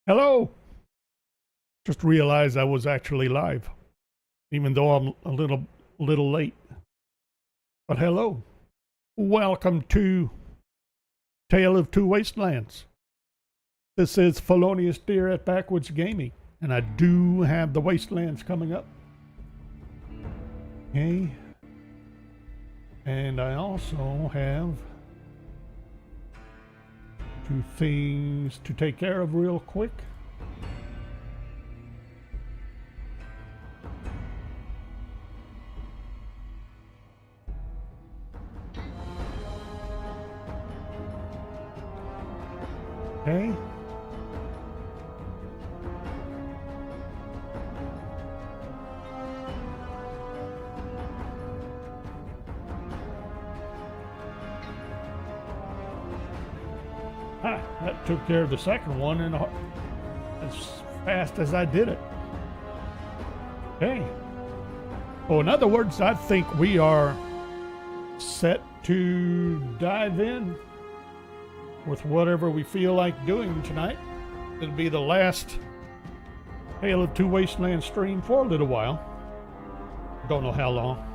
Hello! Just realized I was actually live, even though I'm a little late. But hello. Welcome to Tale of Two Wastelands. This is Felonious Deer at Backwoods Gaming, and I do have the Wastelands coming up. Okay. And I also have two things to take care of real quick. Okay. That took care of the second one and as fast as I did it. Okay. So in other words, I think we are set to dive in with whatever we feel like doing tonight. It'll be the last Tale of Two Wastelands stream for a little while. Don't know how long.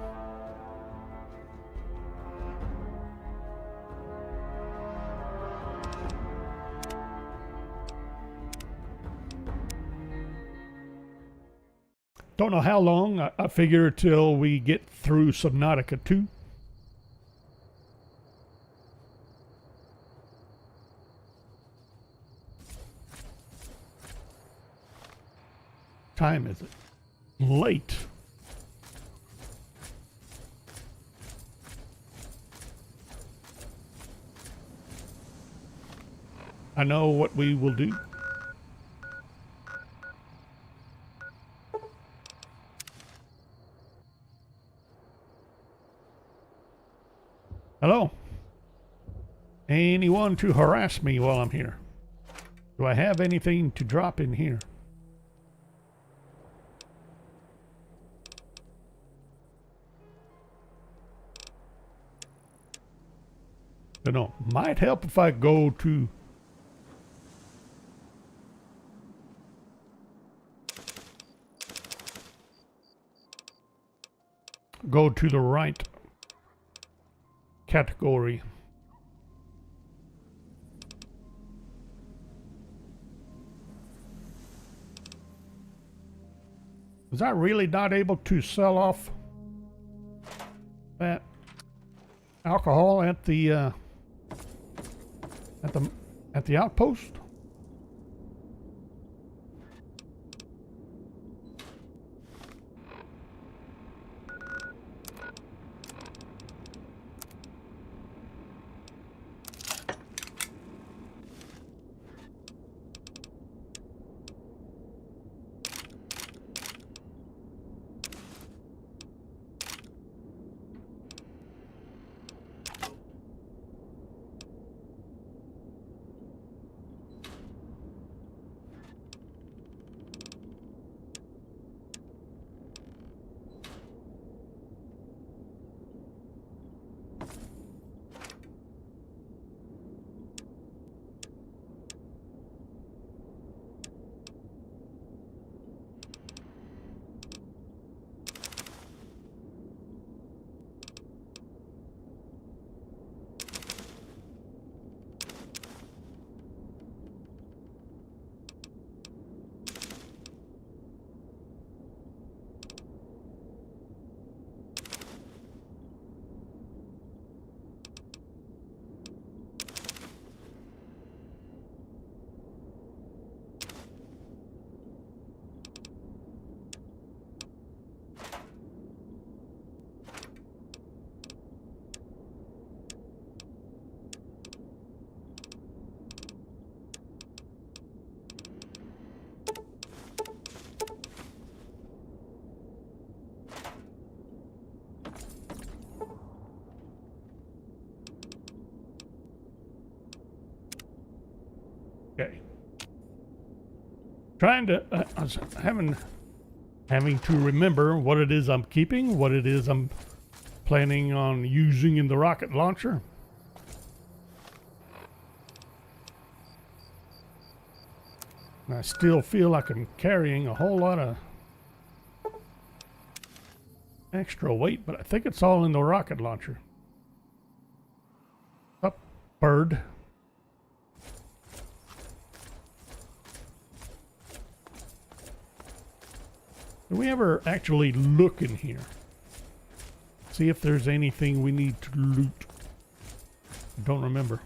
Don't know how long. I figure till we get through Subnautica 2. Time is it? Late. I know what we will do. Hello. Anyone to harass me while I'm here? Do I have anything to drop in here? You know, might help if I go to the right category. Was I really not able to sell off that alcohol at the outpost? Okay. Trying to, I was having to remember what it is I'm keeping, what it is I'm planning on using in the rocket launcher. And I still feel like I'm carrying a whole lot of extra weight, but I think it's all in the rocket launcher. Up, bird. Do we ever actually look in here? See if there's anything we need to loot. I don't remember.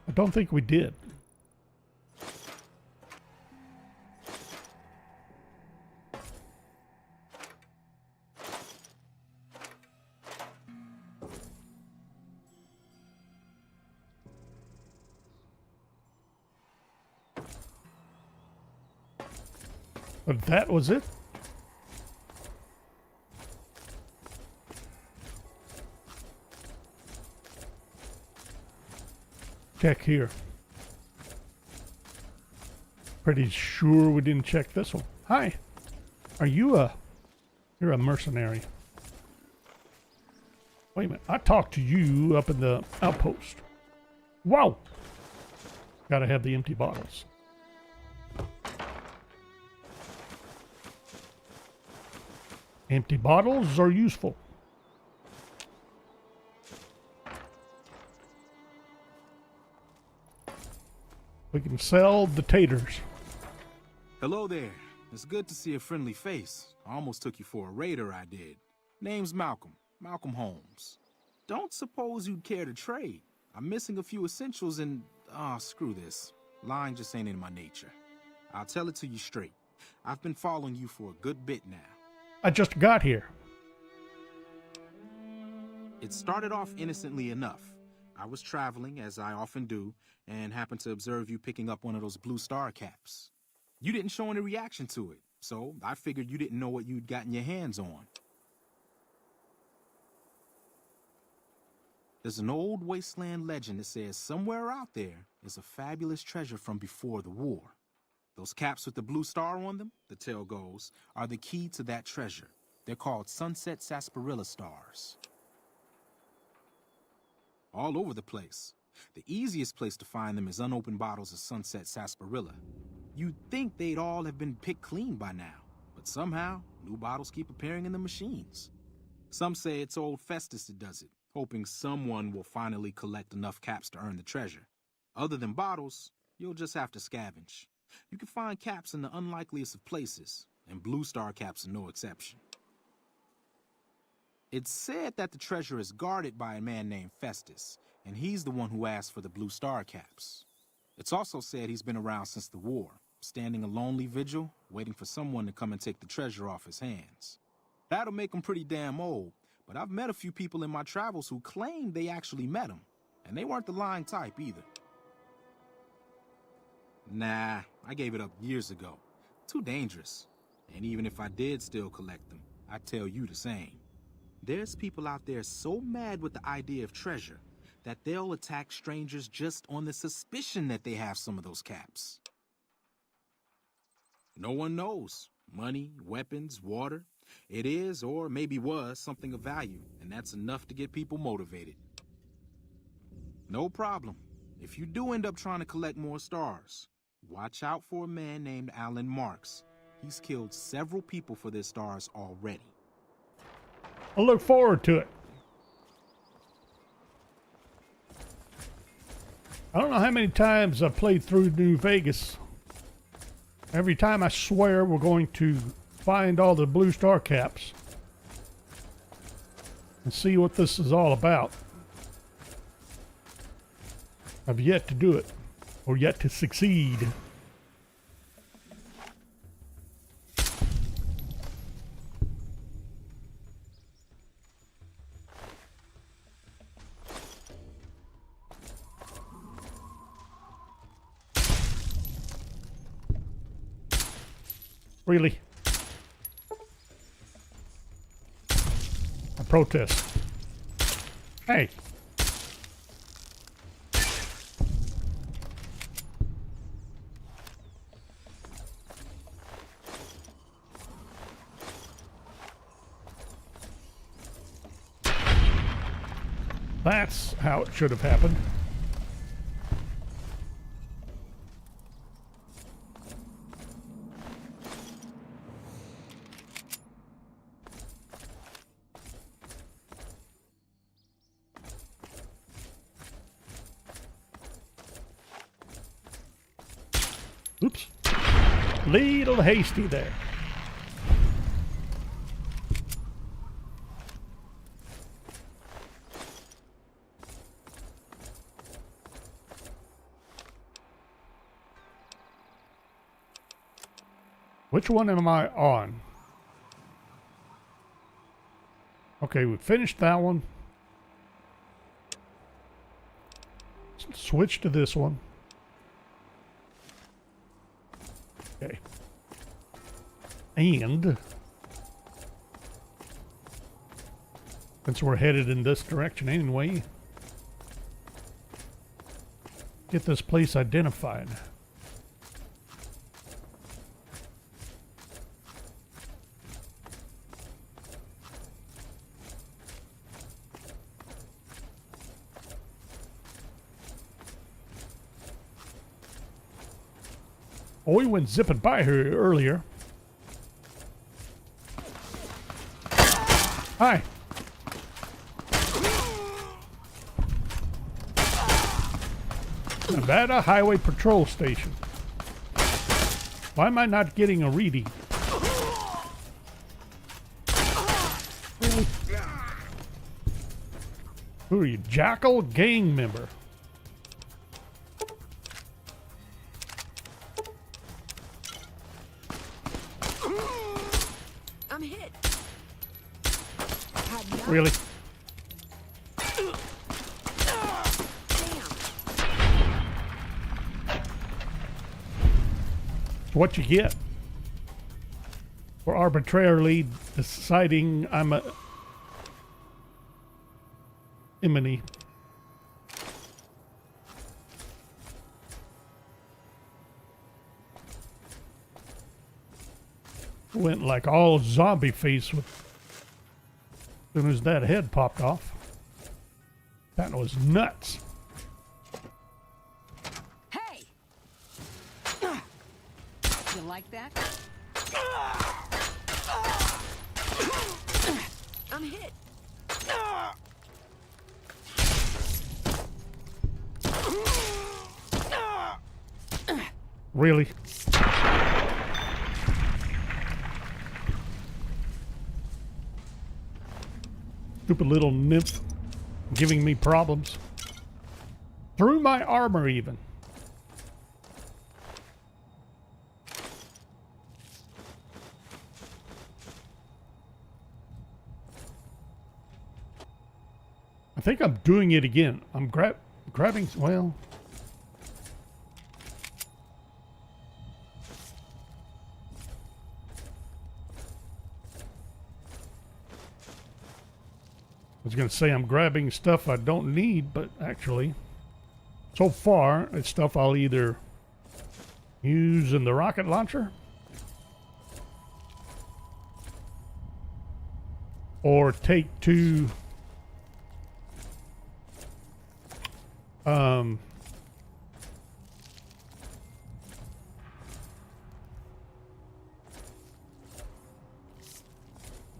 I don't think we did. But that was it. Check here. Pretty sure we didn't check this one. Hi. Are you you're a mercenary. Wait a minute. I talked to you up in the outpost. Wow. Gotta have the empty bottles. Empty bottles are useful. We can sell the taters. Hello there. It's good to see a friendly face. I almost took you for a raider, I did. Name's Malcolm. Malcolm Holmes. Don't suppose you'd care to trade. I'm missing a few essentials and... screw this. Lying just ain't in my nature. I'll tell it to you straight. I've been following you for a good bit now. I just got here. It started off innocently enough. I was traveling, as I often do, and happened to observe you picking up one of those blue star caps. You didn't show any reaction to it, so I figured you didn't know what you'd gotten your hands on. There's an old Wasteland legend that says somewhere out there is a fabulous treasure from before the war. Those caps with the blue star on them, the tale goes, are the key to that treasure. They're called sunset sarsaparilla stars. All over the place. The easiest place to find them is unopened bottles of sunset sarsaparilla. You'd think they'd all have been picked clean by now, but somehow, new bottles keep appearing in the machines. Some say it's old Festus that does it, hoping someone will finally collect enough caps to earn the treasure. Other than bottles, you'll just have to scavenge. You can find caps in the unlikeliest of places, and blue star caps are no exception. It's said that the treasure is guarded by a man named Festus, and he's the one who asked for the blue star caps. It's also said he's been around since the war, standing a lonely vigil, waiting for someone to come and take the treasure off his hands. That'll make him pretty damn old, but I've met a few people in my travels who claim they actually met him, and they weren't the lying type either. Nah, I gave it up years ago. Too dangerous. And even if I did still collect them, I'd tell you the same. There's people out there so mad with the idea of treasure that they'll attack strangers just on the suspicion that they have some of those caps. No one knows. Money, weapons, water. It is, or maybe was, something of value, and that's enough to get people motivated. No problem. If you do end up trying to collect more stars, watch out for a man named Alan Marks. He's killed several people for their stars already. I look forward to it. I don't know how many times I've played through New Vegas. Every time I swear we're going to find all the blue star caps and see what this is all about. I've yet to do it, or yet to succeed. Really? I protest. Hey. That's how it should have happened. Oops. Little hasty there. Which one am I on? Okay, we finished that one. Switch to this one. Okay. And since we're headed in this direction anyway, get this place identified. Oh, we went zipping by her earlier. Hi. Nevada Highway Patrol Station. Why am I not getting a reading? Really? Who are you? Jackal gang member. I'm hit. Really? Damn. What you get for arbitrarily deciding I'm a enemy. Went like all zombie face with as soon as that head popped off. That was nuts. Hey! You like that? I'm hit. Really? Stupid little nymph giving me problems. Through my armor even. I think I'm doing it again. I'm grabbing, well... I was going to say I'm grabbing stuff I don't need, but actually, so far, it's stuff I'll either use in the rocket launcher or take to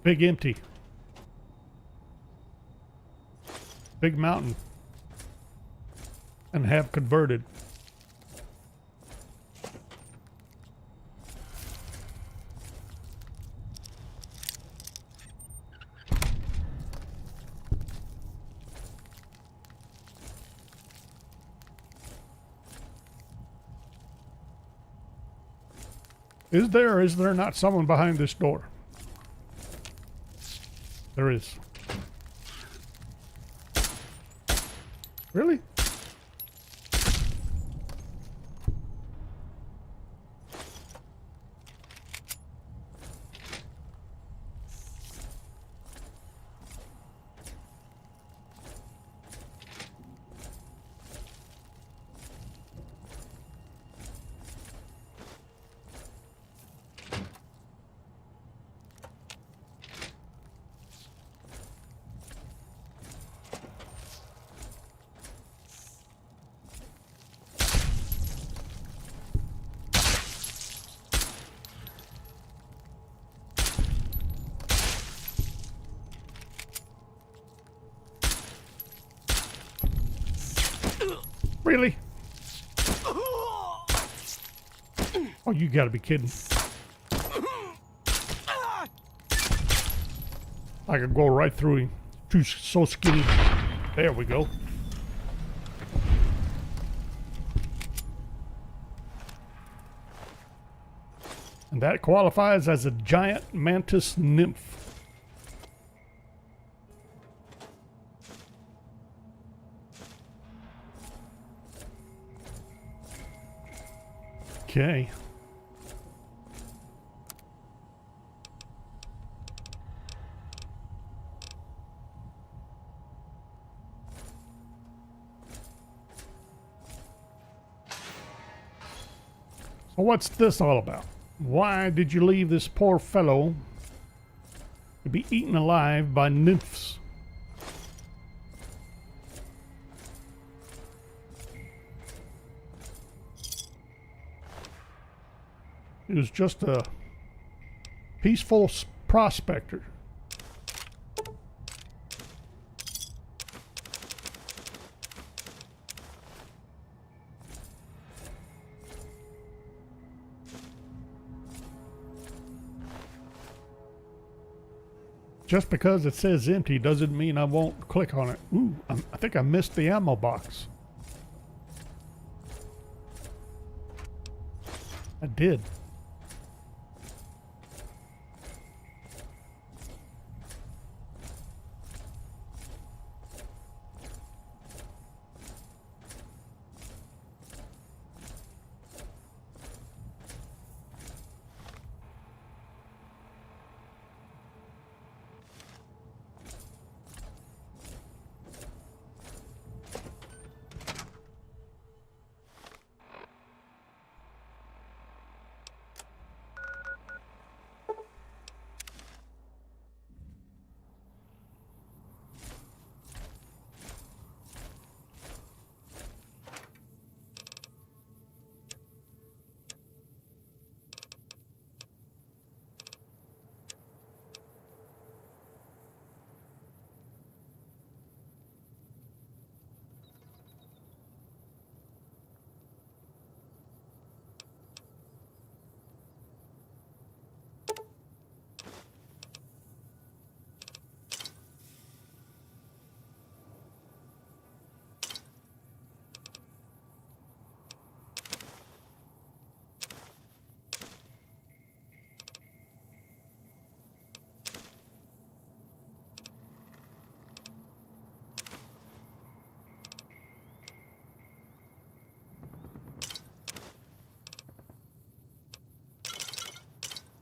Big Empty. Big Mountain, and have converted. Is there or is there not someone behind this door? There is. Really? Really? you gotta be kidding. I could go right through him. Too so skinny. There we go. And that qualifies as a giant mantis nymph. Okay. So what's this all about? Why did you leave this poor fellow to be eaten alive by nymphs? He was just a peaceful prospector. Just because it says empty doesn't mean I won't click on it. Ooh, I think I missed the ammo box. I did.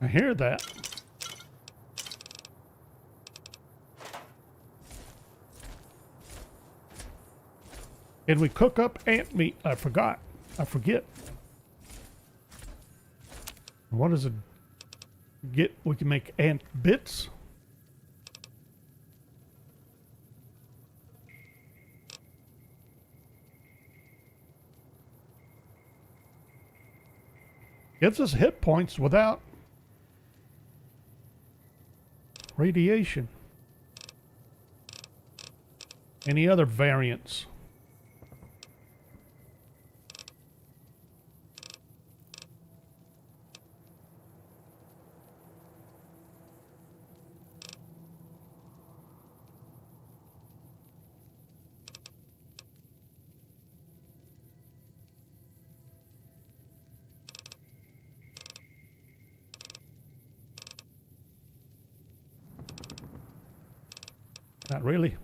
I hear that. Can we cook up ant meat? I forgot. I forget. What does it get? We can make ant bits. Gives us hit points without radiation. Any other variants? Not really.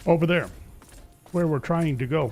Over there, where we're trying to go.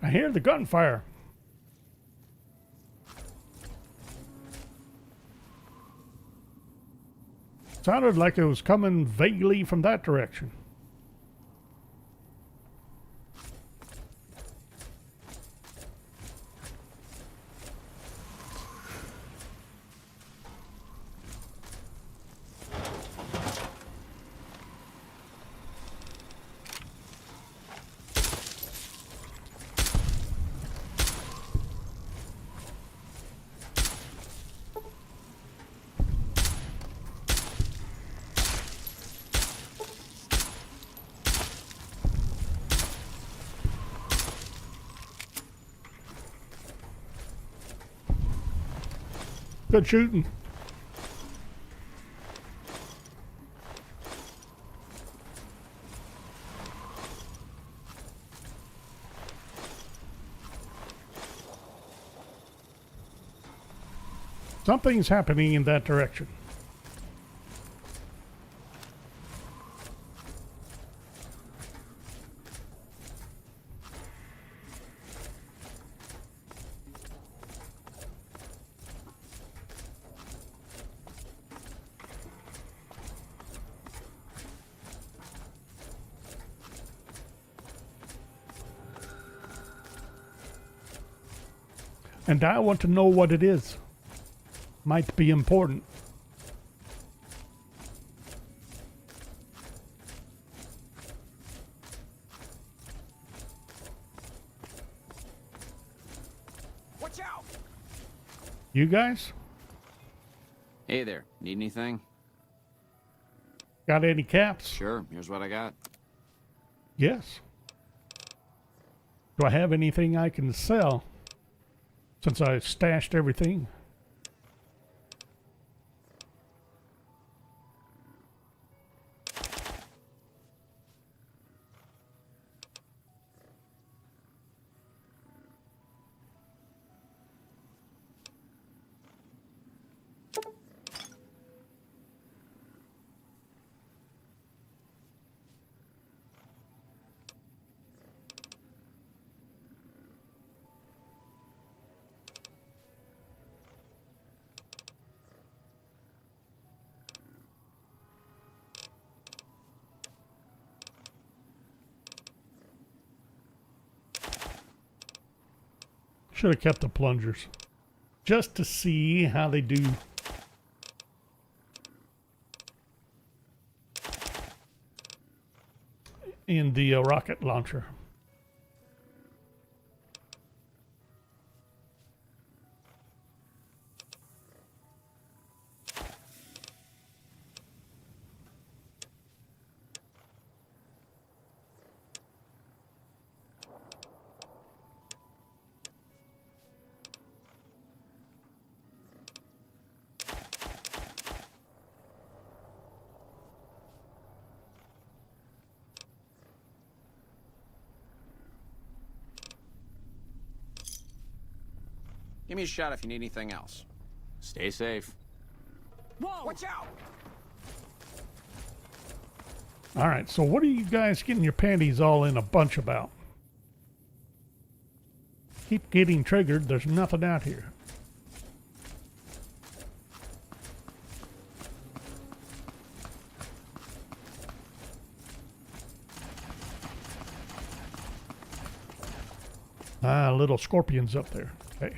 I hear the gunfire. Sounded like it was coming vaguely from that direction. Good shooting. Something's happening in that direction. And I want to know what it is. Might be important. Watch out! You guys? Hey there, need anything? Got any caps? Sure, here's what I got. Yes. Do I have anything I can sell? Since I stashed everything. Should have kept the plungers. Just to see how they do. In the rocket launcher. Give me a shot if you need anything else. Stay safe. Whoa! Watch out! All right, so what are you guys getting your panties all in a bunch about? Keep getting triggered. There's nothing out here. Ah, little scorpions up there. Okay.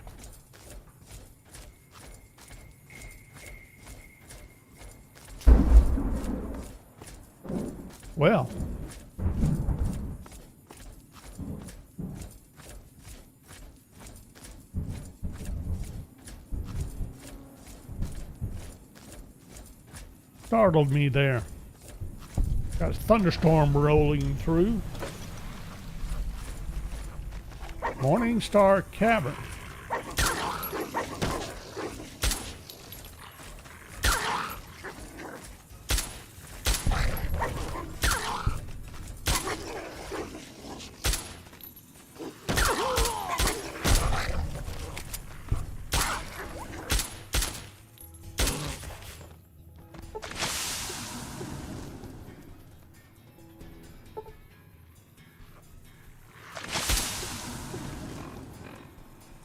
Well. Startled me there. Got a thunderstorm rolling through. Morningstar Cavern.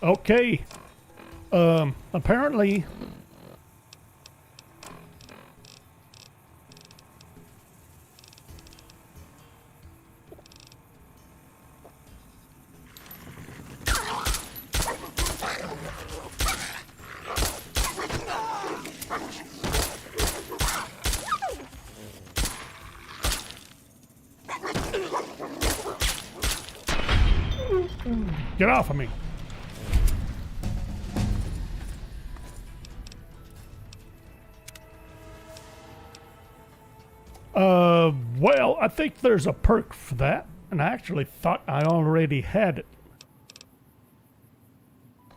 Okay. Apparently get off of me. Well, I think there's a perk for that, and I actually thought I already had it.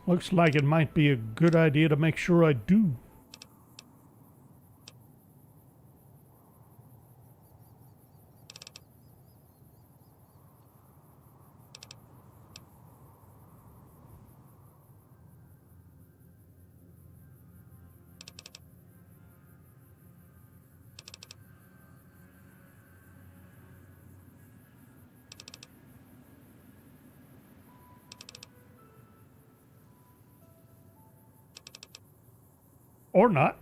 Looks like it might be a good idea to make sure I do. Or not.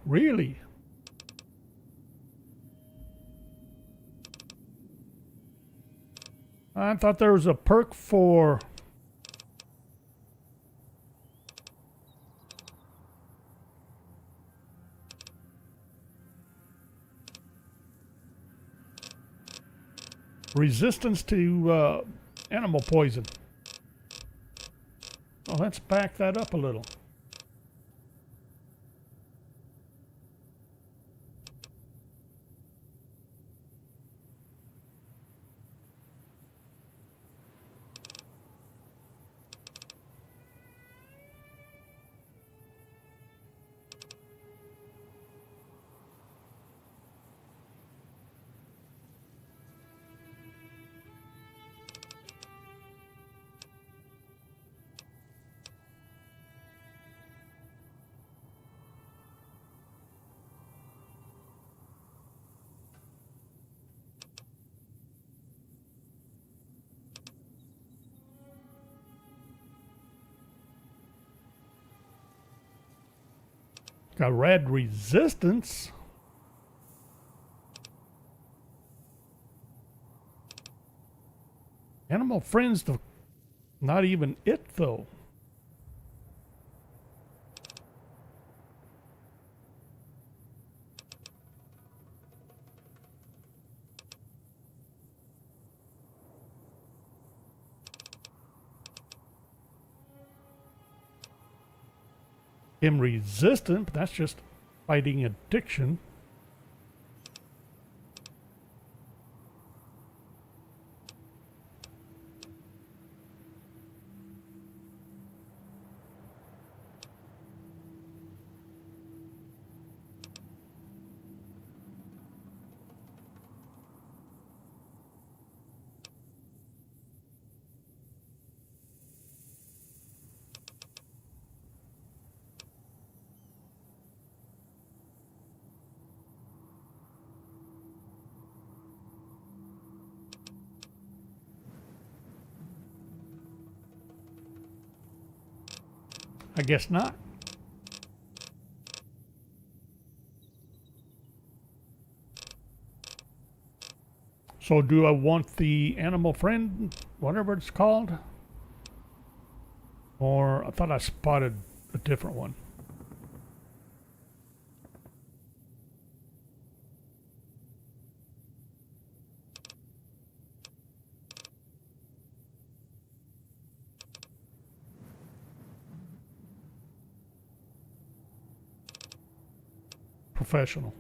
Really? I thought there was a perk for resistance to animal poison. Well, let's back that up a little. Got red resistance. Animal friends, not even it though. Him resistant, but that's just fighting addiction. I guess not. So do I want the animal friend, whatever it's called? Or I thought I spotted a different one. Professional.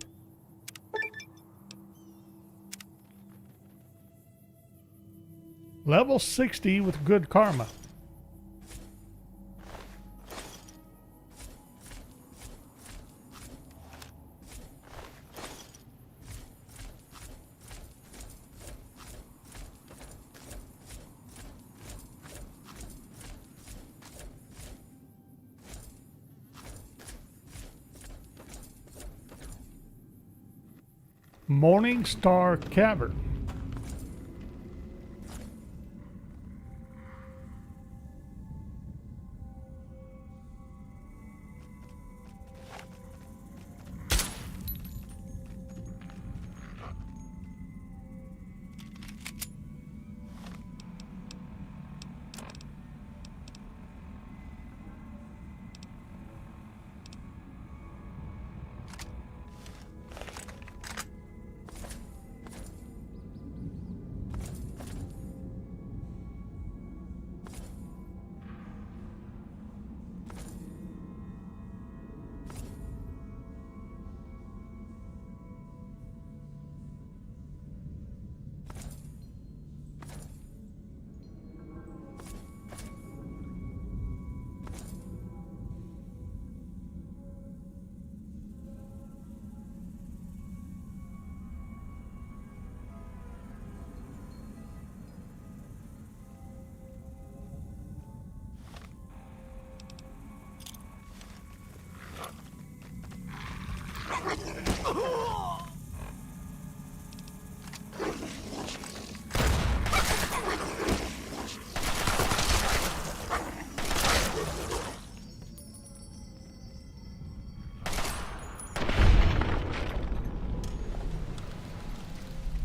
Level 60 with good karma. Morning Star Cavern.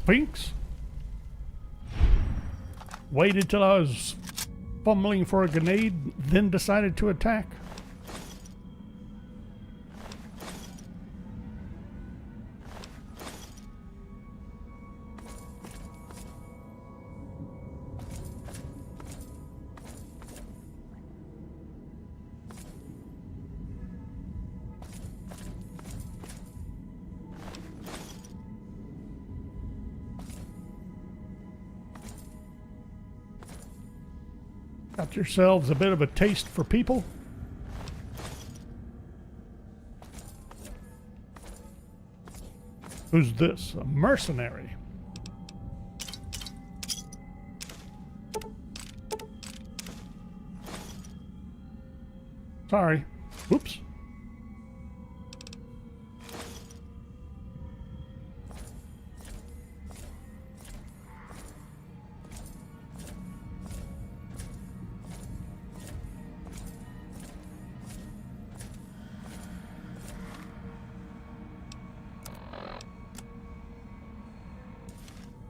Finks. Waited till I was fumbling for a grenade, then decided to attack. Got yourselves a bit of a taste for people? Who's this? A mercenary. Sorry. Oops.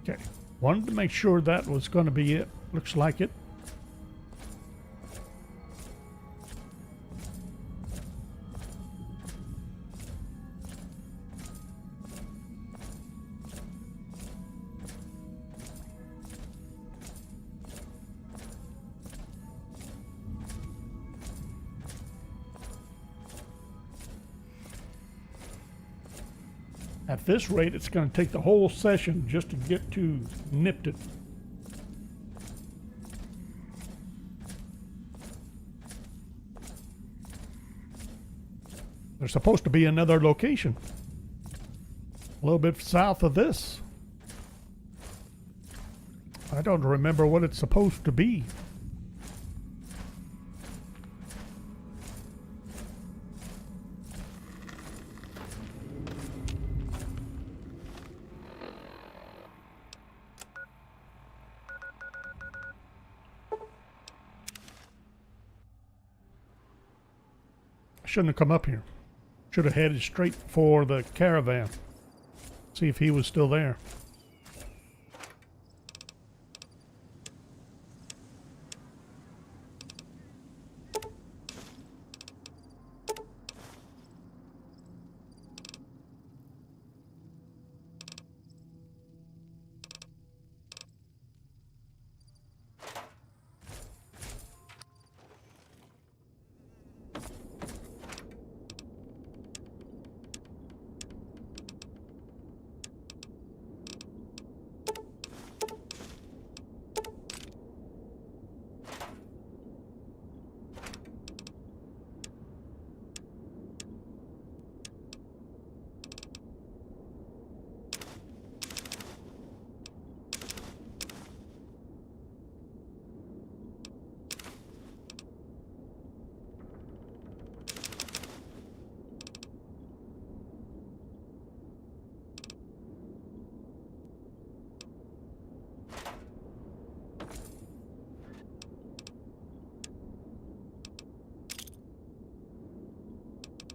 Okay, wanted to make sure that was going to be it. Looks like it. At this rate, it's going to take the whole session just to get to Nipton. There's supposed to be another location a little bit south of this. I don't remember what it's supposed to be. Shouldn't have come up here. Should have headed straight for the caravan. See if he was still there.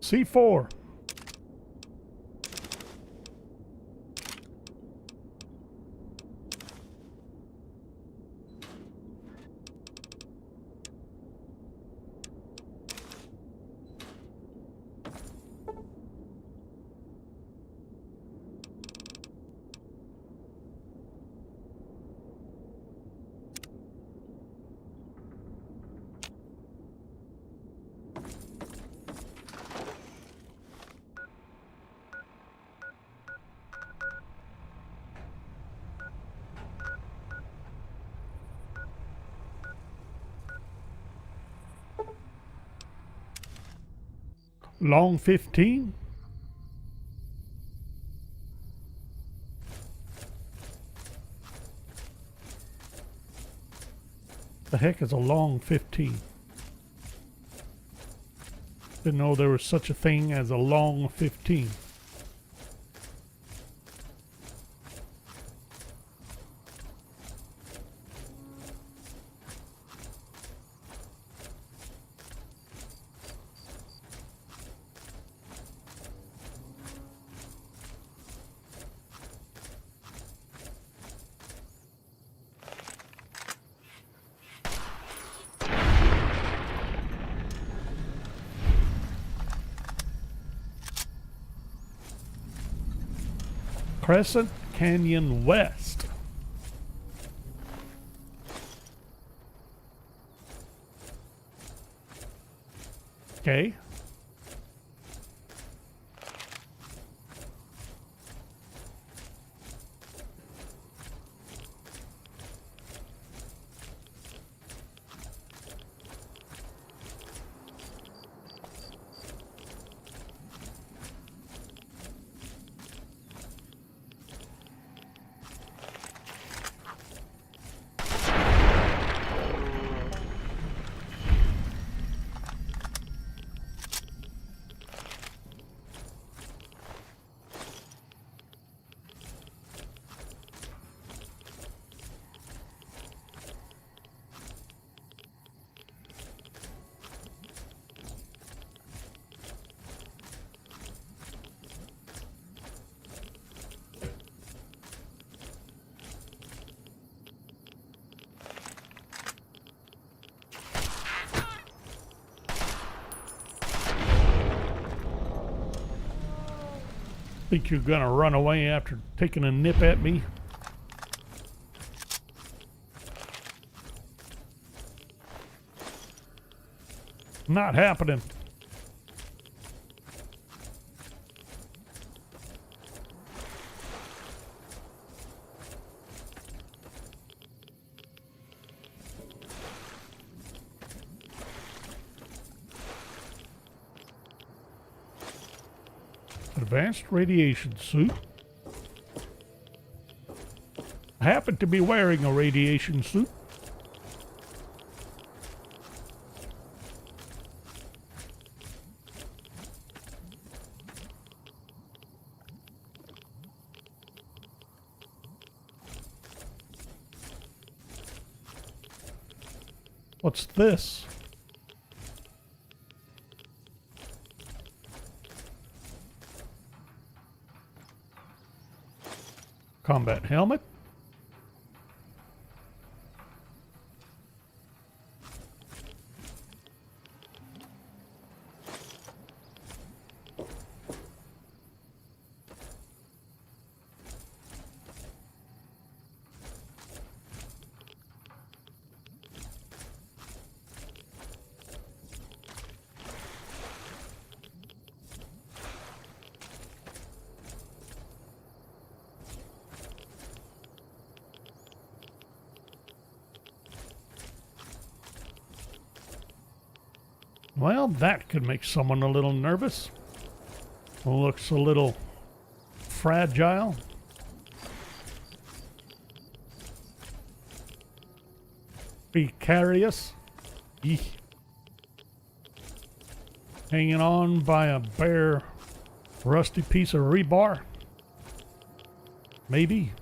C4. Long 15. The heck is a long 15? Didn't know there was such a thing as a long 15. Crescent Canyon West. Okay. Think you're gonna run away after taking a nip at me? Not happening. Advanced radiation suit. I happen to be wearing a radiation suit. What's this? Combat helmet. Well, that could make someone a little nervous. Looks a little fragile. Precarious. Eek. Hanging on by a bare, rusty piece of rebar. Maybe.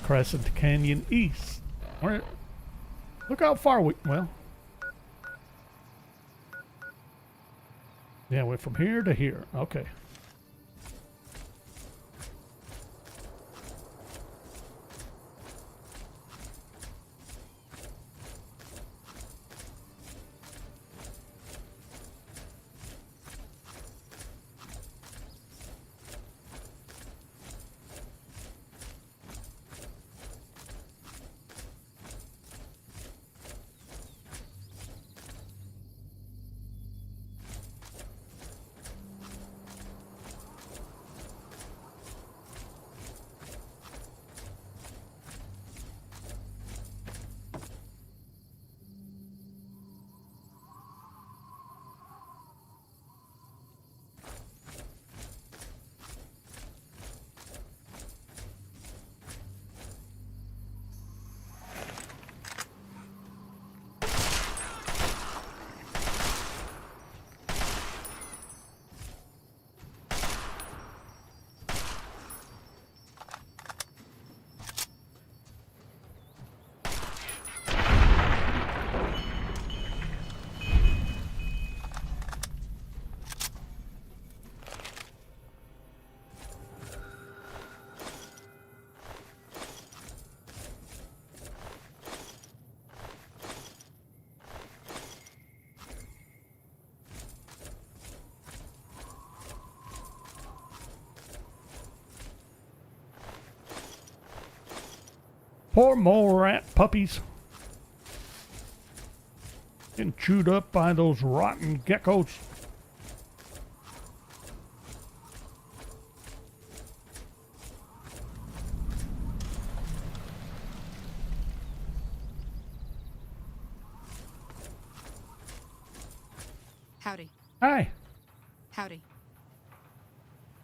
Crescent Canyon East. Where, look how far we... Well... Yeah, went from here to here. Okay. Poor mole rat puppies. Getting chewed up by those rotten geckos. Howdy. Hi. Howdy.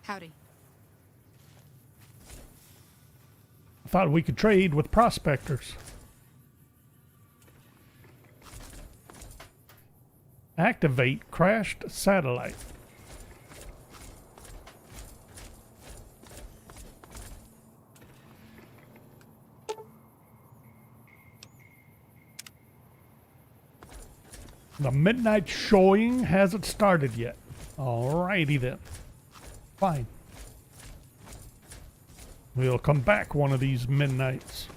Howdy. I thought we could trade with prospectors. Activate crashed satellite. The midnight showing hasn't started yet. Alrighty then. Fine. We'll come back one of these midnights.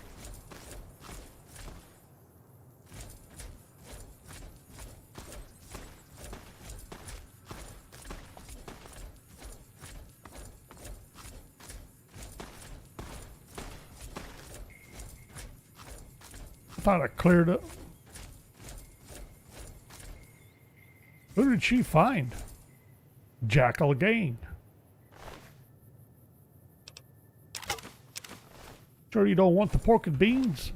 I thought I cleared up. Who did she find? Jackal again. Sure you don't want the pork and beans?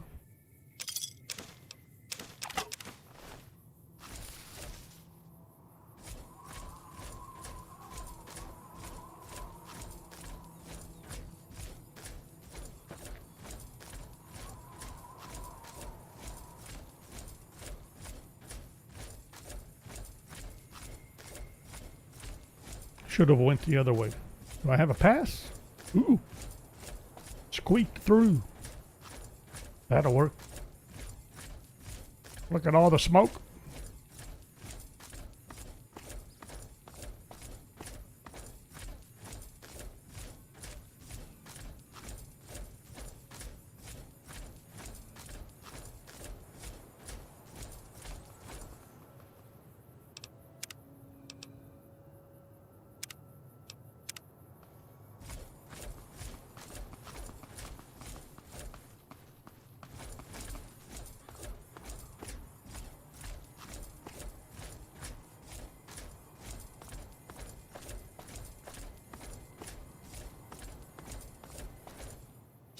Should have went the other way. Do I have a pass? Ooh. Squeaked through. That'll work. Look at all the smoke.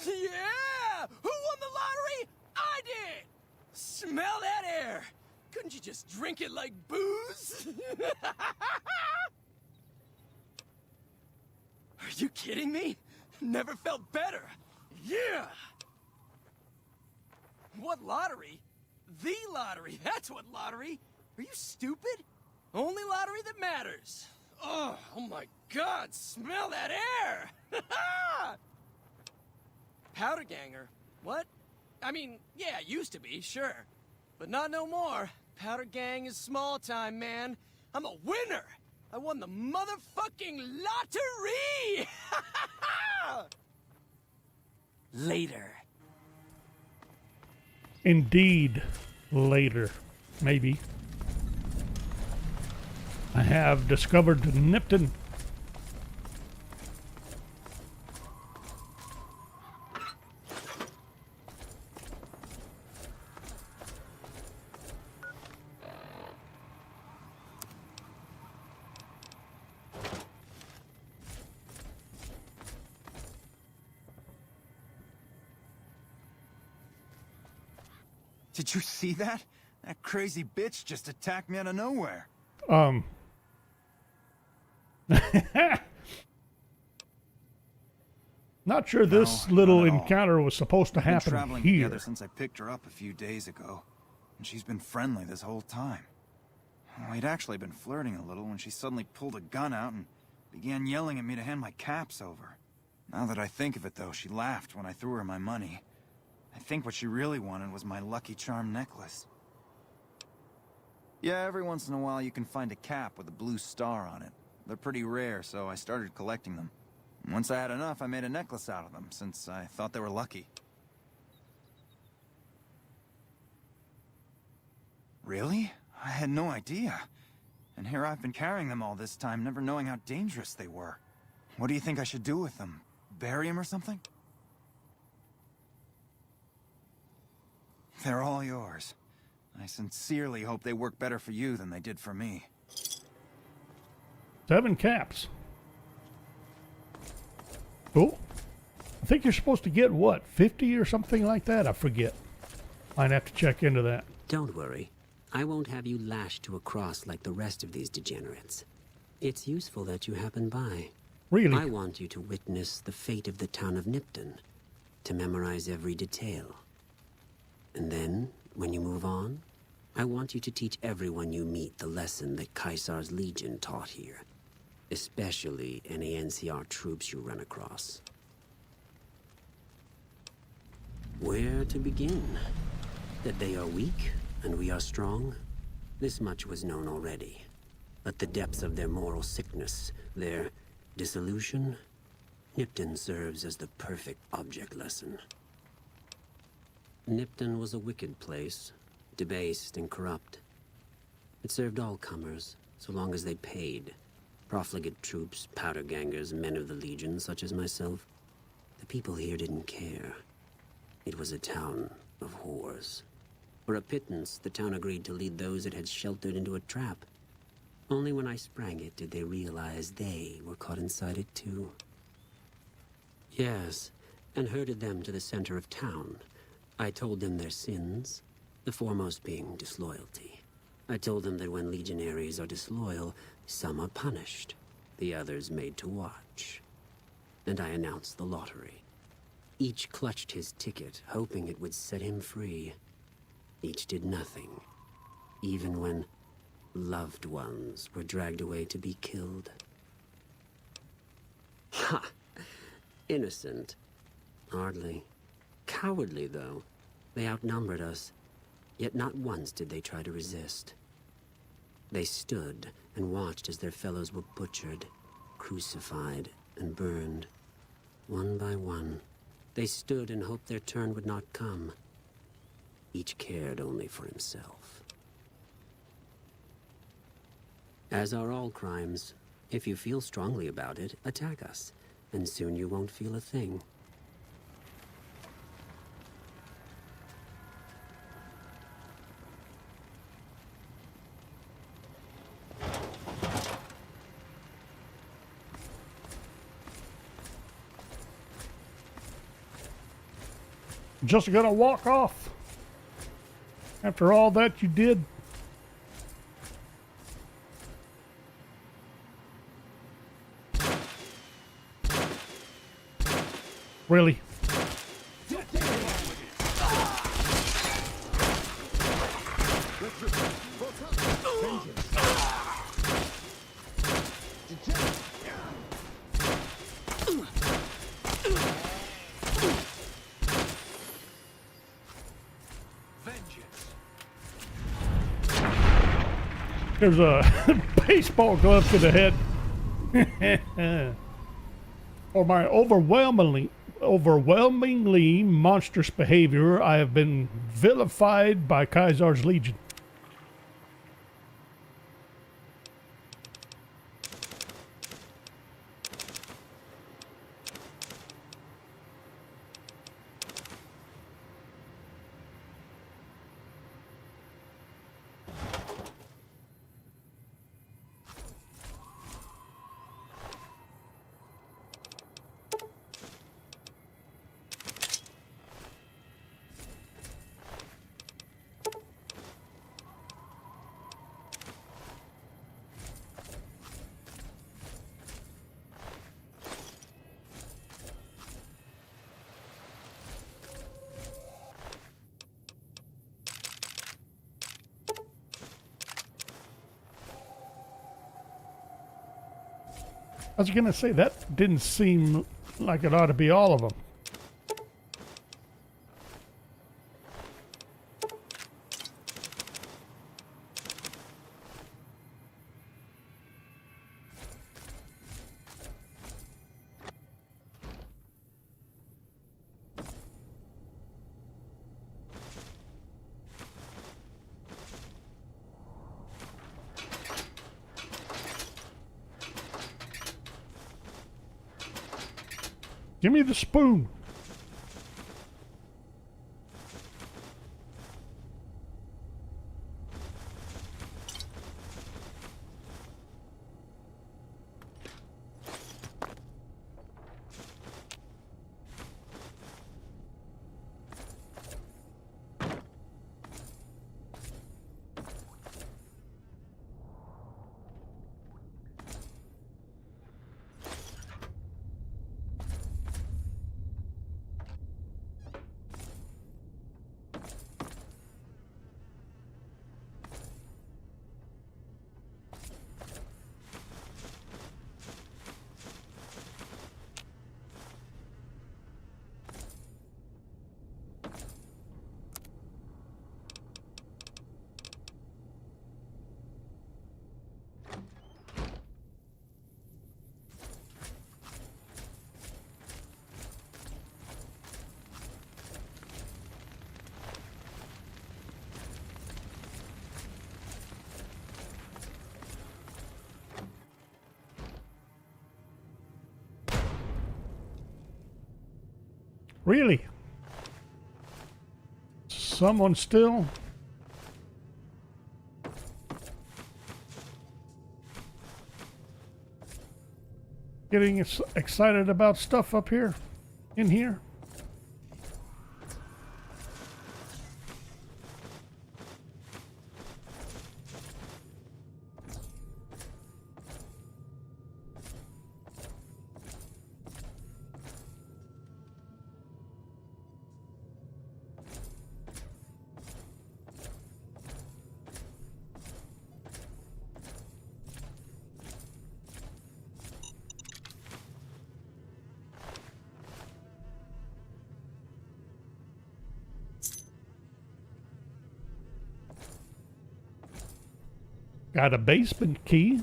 Yeah! Who won the lottery? I did! Smell that air! Couldn't you just drink it like booze? Are you kidding me? Never felt better. Yeah! What lottery? The lottery, that's what lottery. Are you stupid? Only lottery that matters. Oh my God, smell that air! Powder ganger? What? I mean, yeah, used to be, sure. But not no more. Powder Gang is small time, man. I'm a winner! I won the motherfucking lottery! Later. Indeed, later, maybe. I have discovered Nipton. Did you see that? That crazy bitch just attacked me out of nowhere. Not sure this No, little not at all. encounter was supposed to We've been happen traveling here. together since I picked her up a few days ago, and she's been friendly this whole time. We'd actually been flirting a little when she suddenly pulled a gun out and began yelling at me to hand my caps over. Now that I think of it, though, she laughed when I threw her my money. I think what she really wanted was my Lucky Charm necklace. Yeah, every once in a while you can find a cap with a blue star on it. They're pretty rare, so I started collecting them. Once I had enough, I made a necklace out of them, since I thought they were lucky. Really? I had no idea. And here I've been carrying them all this time, never knowing how dangerous they were. What do you think I should do with them? Bury them or something? They're all yours. I sincerely hope they work better for you than they did for me. 7 caps. Cool. I think you're supposed to get, what, 50 or something like that? I forget. Might have to check into that. Don't worry. I won't have you lashed to a cross like the rest of these degenerates. It's useful that you happen by. Really? I want you to witness the fate of the town of Nipton, to memorize every detail. And then, when you move on, I want you to teach everyone you meet the lesson that Caesar's Legion taught here. Especially any NCR troops you run across. Where to begin? That they are weak, and we are strong? This much was known already. But the depths of their moral sickness, their dissolution, Nipton serves as the perfect object lesson. Nipton was a wicked place, debased and corrupt. It served all comers, so long as they paid. Profligate troops, powder gangers, men of the Legion, such as myself. The people here didn't care. It was a town of whores. For a pittance, the town agreed to lead those it had sheltered into a trap. Only when I sprang it did they realize they were caught inside it too. Yes, and herded them to the center of town. I told them their sins, the foremost being disloyalty. I told them that when legionaries are disloyal, some are punished, the others made to watch. And I announced the lottery. Each clutched his ticket, hoping it would set him free. Each did nothing, even when loved ones were dragged away to be killed. Ha! Innocent. Hardly. Cowardly, though. They outnumbered us, yet not once did they try to resist. They stood and watched as their fellows were butchered, crucified, and burned. One by one, they stood and hoped their turn would not come. Each cared only for himself. As are all crimes, if you feel strongly about it, attack us, and soon you won't feel a thing. Just gonna walk off after all that you did. Really? There's a baseball glove to the head. For my overwhelmingly monstrous behavior, I have been vilified by Caesar's Legion. I was going to say, that didn't seem like it ought to be all of them. Give me the spoon. Really? Someone still? Getting excited about stuff up here? In here? Got a basement key.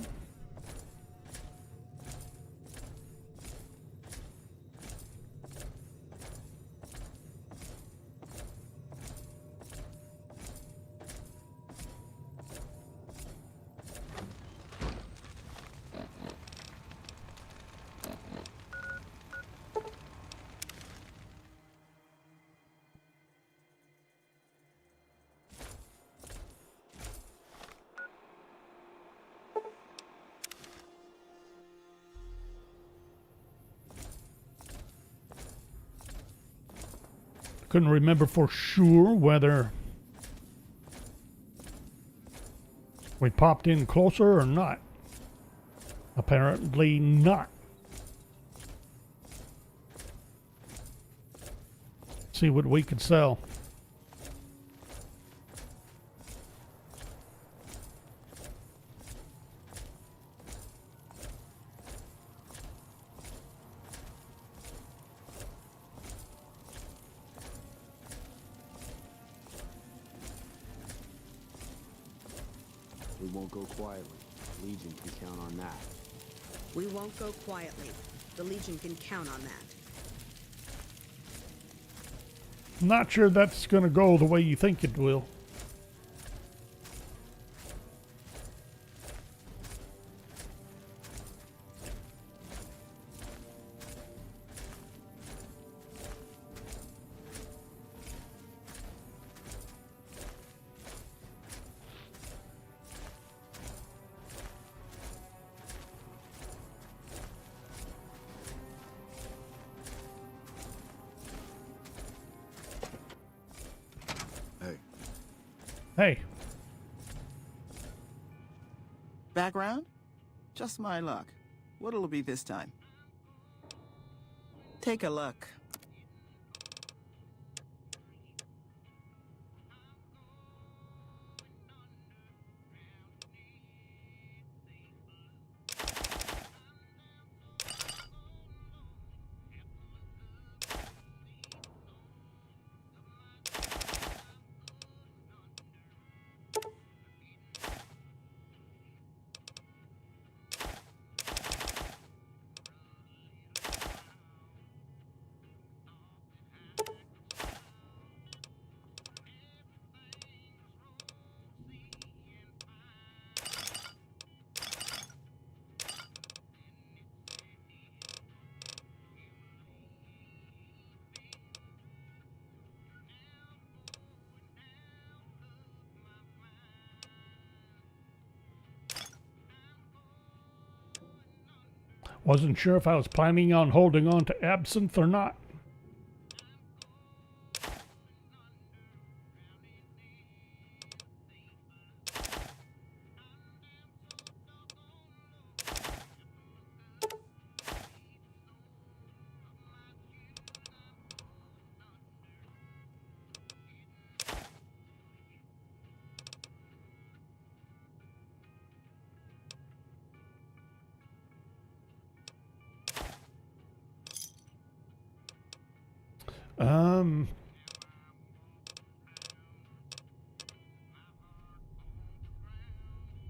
Couldn't remember for sure whether we popped in closer or not. Apparently not. See what we could sell. won't go quietly. Legion can count on that. We won't go quietly. The Legion can count on that. Not sure that's going to go the way you think it will. Hey. Background? Just my luck. What'll it be this time? Take a look. Wasn't sure if I was planning on holding on to absinthe or not.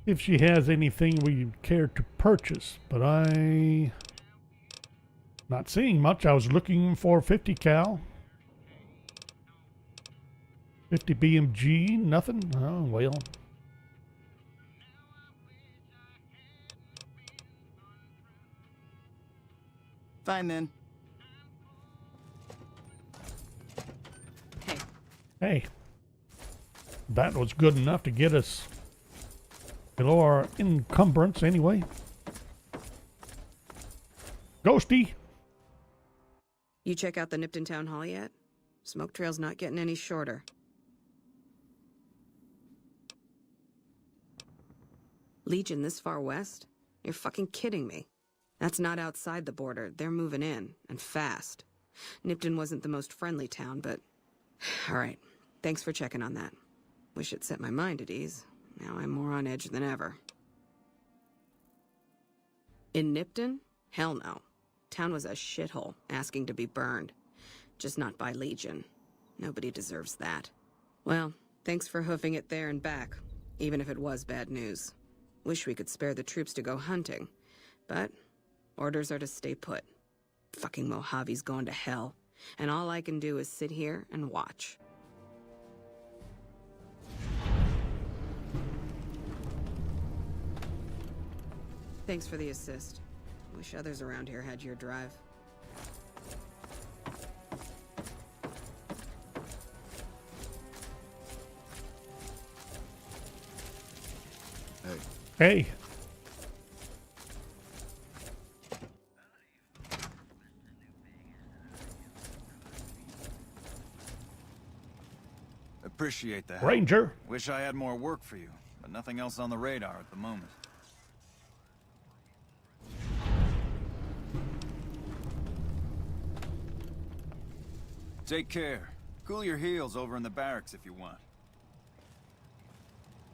If she has anything we care to purchase, but not seeing much. I was looking for 50 cal. 50 BMG, nothing. Oh, well. Fine then. Hey, that was good enough to get us below our encumbrance anyway. Ghosty! You check out the Nipton Town Hall yet? Smoke trail's not getting any shorter. Legion this far west? You're fucking kidding me. That's not outside the border. They're moving in, and fast. Nipton wasn't the most friendly town, but... Alright, thanks for checking on that. Wish it set my mind at ease. Now I'm more on edge than ever. In Nipton? Hell no. Town was a shithole, asking to be burned. Just not by Legion. Nobody deserves that. Well, thanks for hoofing it there and back, even if it was bad news. Wish we could spare the troops to go hunting, but orders are to stay put. Fucking Mojave's going to hell, and all I can do is sit here and watch. Thanks for the assist. Wish others around here had your drive. Hey. Appreciate the help. Ranger. Wish I had more work for you, but nothing else on the radar at the moment. Take care. Cool your heels over in the barracks if you want.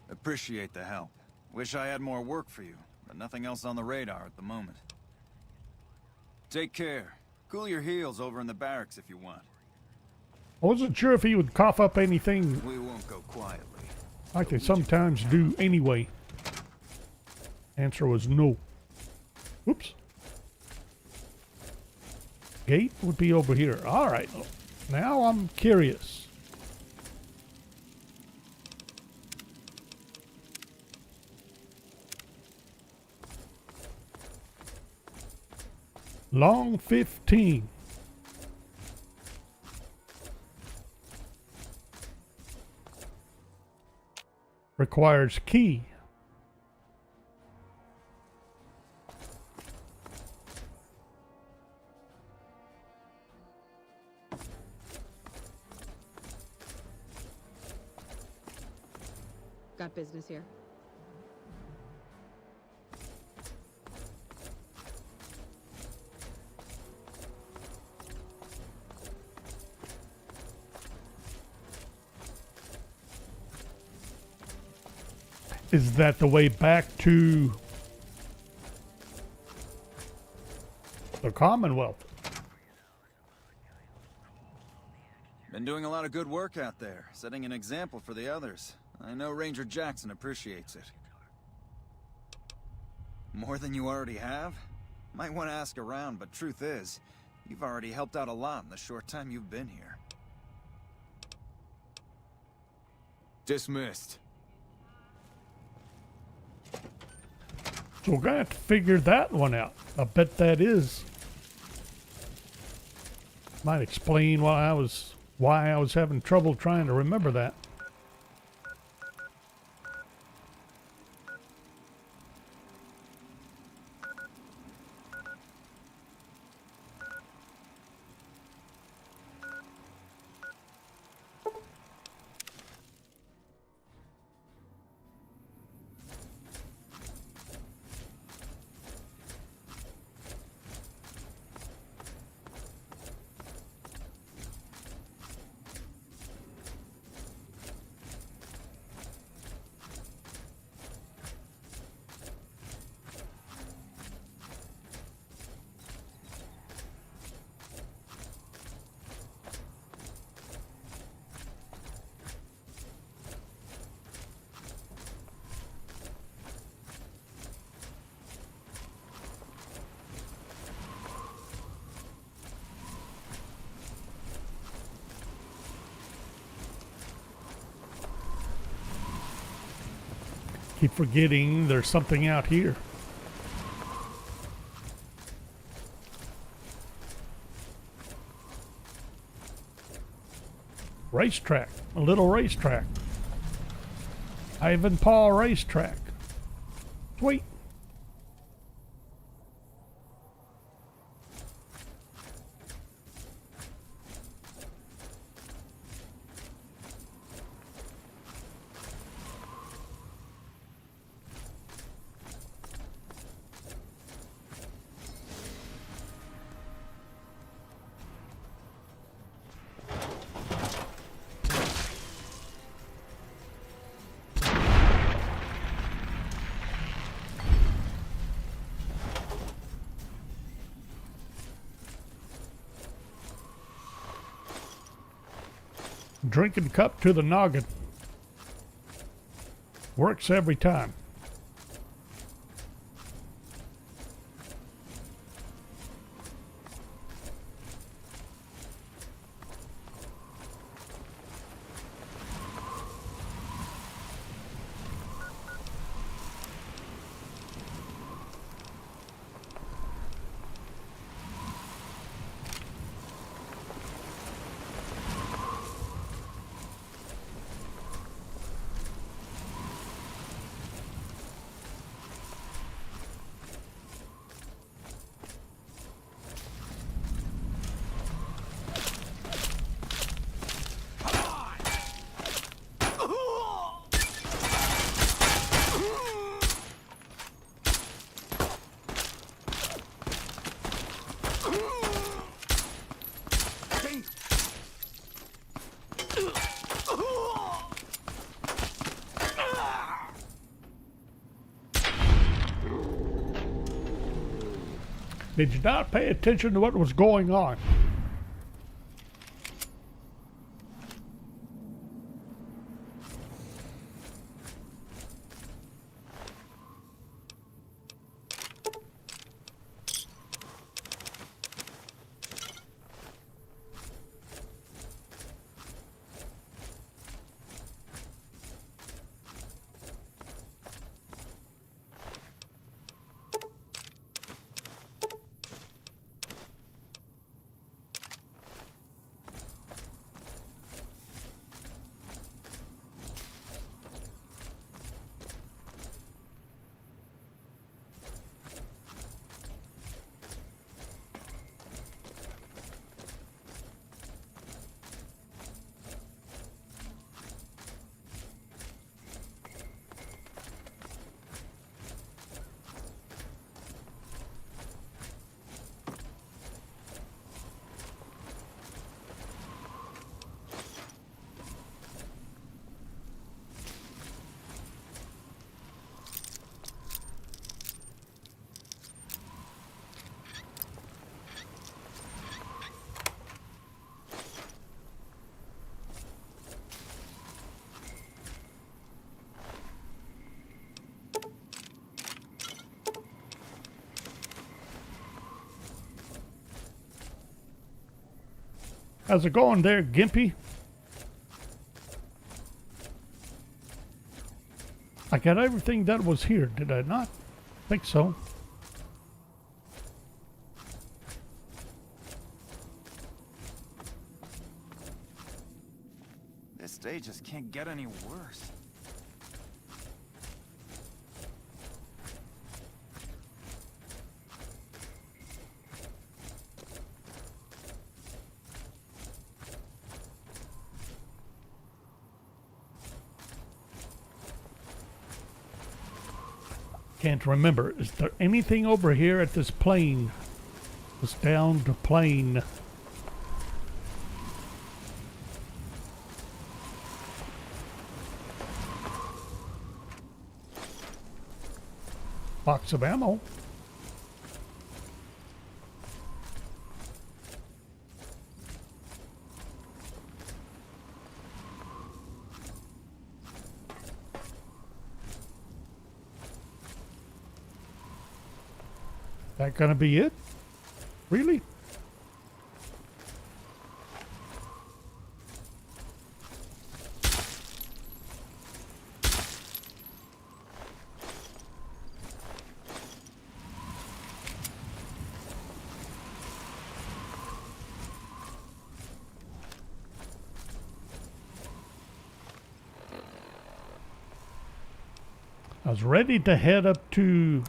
Appreciate the help. Wish I had more work for you, but nothing else on the radar at the moment. Take care. Cool your heels over in the barracks if you want. I wasn't sure if he would cough up anything We won't go quietly. like they sometimes do anyway. Answer was no. Oops. Gate would be over here. All right. Now I'm curious. Long 15. Requires key. Got business here. Is that the way back to the Commonwealth? Been doing a lot of good work out there, setting an example for the others. I know Ranger Jackson appreciates it. More than you already have? Might want to ask around, but truth is, you've already helped out a lot in the short time you've been here. Dismissed. So we're gonna have to figure that one out. I bet that is. Might explain why I was having trouble trying to remember that. Keep forgetting there's something out here. Racetrack. A little racetrack. Ivanpah Racetrack. Sweet. Drinking cup to the noggin. Works every time. Did you not pay attention to what was going on? How's it going there, Gimpy? I got everything that was here, did I not? Think so. This day just can't get any worse. Can't remember. Is there anything over here at this plane? This downed plane. Box of ammo. That gonna be it? Really? I was ready to head up to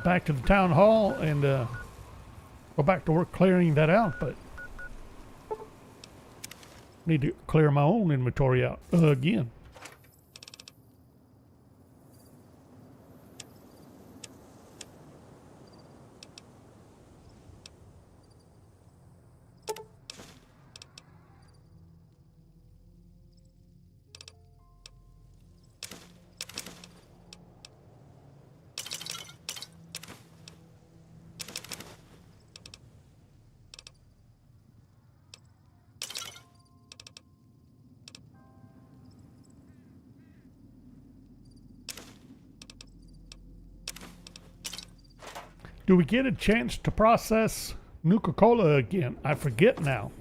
back to the town hall and go back to work clearing that out, but need to clear my own inventory out again. Do we get a chance to process Nuka-Cola again? I forget now.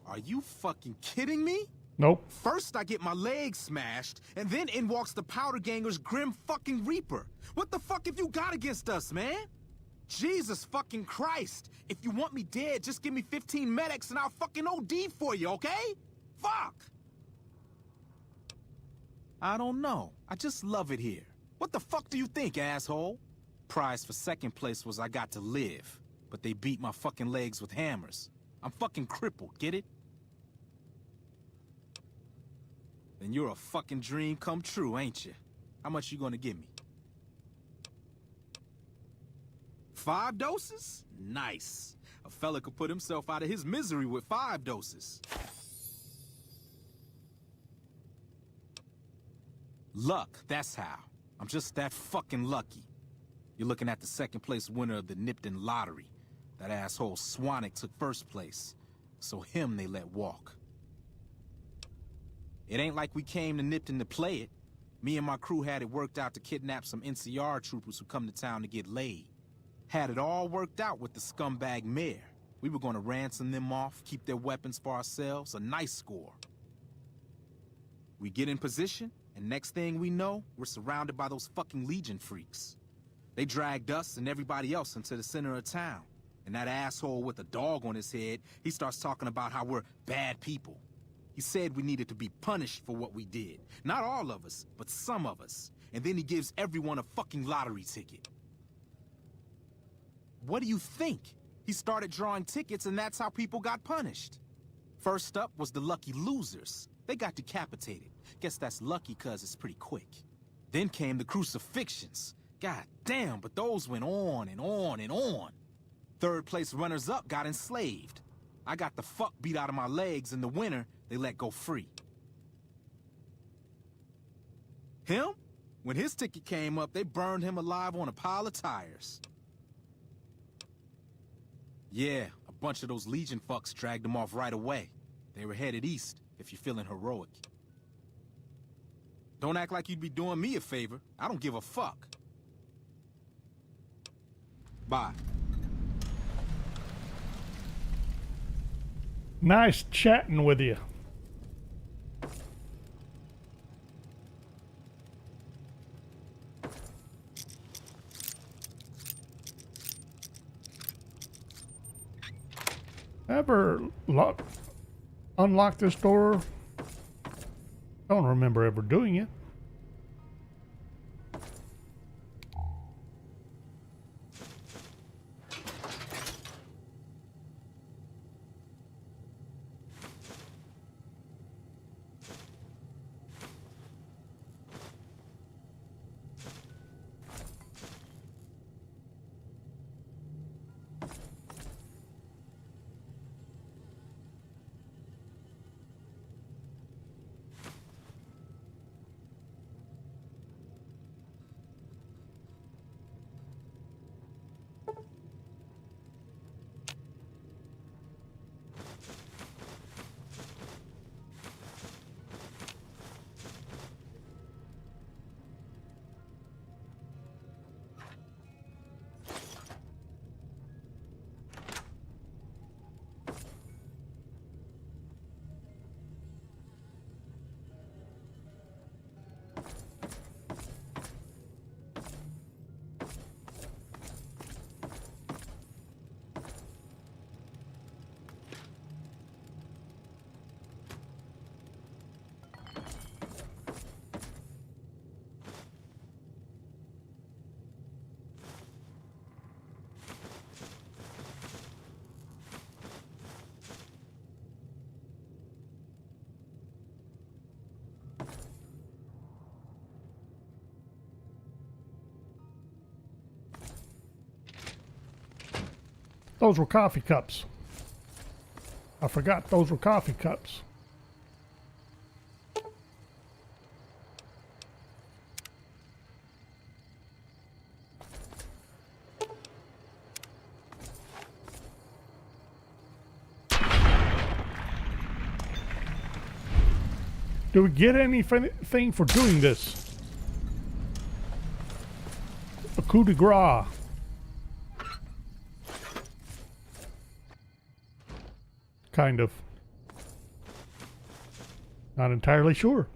Are you fucking kidding me? Nope. First, I get my leg smashed, and then in walks the Powder Ganger's Grim fucking Reaper. What the fuck have you got against us, man? Jesus fucking Christ. If you want me dead, just give me 15 medics and I'll fucking OD for you, okay? Fuck! I don't know. I just love it here. What the fuck do you think, asshole? Prize for second place was I got to live, but they beat my fucking legs with hammers. I'm fucking crippled, get it? Then you're a fucking dream come true, ain't you? How much you gonna give me? 5 doses? Nice. A fella could put himself out of his misery with 5 doses. Luck, that's how. I'm just that fucking lucky. You're looking at the second place winner of the Nipton lottery. That asshole Swanick took first place, so him they let walk. It ain't like we came to Nipton to play it. Me and my crew had it worked out to kidnap some NCR troopers who come to town to get laid. Had it all worked out with the scumbag mayor. We were gonna ransom them off, keep their weapons for ourselves, a nice score. We get in position, and next thing we know, we're surrounded by those fucking Legion freaks. They dragged us and everybody else into the center of town. And that asshole with a dog on his head, he starts talking about how we're bad people. He said we needed to be punished for what we did. Not all of us, but some of us. And then he gives everyone a fucking lottery ticket. What do you think? He started drawing tickets and that's how people got punished. First up was the lucky losers. They got decapitated. Guess that's lucky cause it's pretty quick. Then came the crucifixions. God damn, but those went on and on and on. Third place runners-up got enslaved. I got the fuck beat out of my legs and the winner they let go free. Him? When his ticket came up, they burned him alive on a pile of tires. Yeah, a bunch of those Legion fucks dragged him off right away. They were headed east, if you're feeling heroic. Don't act like you'd be doing me a favor. I don't give a fuck. Bye. Nice chatting with you. Ever unlock this door? Don't remember ever doing it. Those were coffee cups. I forgot those were coffee cups. Do we get anything for doing this? A coup de grace. Kind of. Not entirely sure.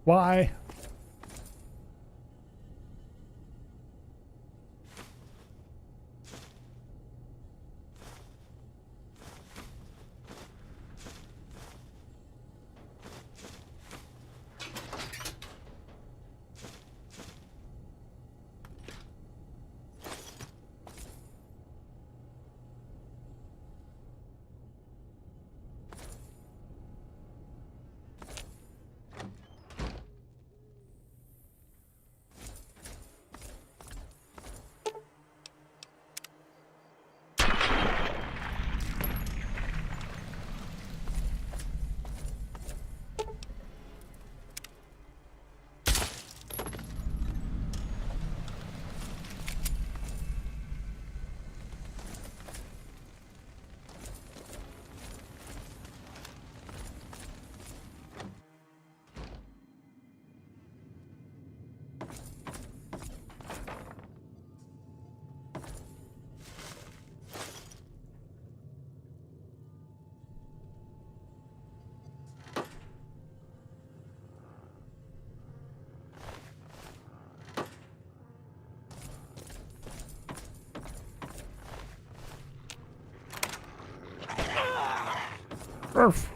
Why? Earth.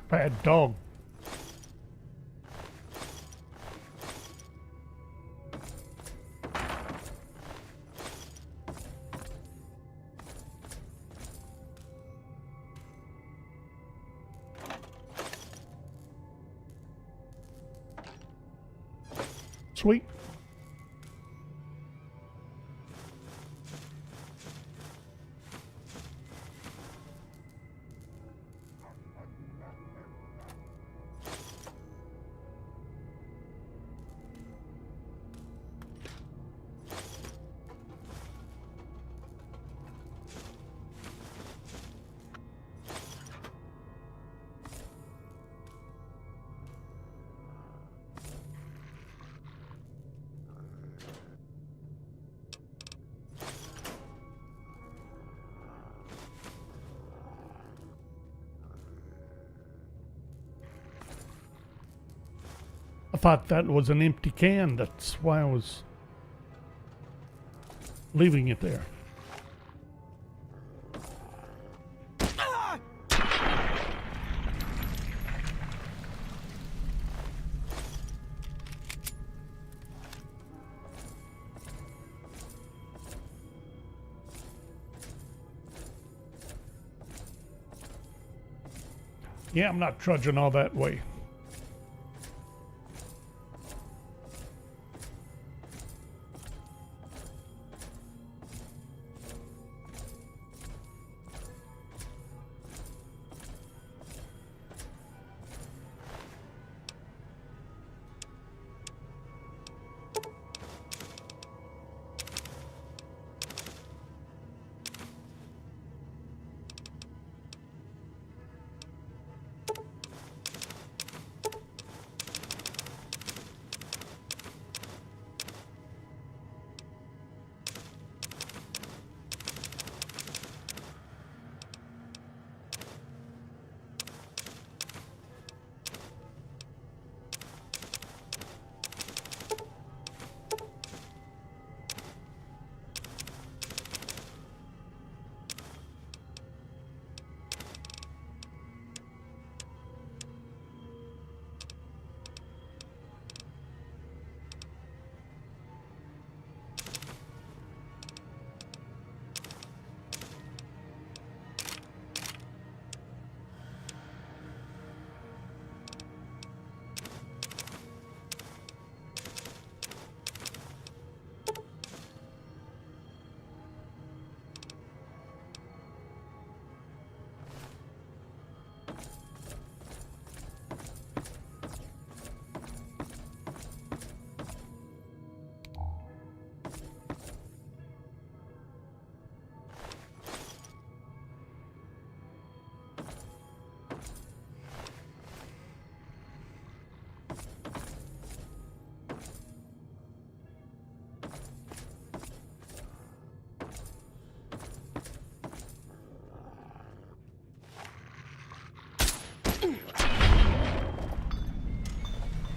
Bad dog. Sweet. I thought that was an empty can. That's why I was leaving it there. Yeah, I'm not trudging all that way.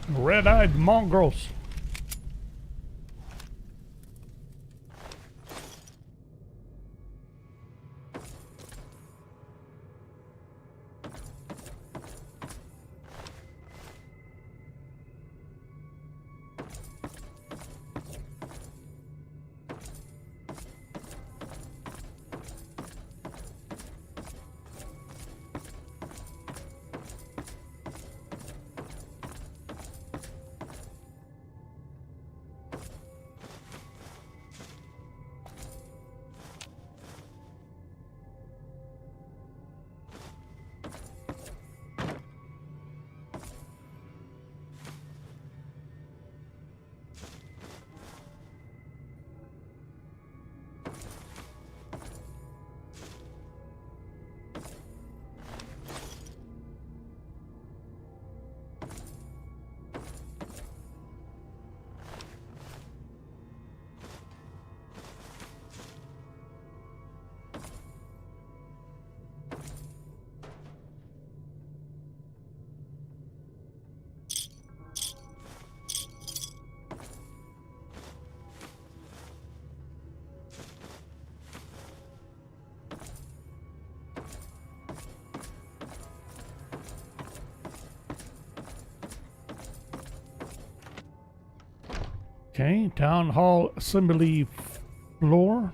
Red-eyed mongrels. Okay, town hall assembly floor.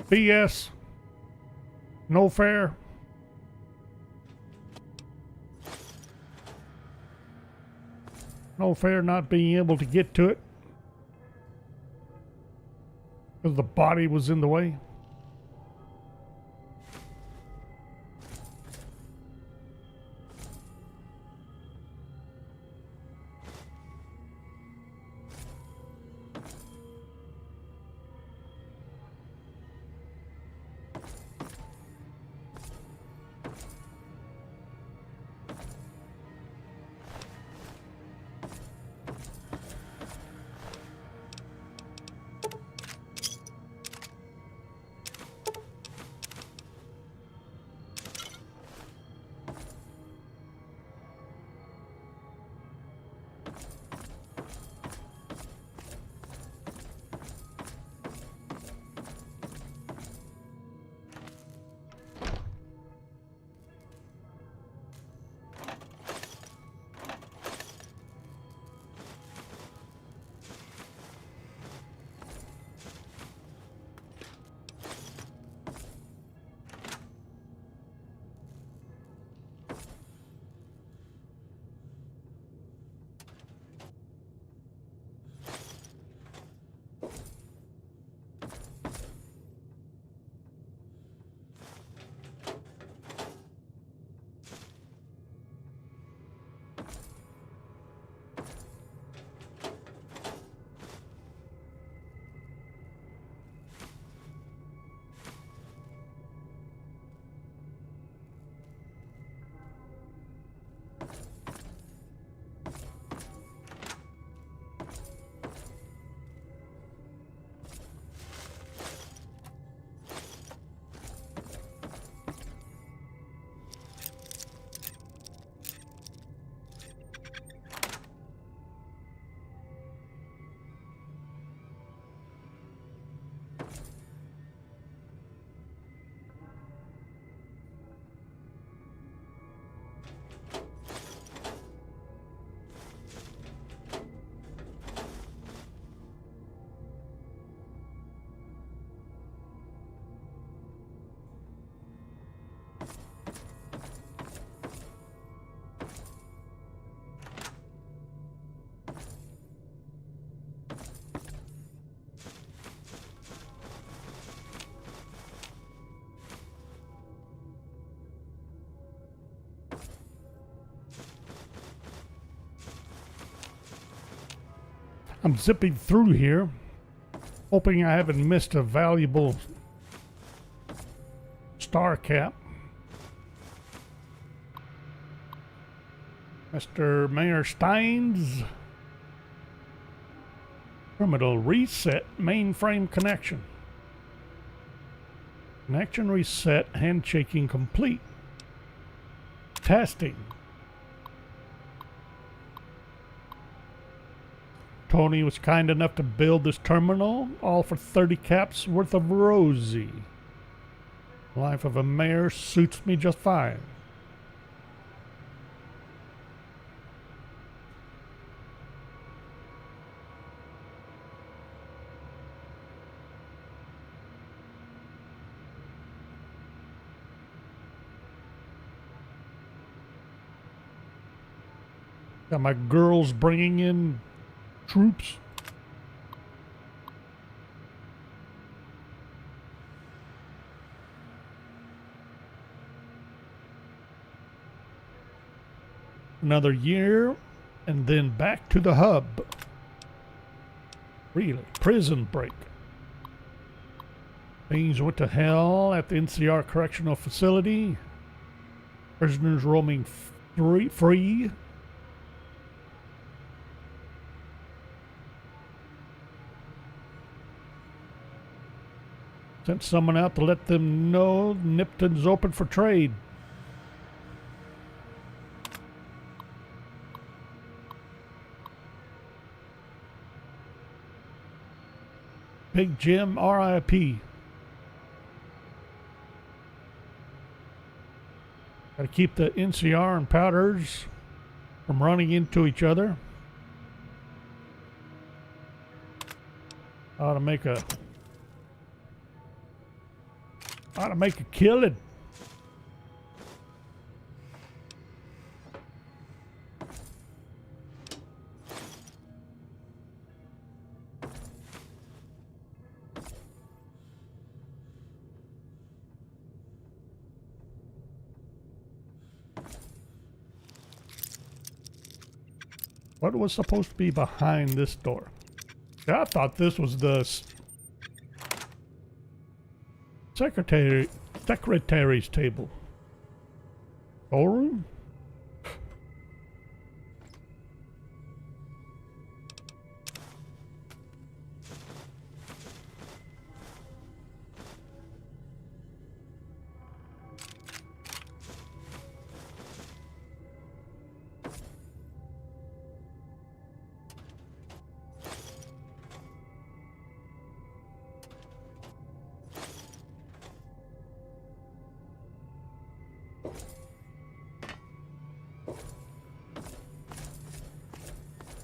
BS. No fair. No fair not being able to get to it because the body was in the way. I'm zipping through here, hoping I haven't missed a valuable star cap. Mr. Mayor Steins. Terminal reset mainframe connection. Connection reset, handshaking complete. Testing. Tony was kind enough to build this terminal, all for 30 caps worth of Rosie. Life of a mayor suits me just fine. Got my girls bringing in troops. Another year, and then back to the hub. Really? Prison break. Things went to hell at the NCR Correctional Facility. Prisoners roaming free. Sent someone out to let them know Nipton's open for trade. Big Jim, R.I.P. Gotta keep the NCR and Powders from running into each other. Ought to make a killing. What was supposed to be behind this door? Yeah, I thought this was the secretary's table. Storeroom?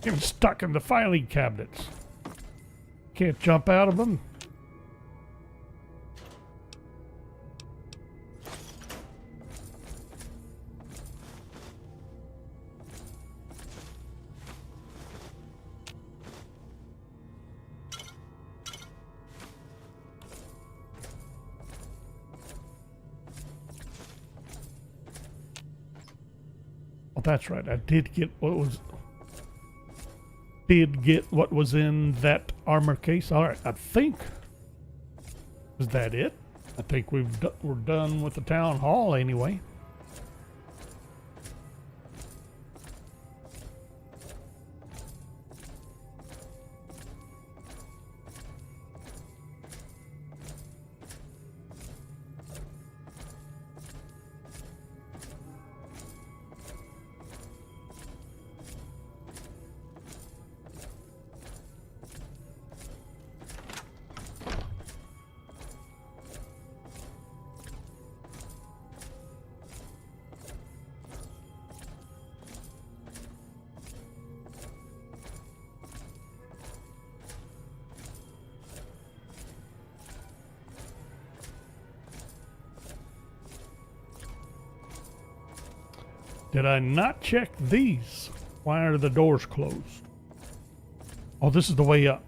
Getting stuck in the filing cabinets. Can't jump out of them. Oh, that's right. I did get what was in that armor case. All right, I think, is that it? I think we're done with the town hall anyway. Did I not check these? Why are the doors closed? Oh, this is the way up.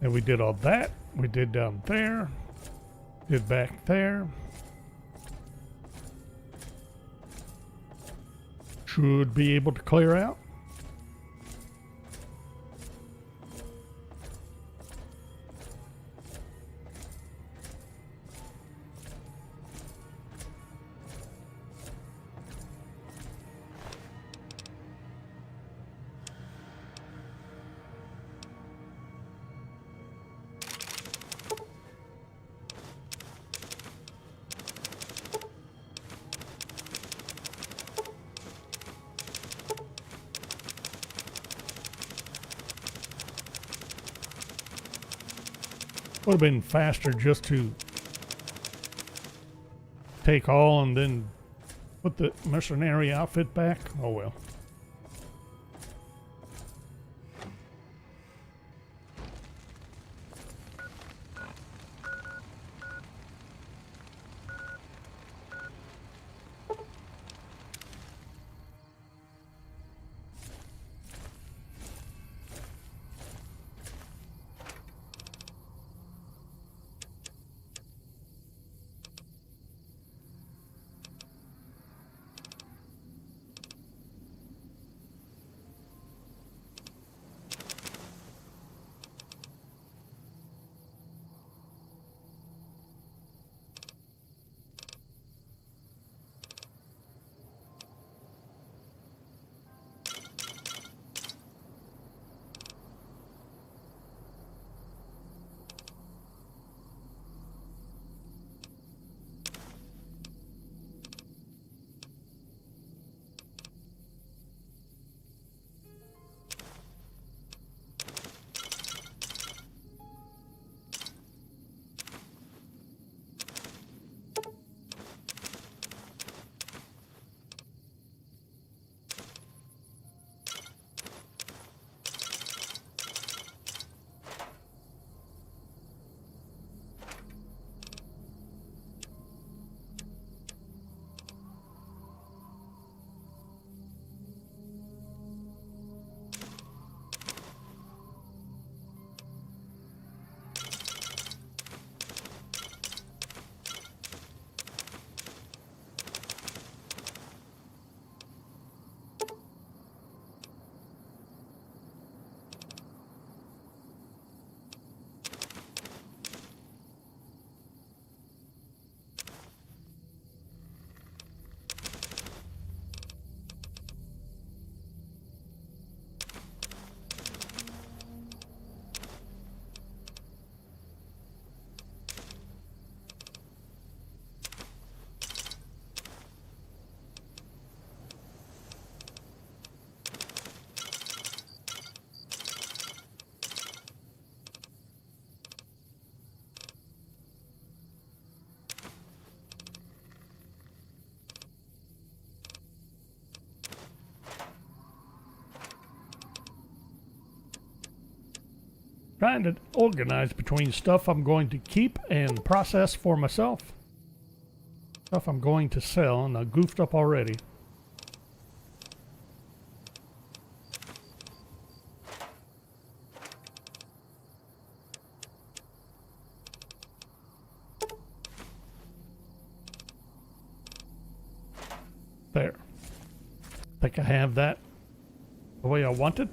And we did all that. We did down there. Did back there. Should be able to clear out. Would have been faster just to take all and then put the mercenary outfit back. Oh well. Trying to organize between stuff I'm going to keep and process for myself. Stuff I'm going to sell, and I goofed up already. There. Think I have that the way I want it.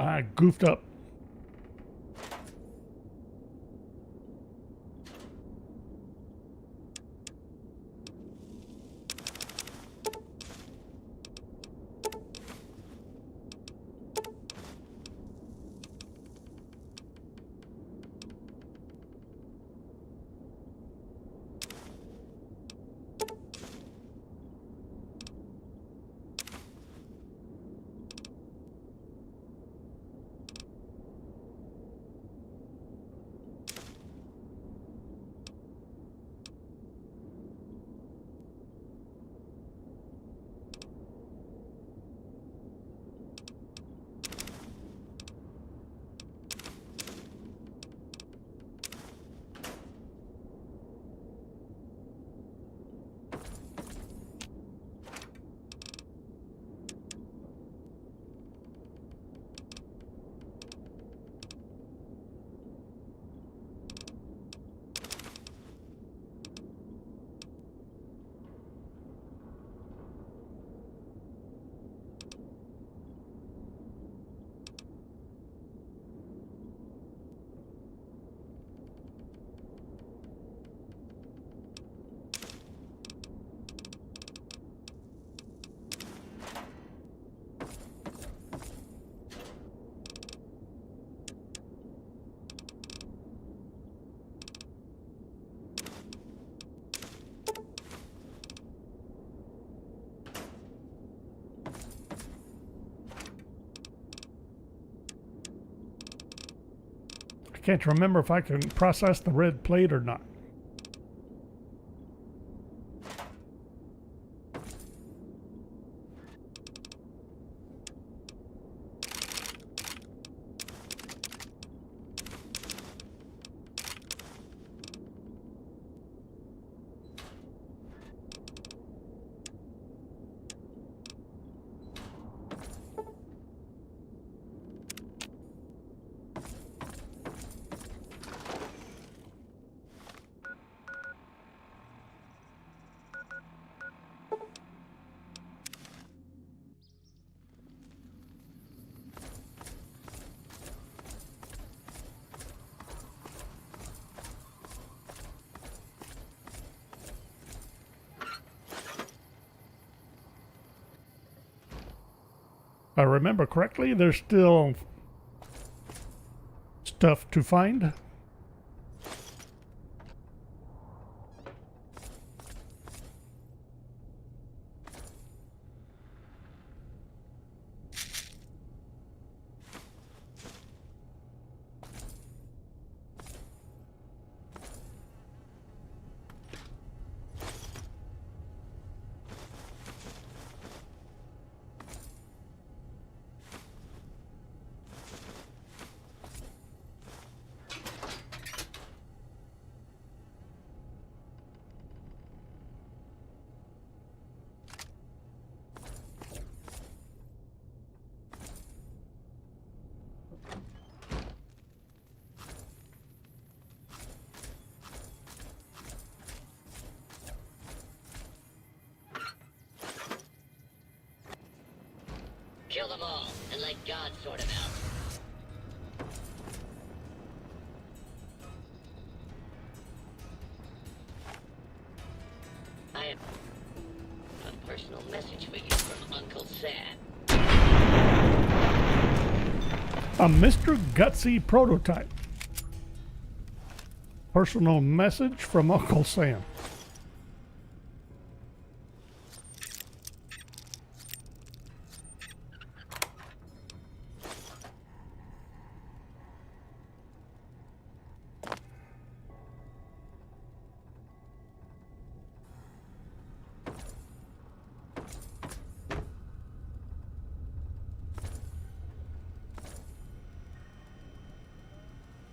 I goofed up. I can't remember if I can process the red plate or not. If I remember correctly, there's still stuff to find. Kill them all, and let God sort them out. I have a personal message for you from Uncle Sam. A Mr. Gutsy prototype. Personal message from Uncle Sam.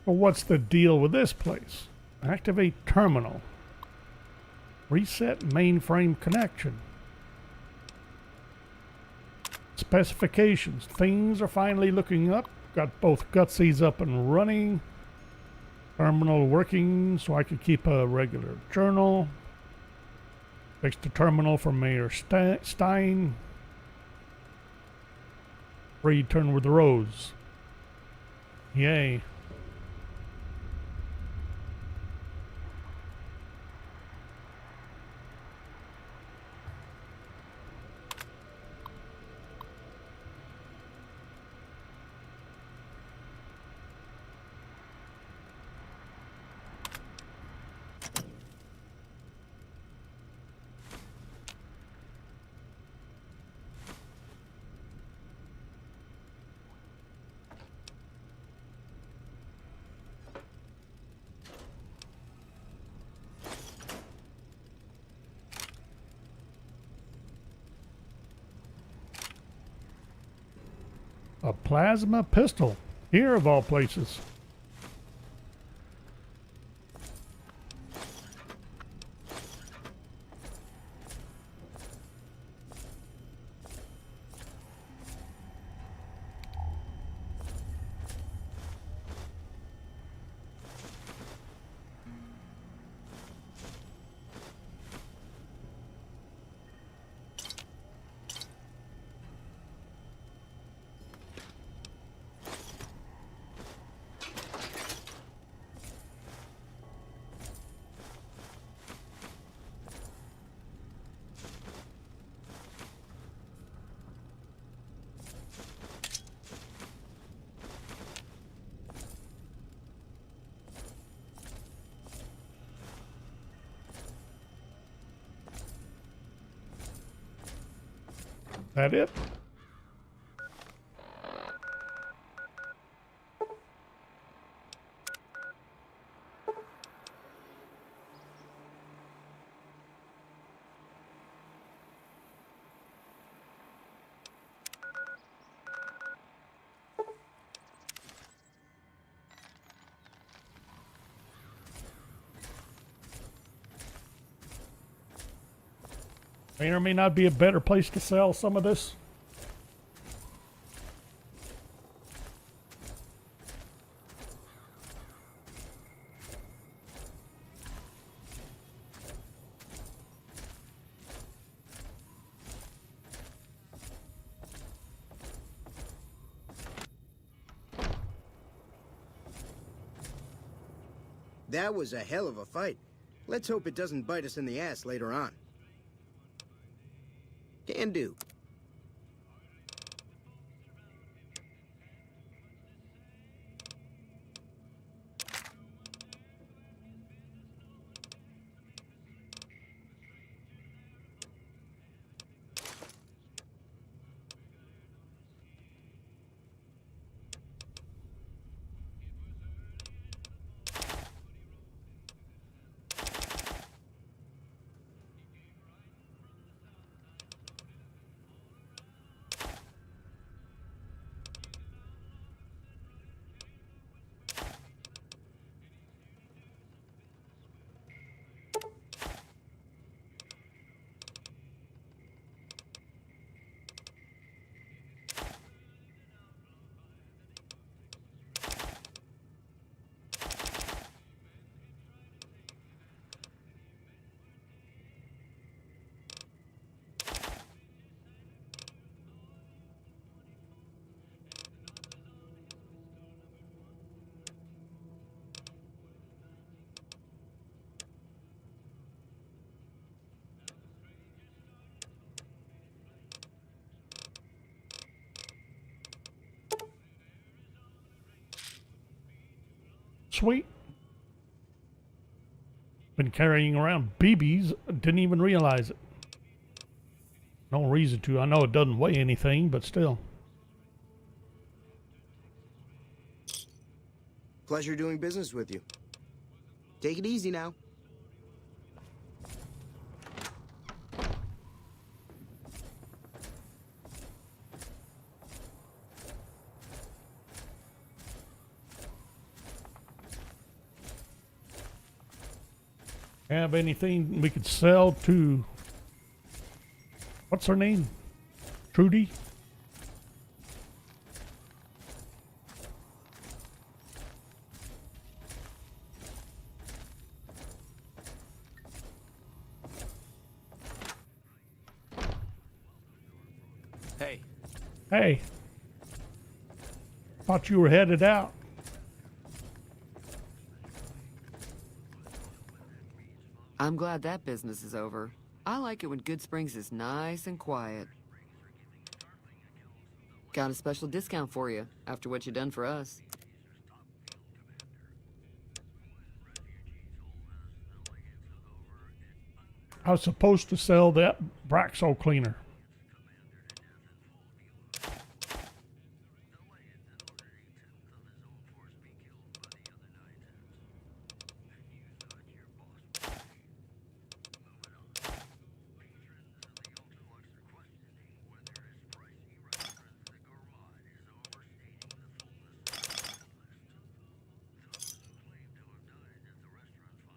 Well, what's the deal with this place? Activate terminal. Reset mainframe connection. Specifications. Things are finally looking up. Got both Gutsies up and running. Terminal working so I can keep a regular journal. Fixed the terminal for Mayor Stein. Return with Rose. Yay. A plasma pistol. Here of all places. That it? May or may not be a better place to sell some of this. That was a hell of a fight. Let's hope it doesn't bite us in the ass later on. Can do. Sweet. Been carrying around BBs, didn't even realize it. No reason to. I know it doesn't weigh anything, but still. Pleasure doing business with you. Take it easy now. Have anything we could sell to, what's her name? Trudy? Hey. Hey. Thought you were headed out. I'm glad that business is over. I like it when Good Springs is nice and quiet. Got a special discount for you, after what you done for us. I was supposed to sell that Braxo cleaner.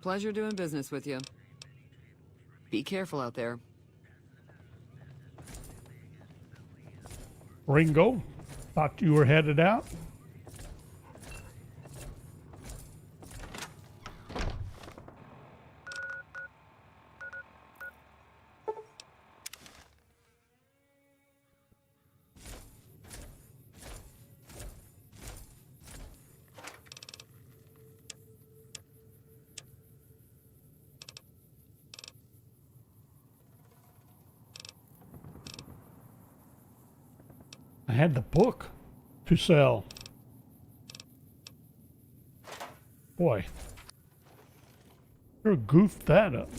Pleasure doing business with you. Be careful out there. Ringo, thought you were headed out? I had the book to sell. Boy, sure goofed that up.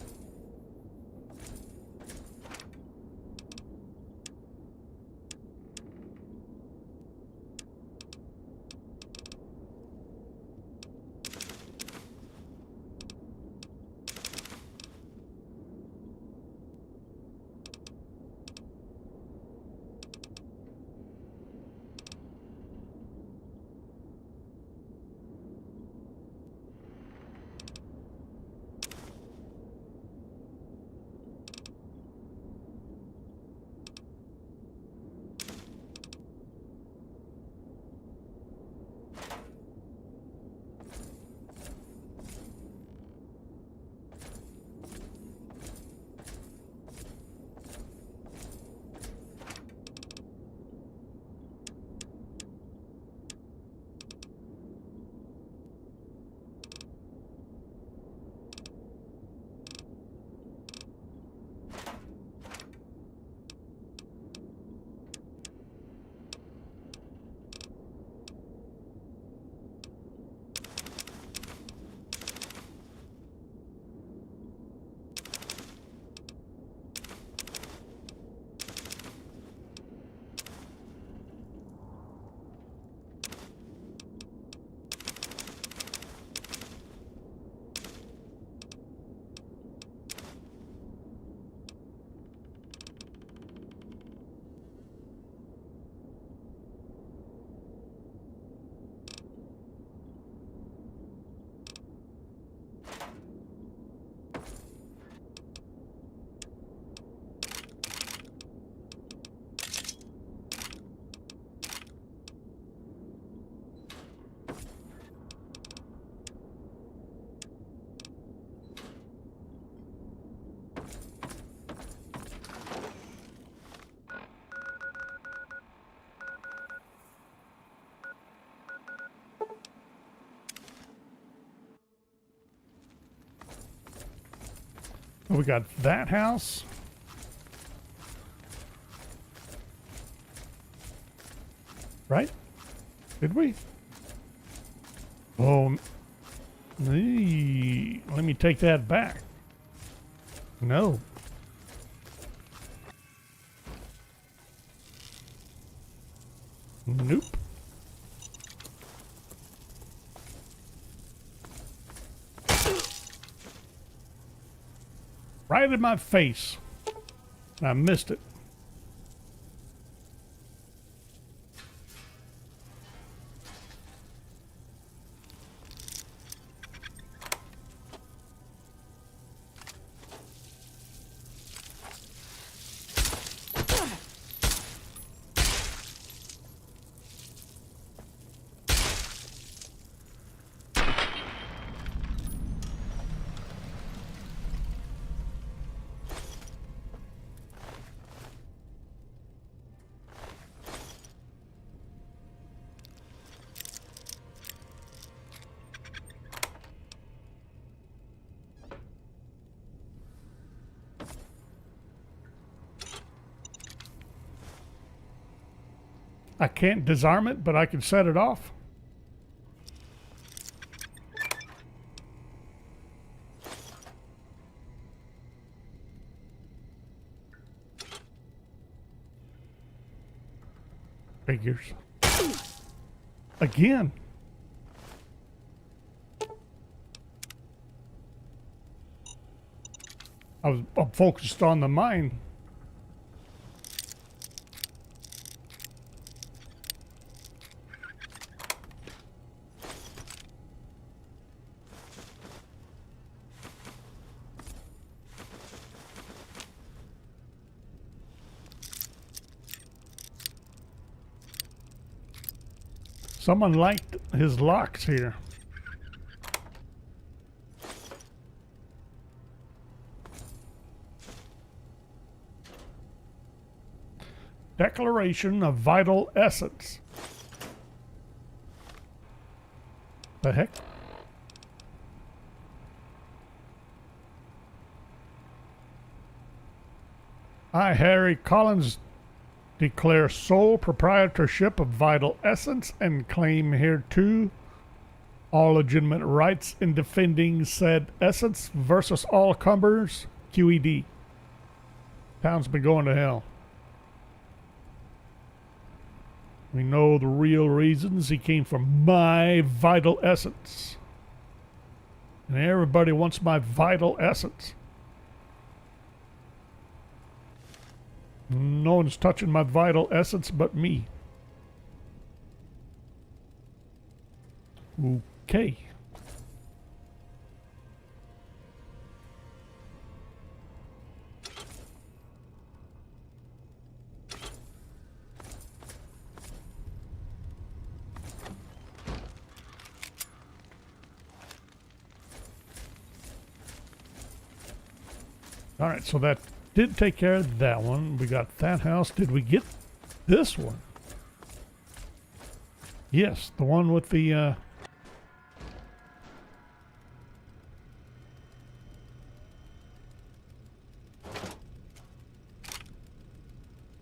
We got that house. Right? Did we? Oh, let me take that back. No. Nope. Right in my face. I missed it. I can't disarm it, but I can set it off. Figures. Again. I'm focused on the mine. Someone liked his locks here. Declaration of Vital Essence. The heck? I, Harry Collins, declare sole proprietorship of Vital Essence and claim hereto all legitimate rights in defending said essence versus all cumbers, QED. Town's been going to hell. We know the real reasons he came for my Vital Essence. And everybody wants my Vital Essence. No one's touching my Vital Essence but me. Okay. All right, so that did take care of that one. We got that house. Did we get this one? Yes, the one with the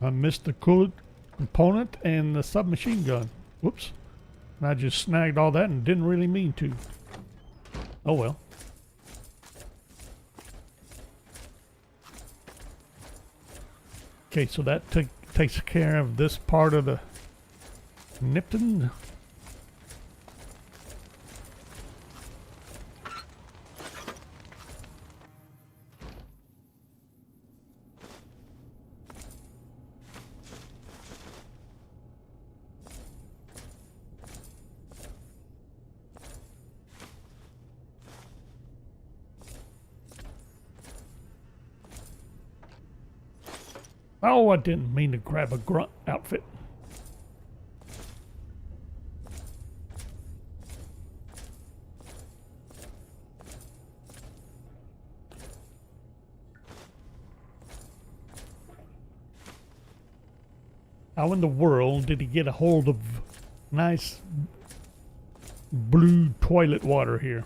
I missed the cool component and the submachine gun. Whoops. And I just snagged all that and didn't really mean to. Oh well. Okay, so that takes care of this part of the Nipton. Oh, I didn't mean to grab a grunt outfit. How in the world did he get a hold of nice blue toilet water here?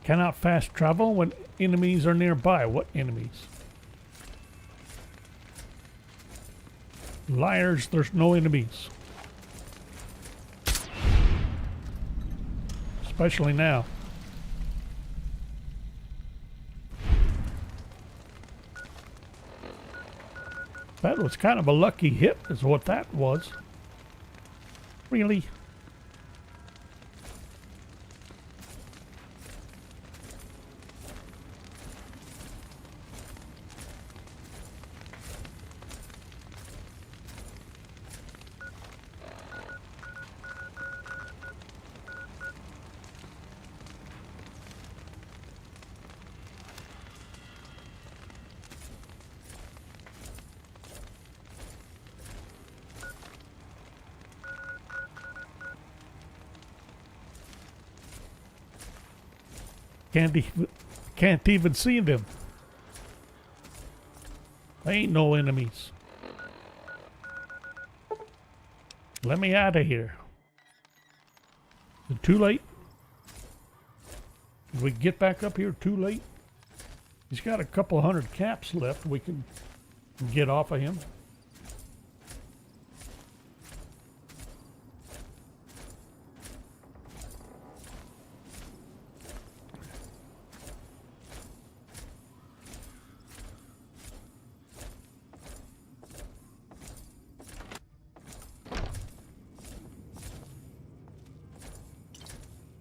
Cannot fast travel when enemies are nearby. What enemies? Liars, there's no enemies. Especially now. That was kind of a lucky hit, is what that was. Really? Can't even see them. Ain't no enemies. Let me out of here. Is it too late? Did we get back up here too late? He's got a couple hundred caps left. We can get off of him.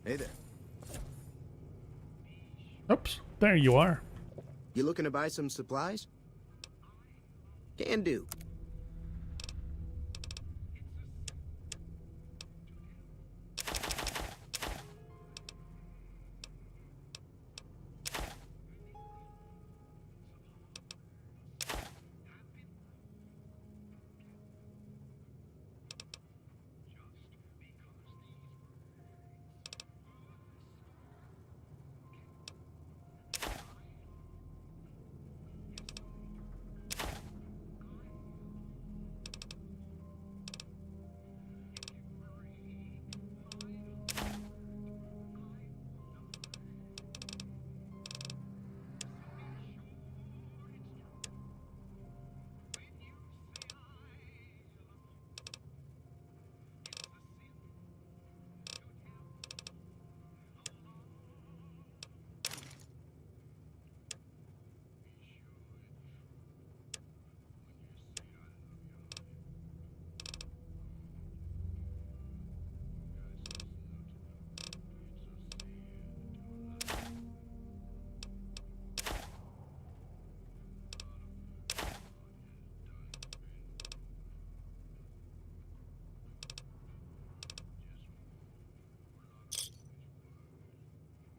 Hey there. Oops, there you are. You looking to buy some supplies? Can do.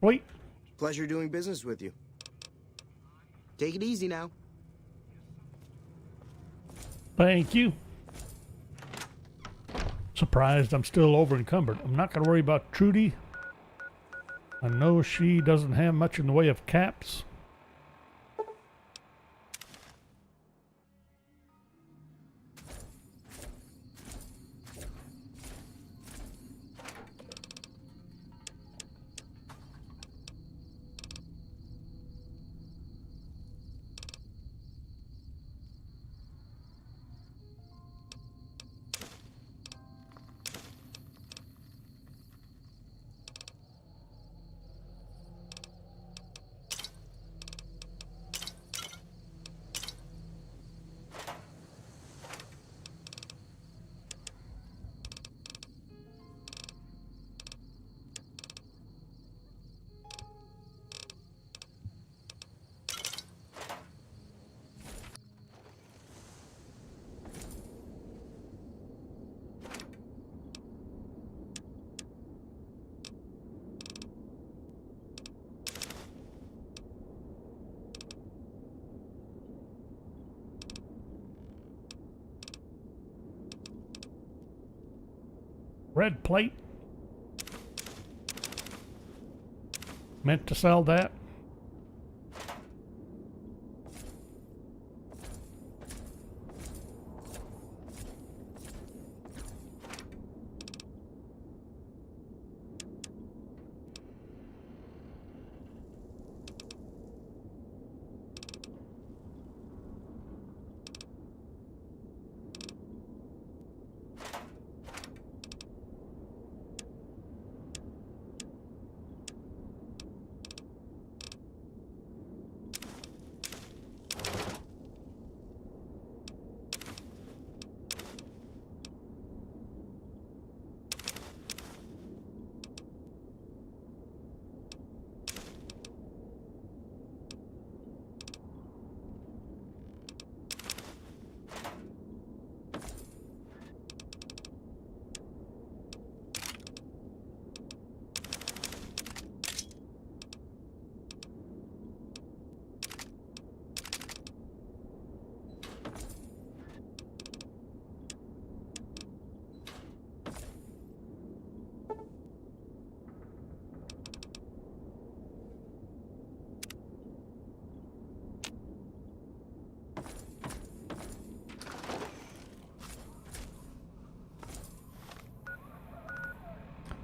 Wait. Pleasure doing business with you. Take it easy now. Thank you. Surprised I'm still over encumbered. I'm not going to worry about Trudy. I know she doesn't have much in the way of caps. Red plate. Meant to sell that.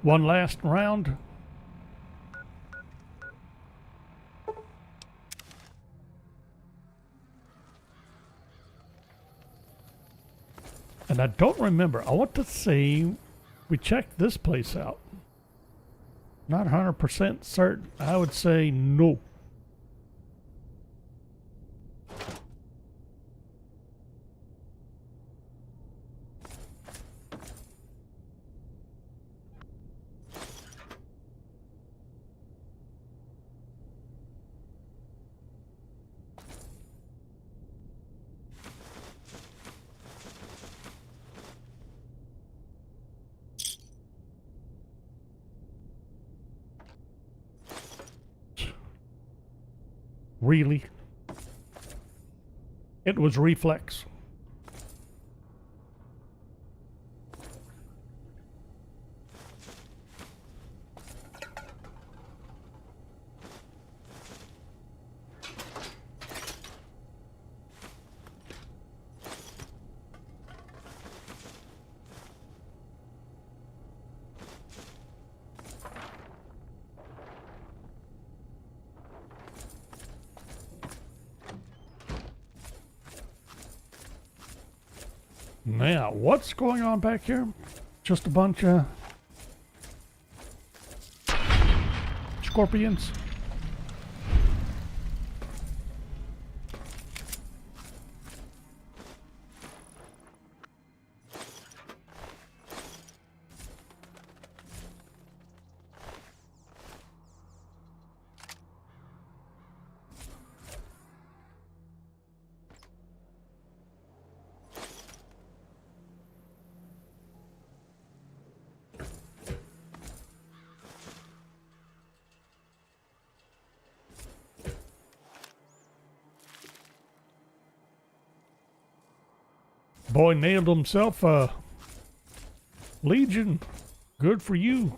One last round. And I don't remember. I want to say we checked this place out. Not 100% certain. I would say no. Really? It was reflex. Now, what's going on back here? Just a bunch of scorpions. Boy nailed himself a Legion. Good for you.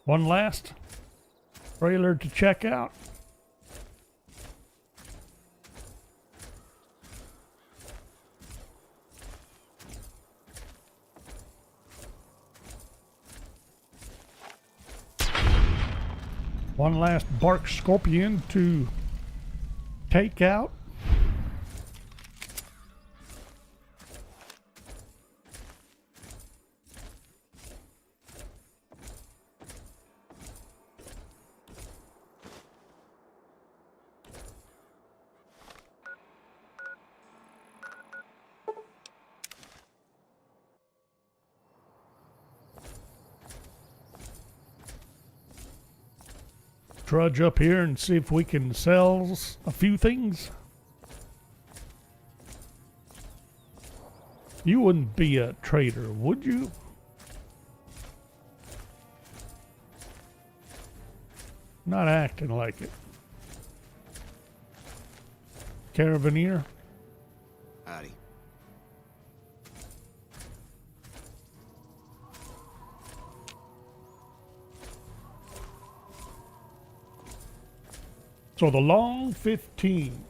One last trailer to check out. One last bark scorpion to take out. Trudge up here and see if we can sell a few things. You wouldn't be a trader, would you? Not acting like it. Caravaneer? Howdy. So the long 15,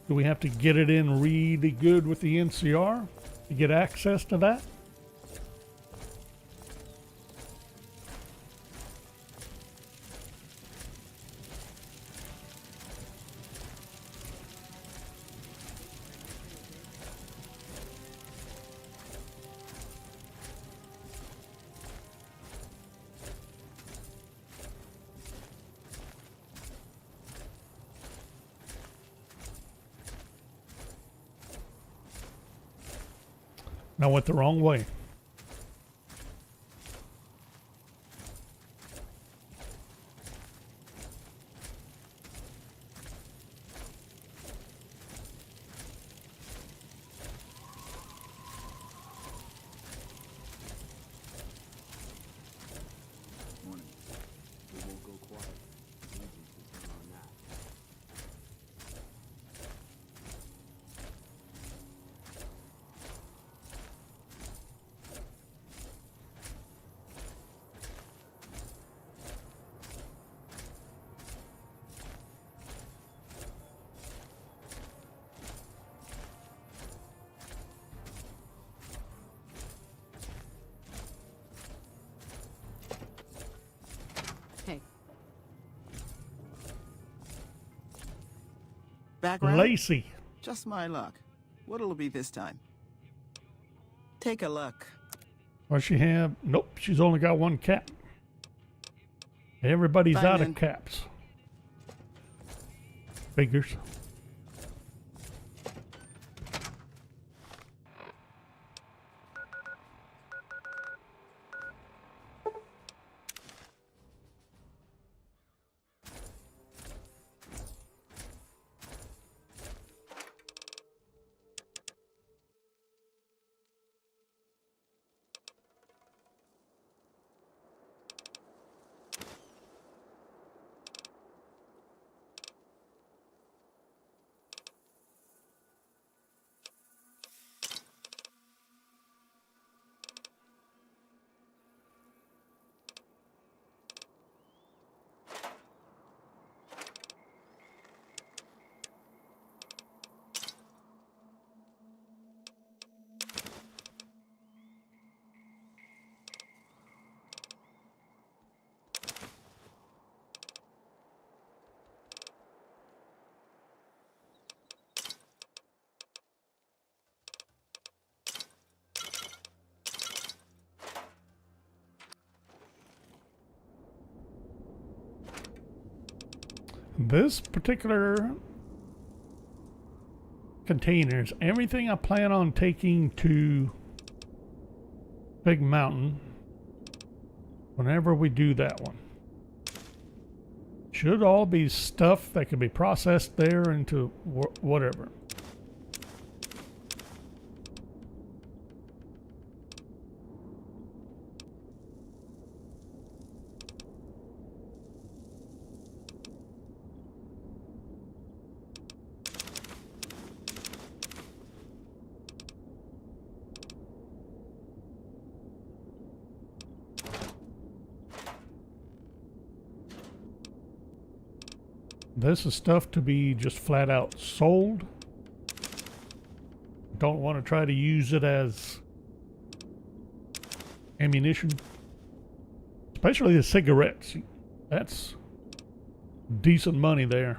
do we have to get it in really good with the NCR to get access to that? I went the wrong way. Morning. We won't go quiet. Legion can count on that. Hey. Background? Lacey. Just my luck. What'll it be this time? Take a look. What she have? Nope, she's only got one cap. Everybody's Fine, out then. of caps. Figures. This particular containers, everything I plan on taking to Big Mountain whenever we do that one. Should all be stuff that can be processed there into whatever. This is stuff to be just flat out sold. Don't want to try to use it as ammunition. Especially the cigarettes. That's decent money there.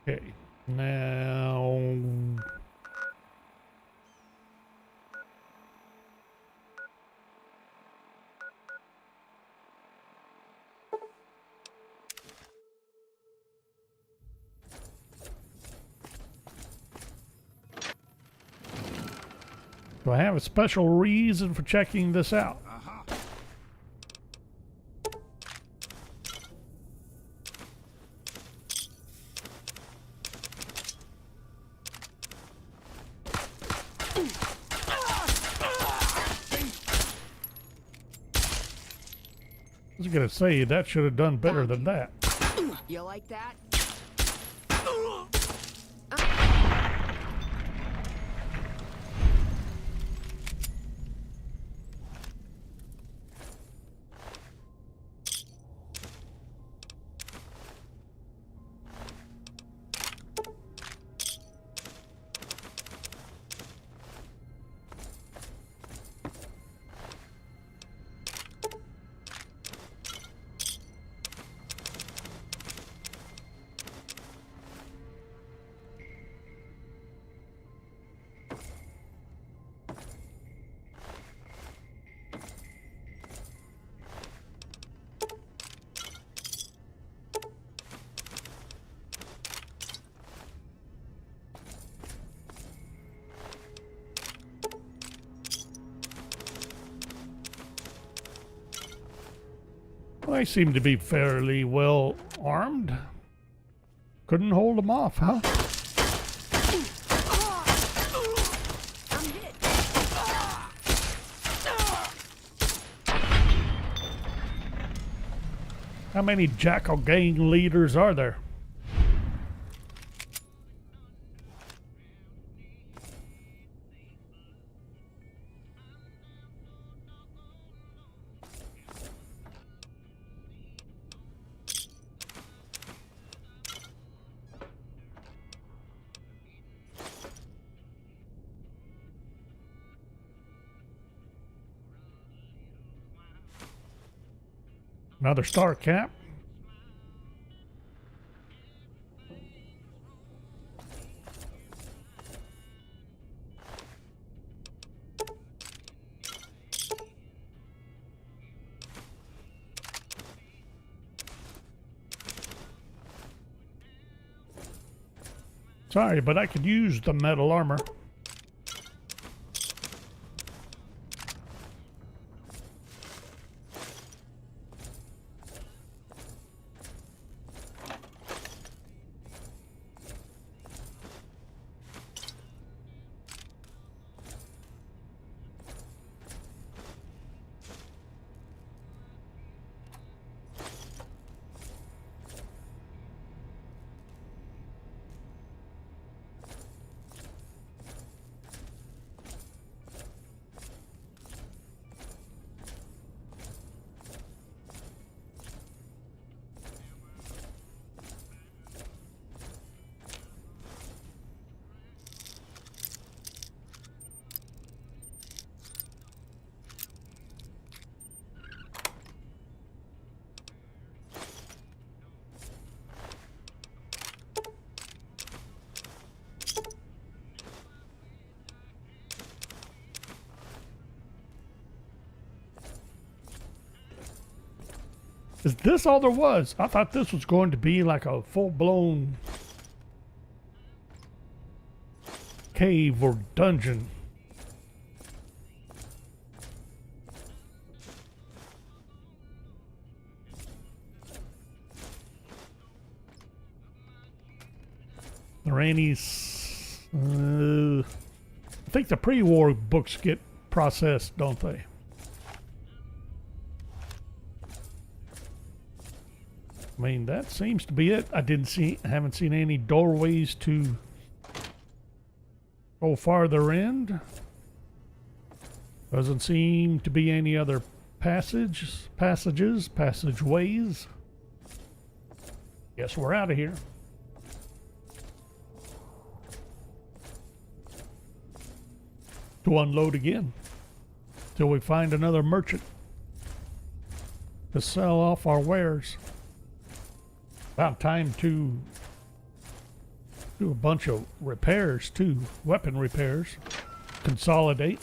Okay, now do I have a special reason for checking this out? I was gonna say that should have done better than that. You like that? Well, they seem to be fairly well armed. Couldn't hold them off, huh? How many Jackal gang leaders are there? Another star cap. Sorry, but I could use the metal armor. Is this all there was? I thought this was going to be like a full-blown cave or dungeon. There any... I think the pre-war books get processed, don't they? I mean, that seems to be it. I haven't seen any doorways to go farther in. Doesn't seem to be any other passageways. Guess we're out of here. To unload again till we find another merchant to sell off our wares. About time to do a bunch of repairs too, weapon repairs. Consolidate.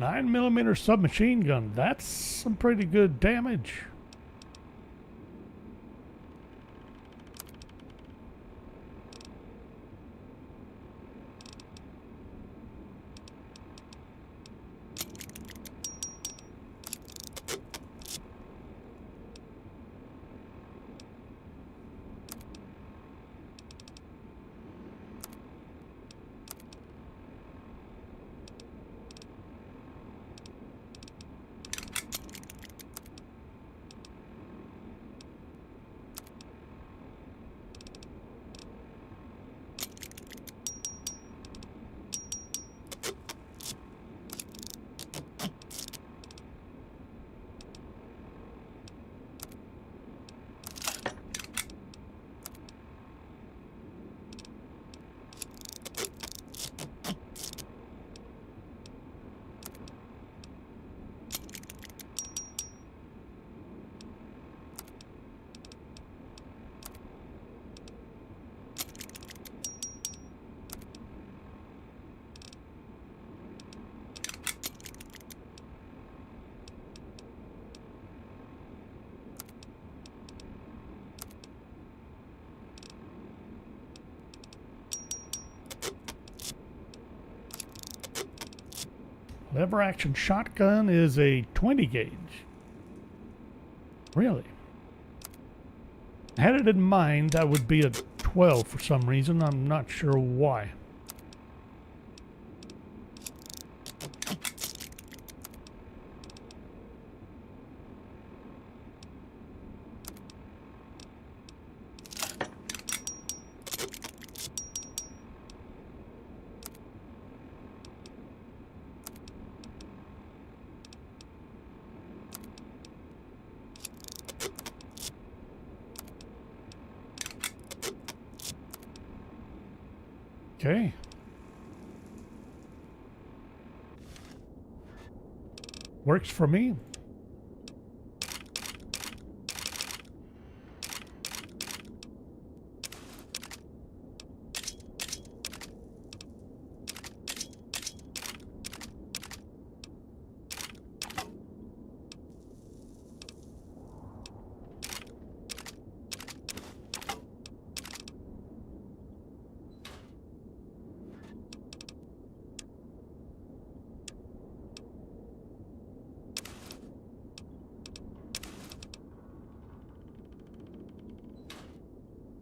9mm submachine gun. That's some pretty good damage. Lever action shotgun is a 20 gauge. Really? I had it in mind that would be a 12 for some reason. I'm not sure why. Okay. Works for me.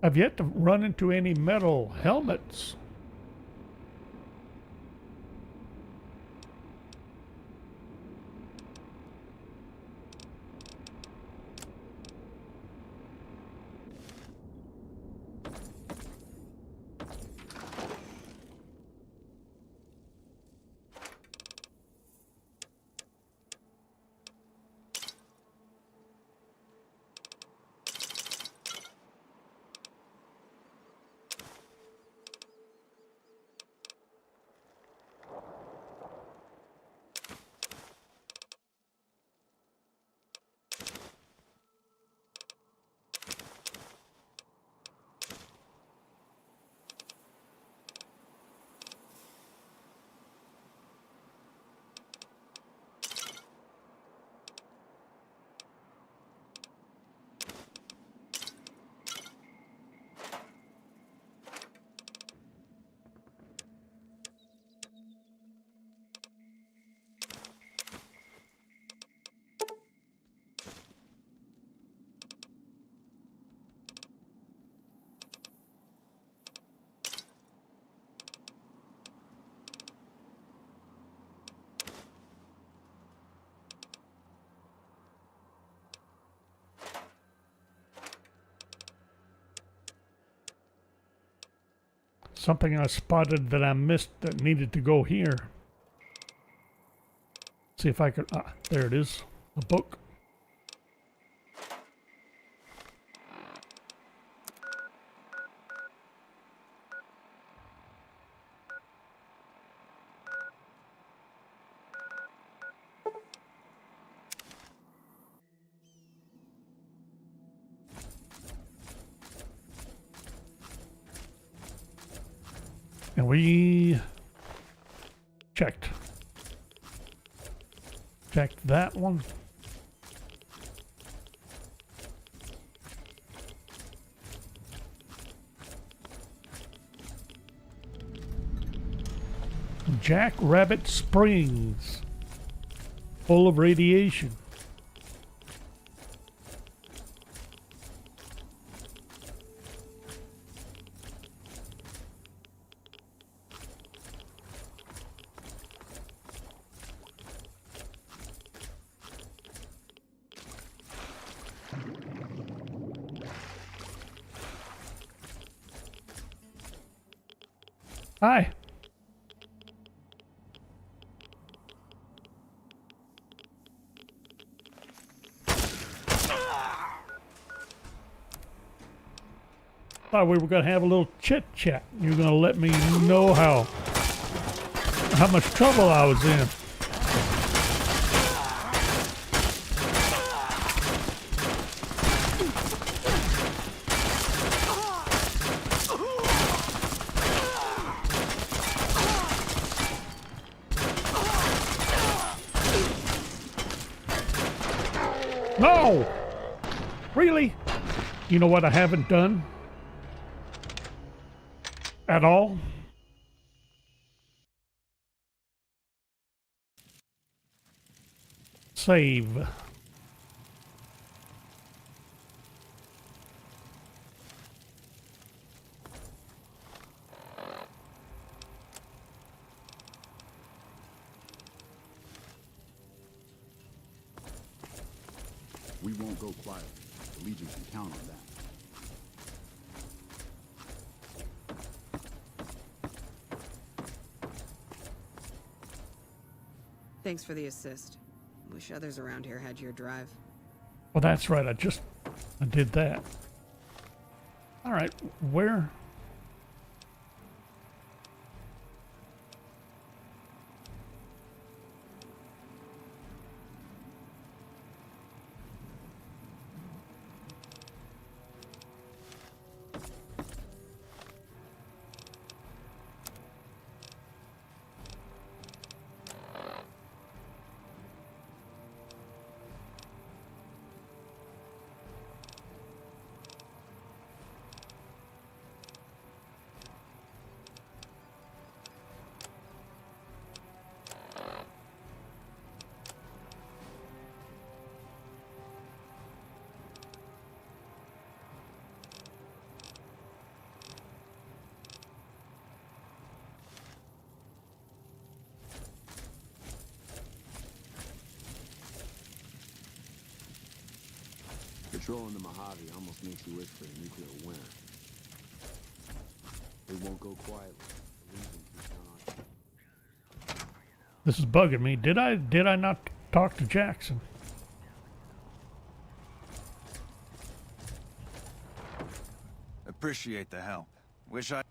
I've yet to run into any metal helmets. Something I spotted that I missed that needed to go here. See if I could, there it is, a book. And we checked. Check that one. Jackrabbit Springs, full of radiation. Hi. Thought we were gonna have a little chit chat. You were gonna let me know how much trouble I was in. No! Really? You know what I haven't done? At all? Save. We won't go quiet. The Legion can count on that. Thanks for the assist. Wish others around here had your drive. Well, that's right. I did that. All right, where? Patrolling the Mojave almost makes you wish for a nuclear winter. They won't go quietly. The Legion can count on. This is bugging me. Did I not talk to Jackson? Appreciate the help. Wish I...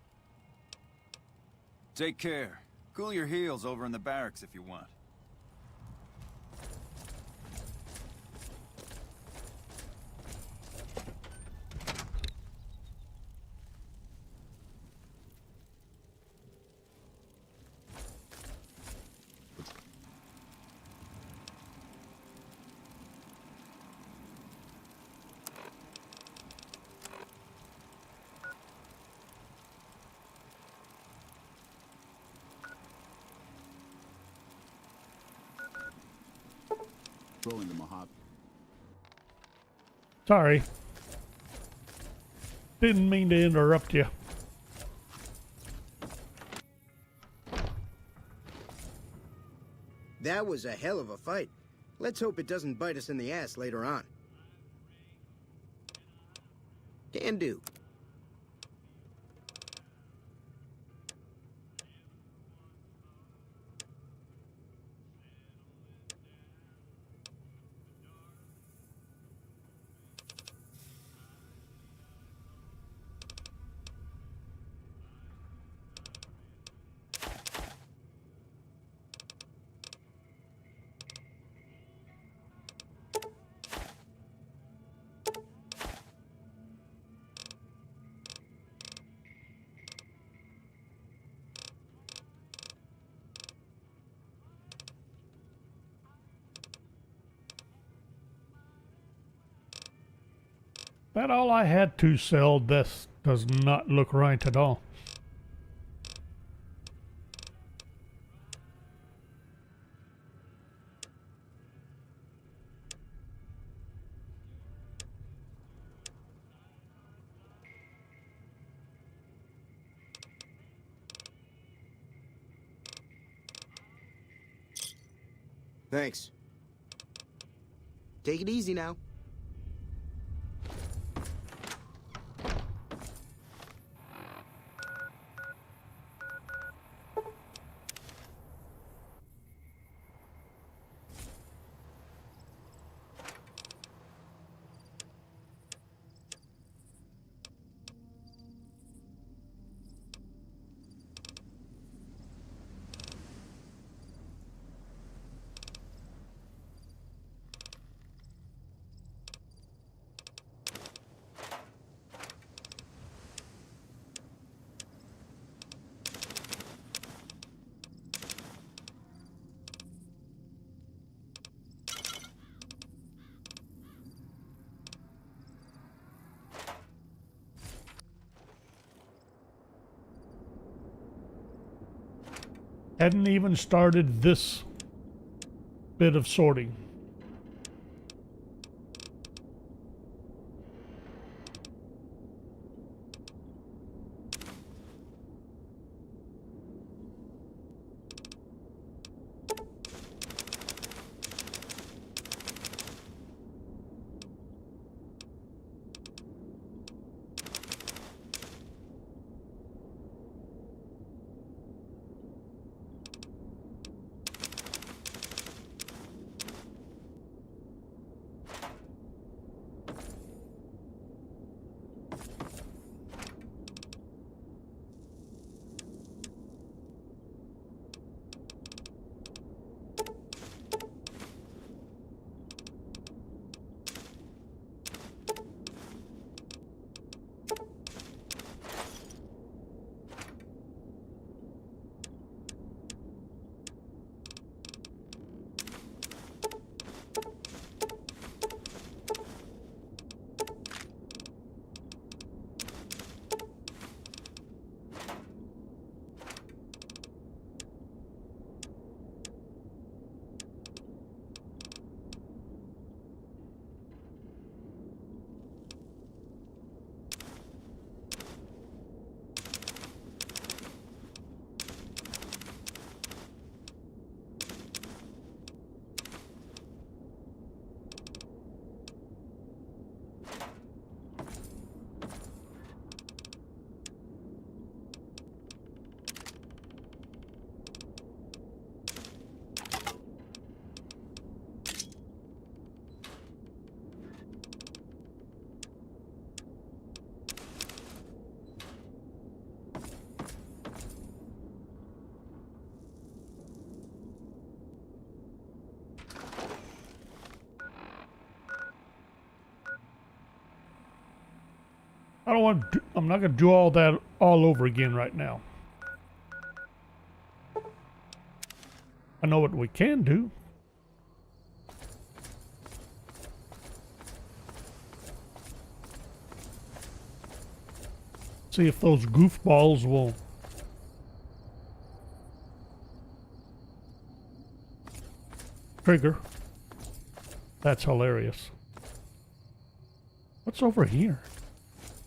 Take care. Cool your heels over in the barracks if you want. Patrolling the Mojave. Sorry. Didn't mean to interrupt you. That was a hell of a fight. Let's hope it doesn't bite us in the ass later on. Can do. That all I had to sell. This does not look right at all. Thanks. Take it easy now. Hadn't even started this bit of sorting. I don't want to, I'm not going to do all that all over again right now. I know what we can do. See if those goofballs will trigger. That's hilarious. What's over here?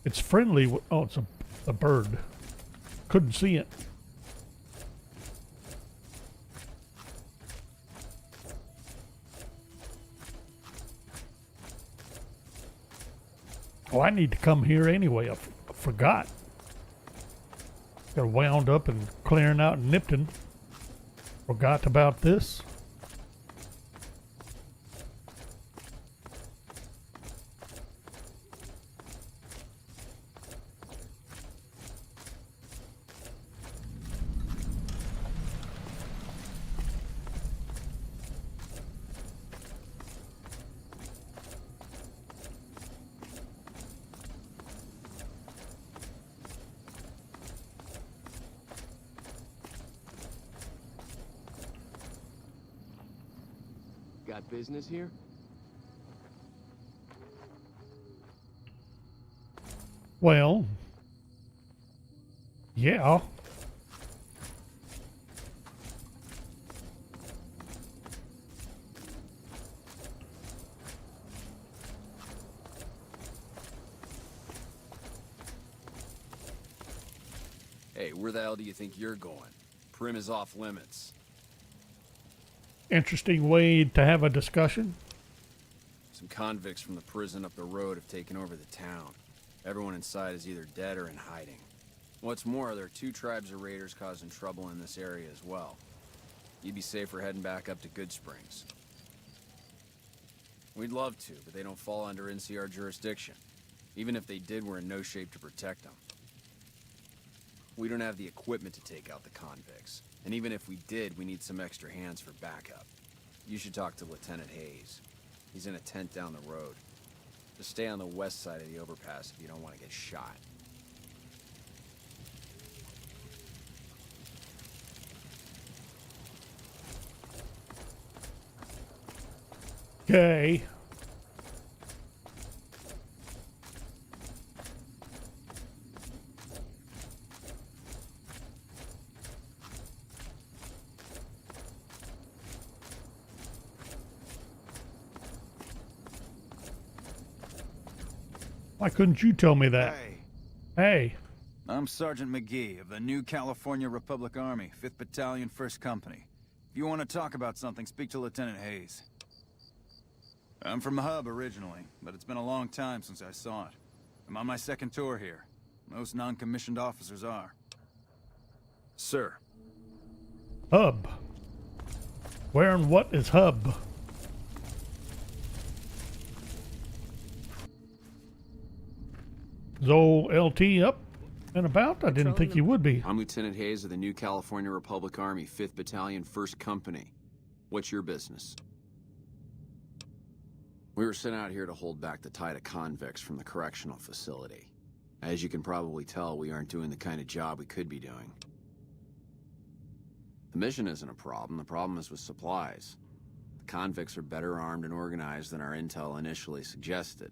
It's friendly. Oh, it's a bird. Couldn't see it. Oh, I need to come here anyway. I forgot. Got wound up and clearing out Nipton. Forgot about this. Got business here? Well, yeah. Hey, where the hell do you think you're going? Prim is off limits. Interesting way to have a discussion. Some convicts from the prison up the road have taken over the town. Everyone inside is either dead or in hiding. What's more, there are 2 tribes of raiders causing trouble in this area as well. You'd be safer heading back up to Good Springs. We'd love to, but they don't fall under NCR jurisdiction. Even if they did, we're in no shape to protect them. We don't have the equipment to take out the convicts. And even if we did, we need some extra hands for backup. You should talk to Lieutenant Hayes. He's in a tent down the road. Just stay on the west side of the overpass if you don't want to get shot. Okay. Why couldn't you tell me that? Hey. I'm Sergeant McGee of the New California Republic Army, 5th Battalion, 1st Company. If you want to talk about something, speak to Lieutenant Hayes. I'm from the hub originally, but it's been a long time since I saw it. I'm on my 2nd tour here. Most non-commissioned officers are. Sir. Hub. Where and what is hub? Is old LT up and about? I didn't think he would be. I'm Lieutenant Hayes of the New California Republic Army, 5th Battalion, 1st Company. What's your business? We were sent out here to hold back the tide of convicts from the correctional facility. As you can probably tell, we aren't doing the kind of job we could be doing. The mission isn't a problem. The problem is with supplies. The convicts are better armed and organized than our intel initially suggested.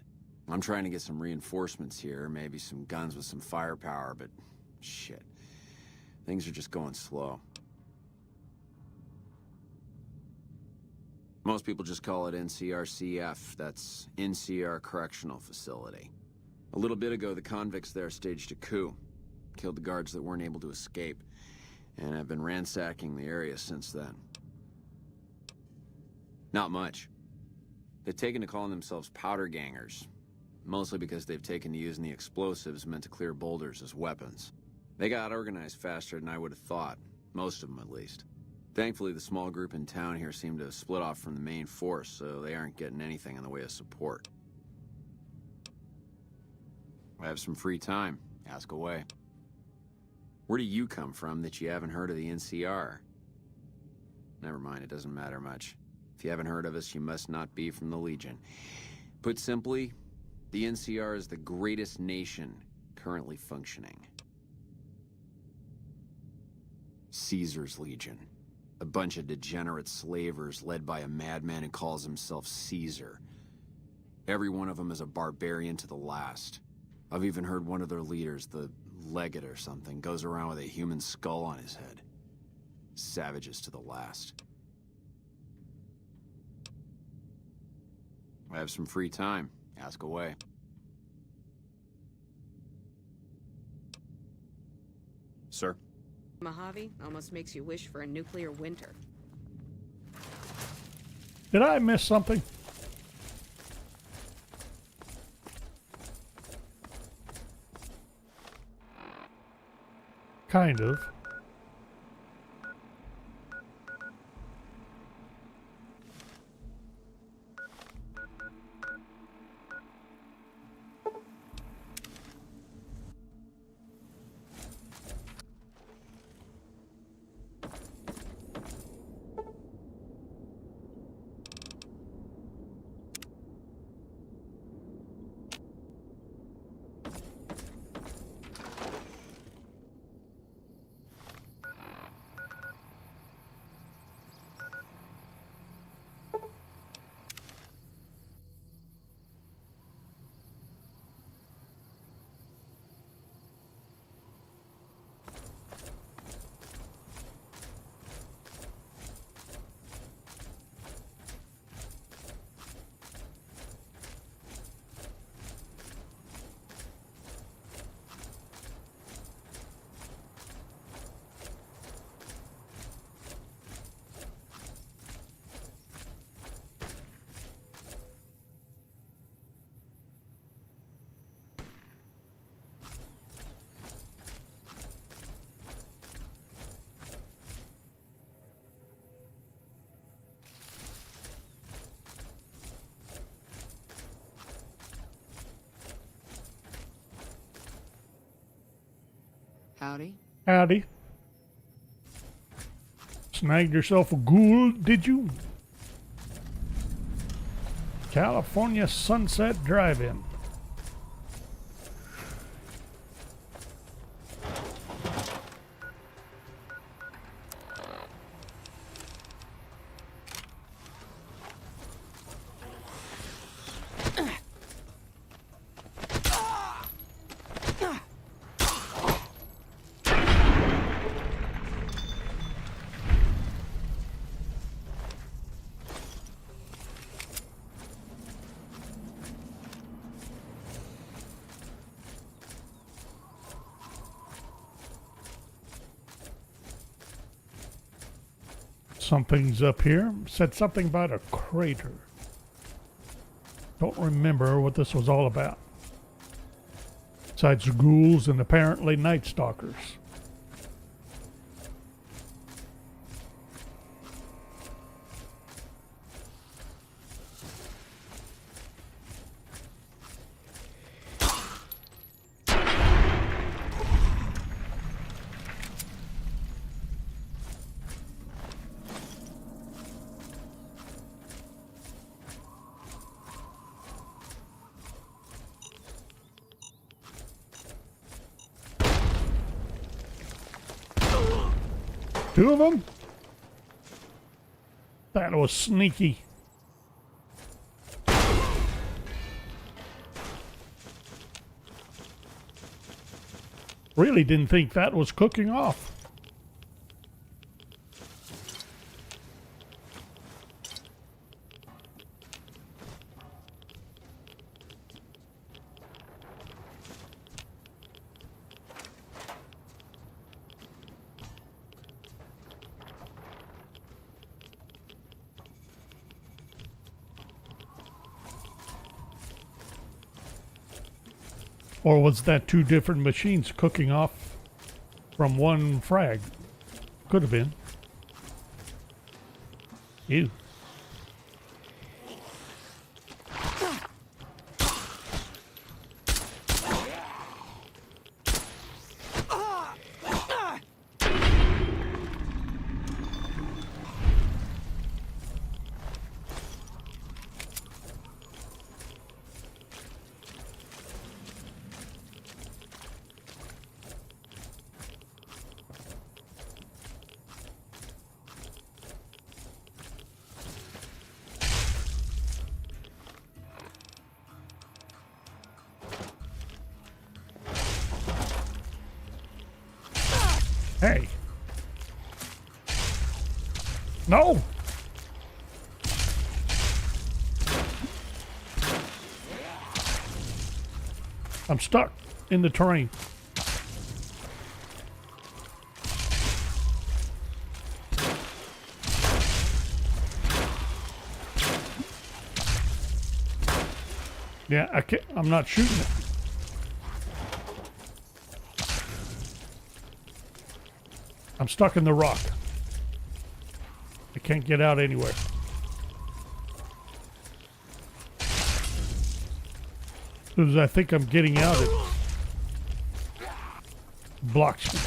I'm trying to get some reinforcements here, maybe some guns with some firepower, but shit. Things are just going slow. Most people just call it NCRCF. That's NCR Correctional Facility. A little bit ago, the convicts there staged a coup. Killed the guards that weren't able to escape. And I've been ransacking the area since then. Not much. They've taken to calling themselves powder gangers. Mostly because they've taken to using the explosives meant to clear boulders as weapons. They got organized faster than I would have thought. Most of them, at least. Thankfully, the small group in town here seem to have split off from the main force, so they aren't getting anything in the way of support. I have some free time. Ask away. Where do you come from that you haven't heard of the NCR? Never mind, it doesn't matter much. If you haven't heard of us, you must not be from the Legion. Put simply, the NCR is the greatest nation currently functioning. Caesar's Legion. A bunch of degenerate slavers led by a madman who calls himself Caesar. Every one of them is a barbarian to the last. I've even heard one of their leaders, the Legate or something, goes around with a human skull on his head. Savages to the last. I have some free time. Ask away. Sir? Mojave almost makes you wish for a nuclear winter. Did I miss something? Kind of. Howdy. Howdy. Snagged yourself a ghoul, did you? California Sunset Drive-In. Something's up here. Said something about a crater. Don't remember what this was all about. Besides ghouls and apparently night stalkers. Two of them? That was sneaky. Really didn't think that was cooking off. Or was that two different machines cooking off from one frag? Could have been. Ew. Hey. No. I'm stuck in the terrain. Yeah, I'm not shooting it. I'm stuck in the rock. I can't get out anywhere. As soon as I think I'm getting out, it blocks me.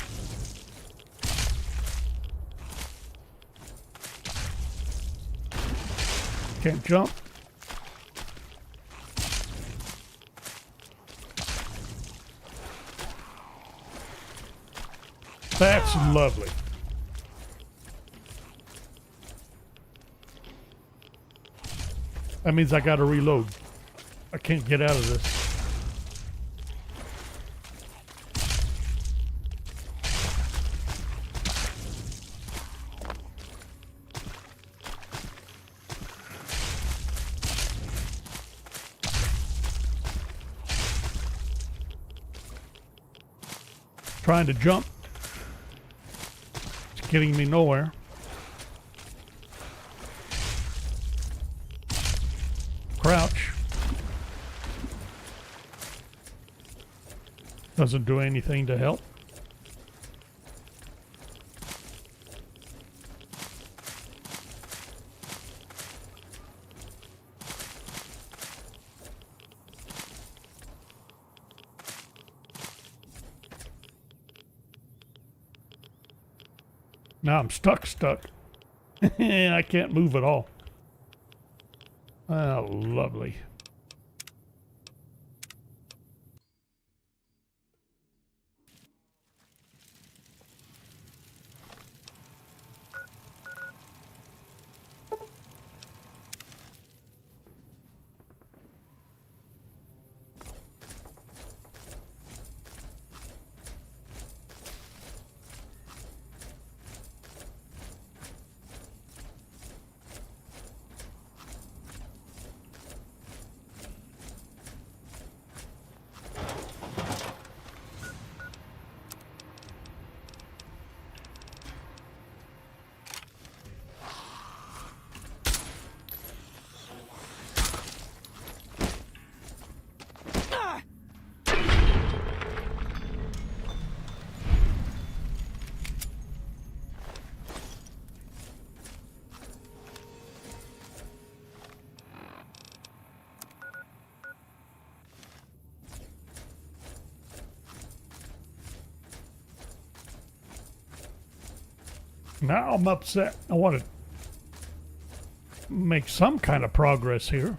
Can't jump. That's lovely. That means I gotta reload. I can't get out of this. Trying to jump. It's getting me nowhere. Crouch. Doesn't do anything to help. Now I'm stuck. I can't move at all. Oh, lovely. Now I'm upset. I want to make some kind of progress here.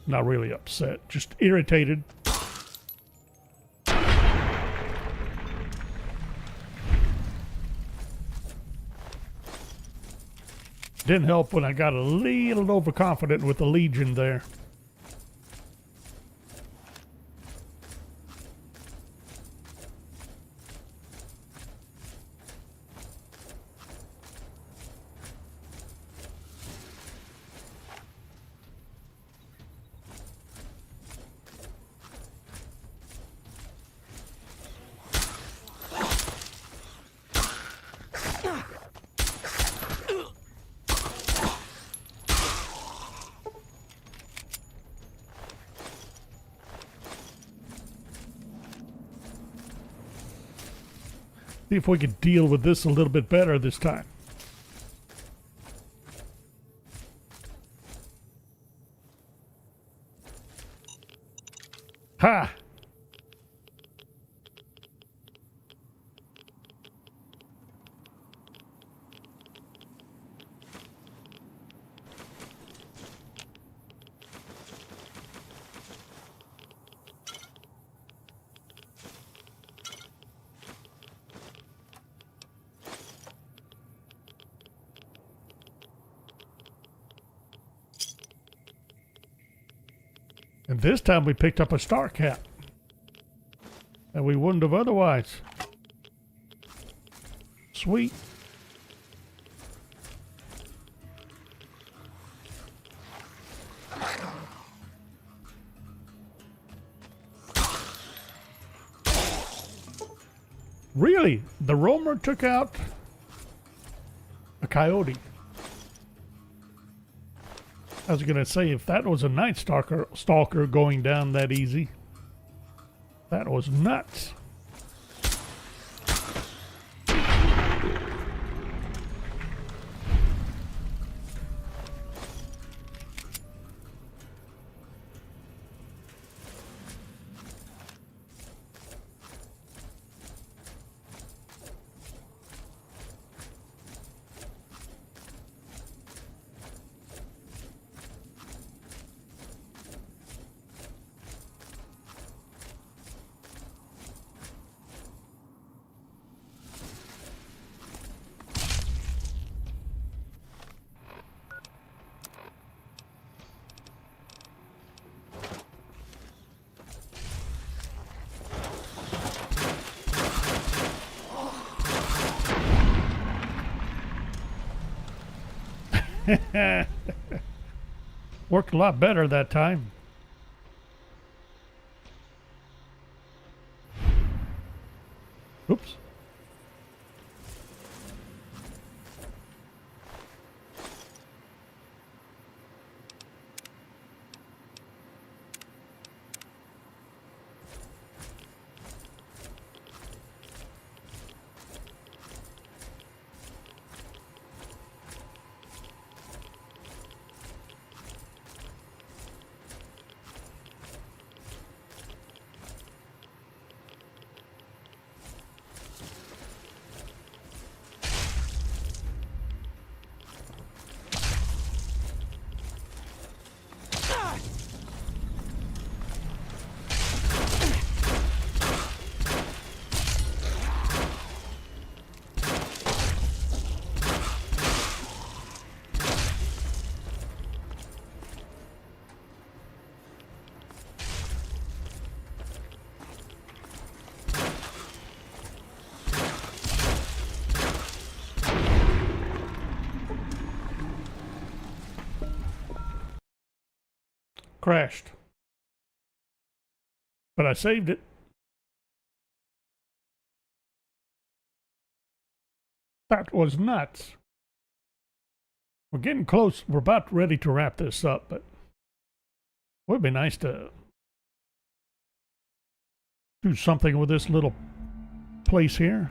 Not really upset, just irritated. Didn't help when I got a little overconfident with the Legion there. See if we can deal with this a little bit better this time. Ha! And this time we picked up a star cap. And we wouldn't have otherwise. Sweet. Really? The roamer took out a coyote. I was going to say, if that was a night stalker going down that easy, that was nuts. Worked a lot better that time. Oops. crashed. But I saved it. That was nuts. We're getting close. We're about ready to wrap this up, but it would be nice to do something with this little place here.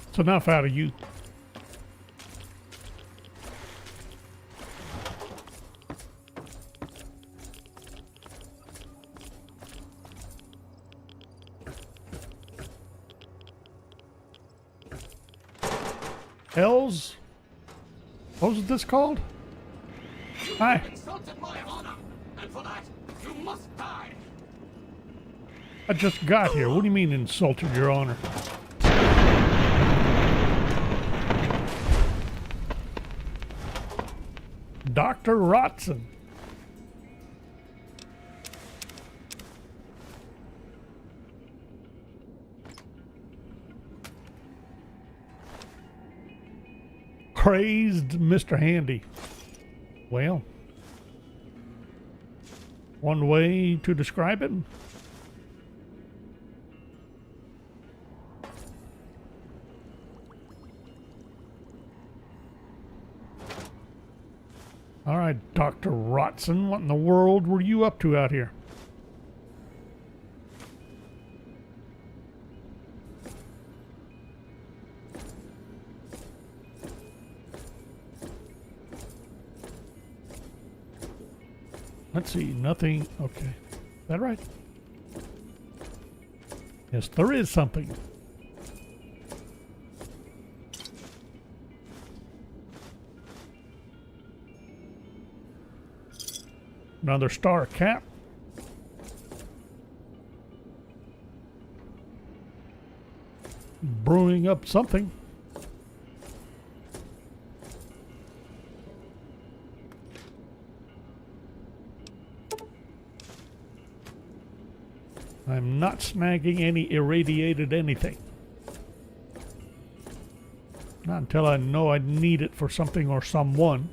It's enough out of you. Hells? What was this called? Hi. Insulted my honor, and for that, you must die. I just got here. What do you mean insulted your honor? Dr. Rotson. Crazed Mr. Handy. Well, one way to describe it. All right, Dr. Rotson, what in the world were you up to out here? Let's see, nothing. Okay. Is that right? Yes, there is something. Another star cap. Brewing up something. I'm not snagging any irradiated anything. Not until I know I need it for something or someone.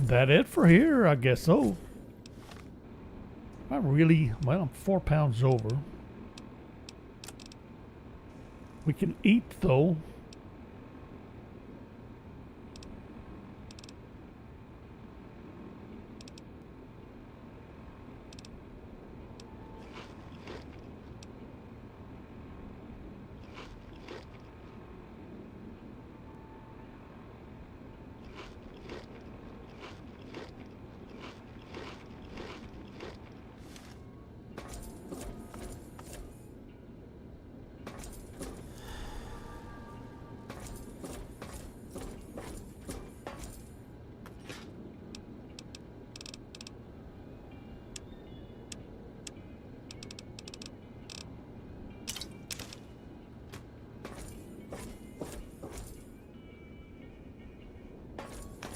That it for here? I guess so. Not really. Well, I'm 4 pounds over. We can eat though.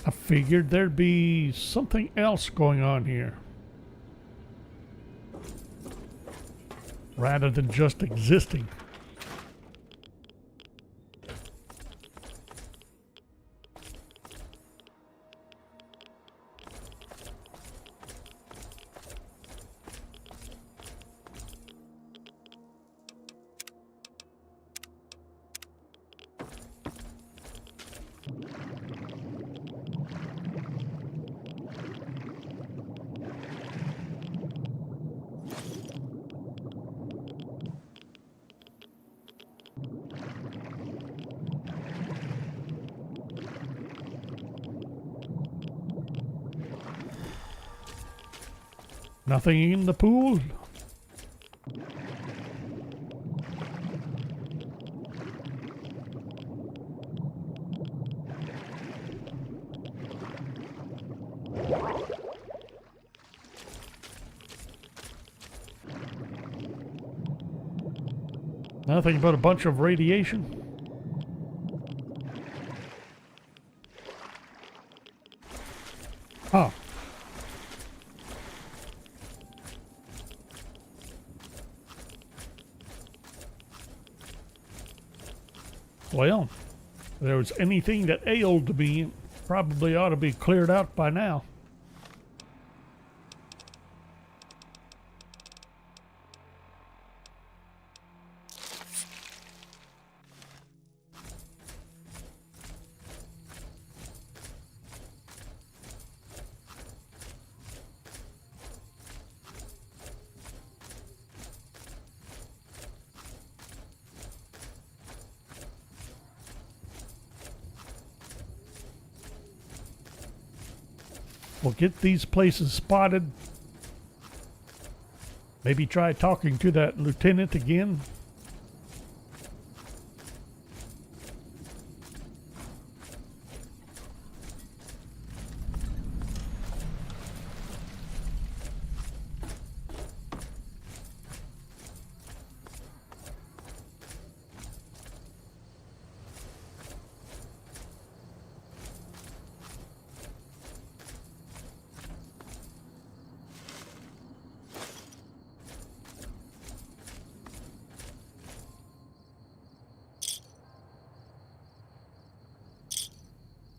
I figured there'd be something else going on here. rather than just existing. Nothing in the pool? Nothing but a bunch of radiation. Huh. Well, if there was anything that ailed me, probably ought to be cleared out by now. We'll get these places spotted. Maybe try talking to that lieutenant again.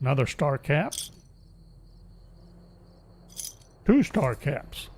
Another star cap. 2 star caps.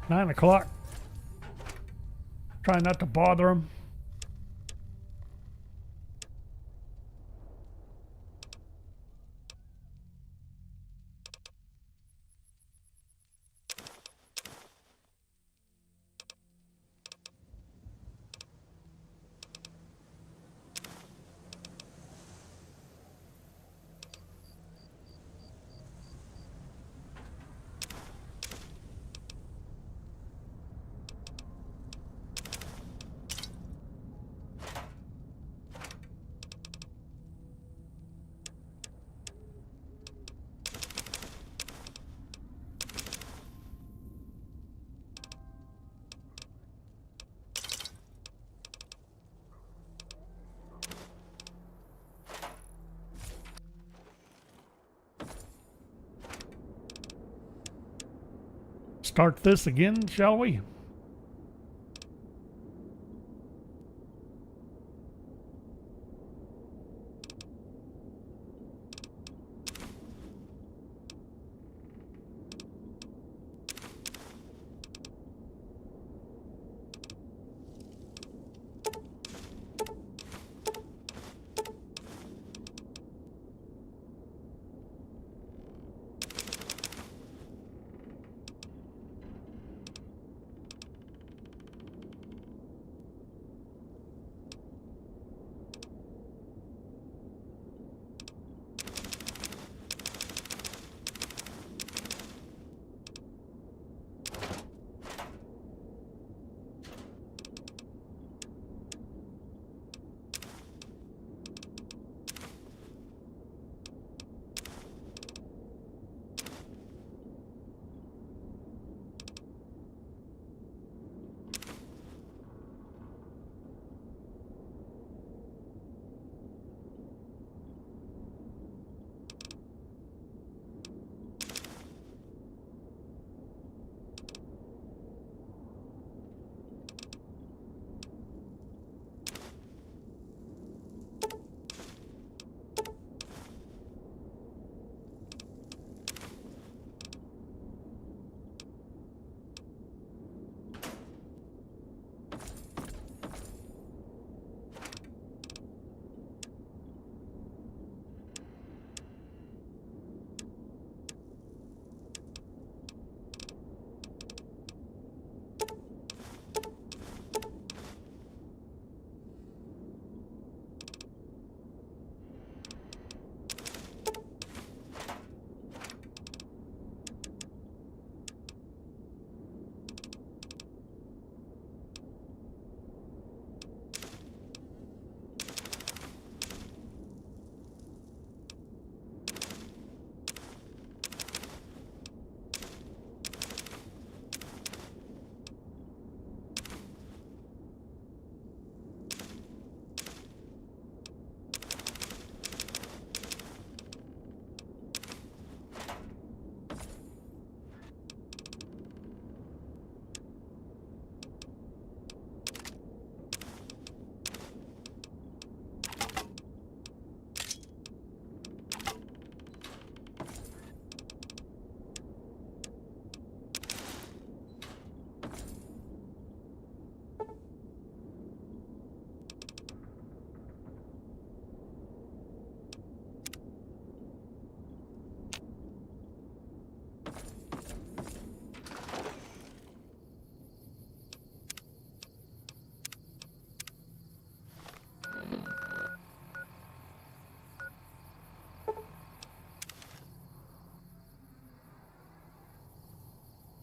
Nine o'clock. Try not to bother him. Start this again, shall we?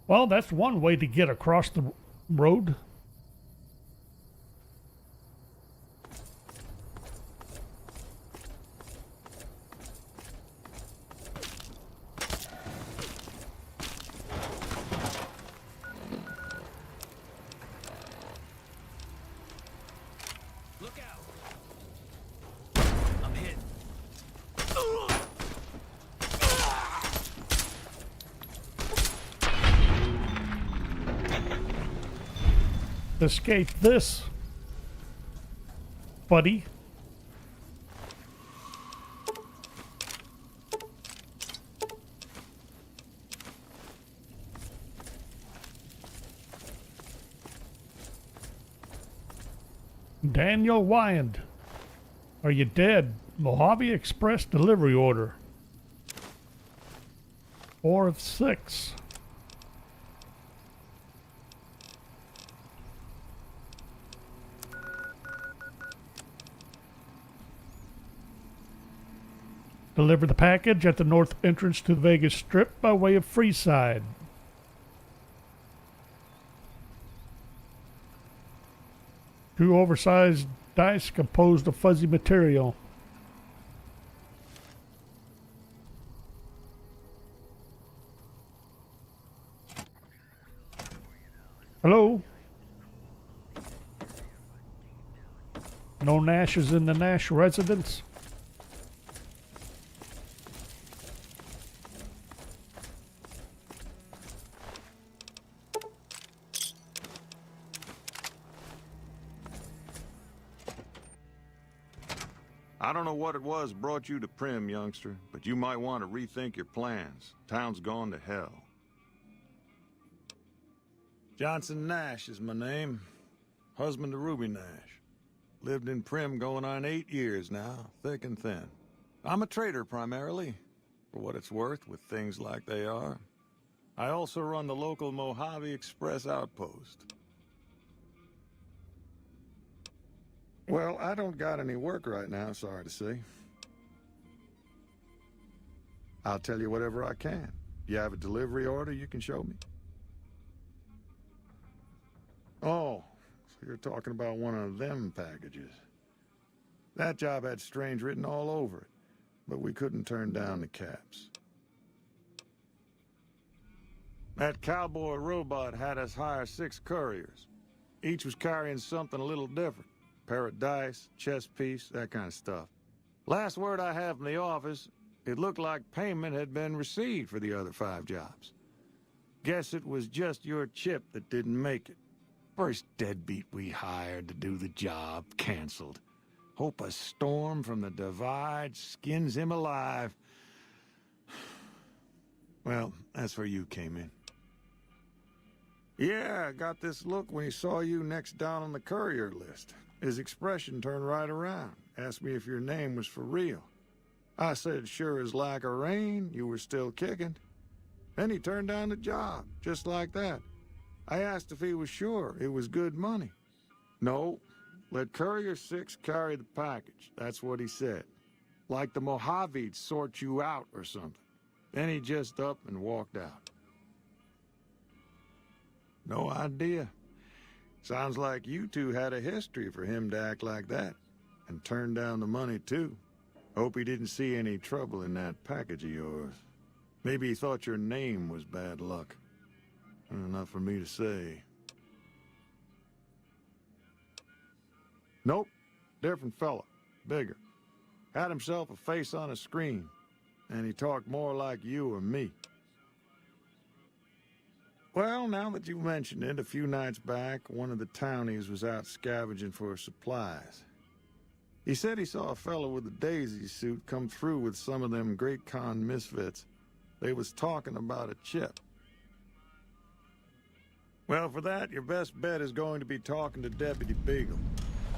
Well, that's one way to get across the road. Look out! I'm hit. Escape this, buddy. Daniel Wyand. Are you dead? Mojave Express delivery order. 4 of 6. Deliver the package at the north entrance to the Vegas Strip by way of Freeside. Two oversized dice composed of fuzzy material. Hello? No Nashes in the Nash residence? I don't know what it was brought you to Prim, youngster, but you might want to rethink your plans. Town's gone to hell. Johnson Nash is my name. Husband to Ruby Nash. Lived in Prim going on 8 years now, thick and thin. I'm a trader primarily, for what it's worth with things like they are. I also run the local Mojave Express outpost. Well, I don't got any work right now, sorry to say. I'll tell you whatever I can. You have a delivery order you can show me? Oh, so you're talking about one of them packages. That job had strange written all over it, but we couldn't turn down the caps. That cowboy robot had us hire 6 couriers. Each was carrying something a little different. Pair of dice, chess piece, that kind of stuff. Last word I have from the office, it looked like payment had been received for the other 5 jobs. Guess it was just your chip that didn't make it. First deadbeat we hired to do the job canceled. Hope a storm from the divide skins him alive. Well, that's where you came in. Yeah, I got this look when he saw you next down on the courier list. His expression turned right around, asked me if your name was for real. I said, sure as like a rain, you were still kicking. Then he turned down the job, just like that. I asked if he was sure it was good money. No, let Courier 6 carry the package, that's what he said. Like the Mojave'd sort you out or something. Then he just up and walked out. No idea. Sounds like you two had a history for him to act like that. And turn down the money, too. Hope he didn't see any trouble in that package of yours. Maybe he thought your name was bad luck. Not for me to say. Nope. Different fella. Bigger. Had himself a face on a screen. And he talked more like you or me. Well, now that you mentioned it, a few nights back, one of the townies was out scavenging for supplies. He said he saw a fellow with a daisy suit come through with some of them Great Con misfits. They was talking about a chip. Well, for that, your best bet is going to be talking to Deputy Beagle.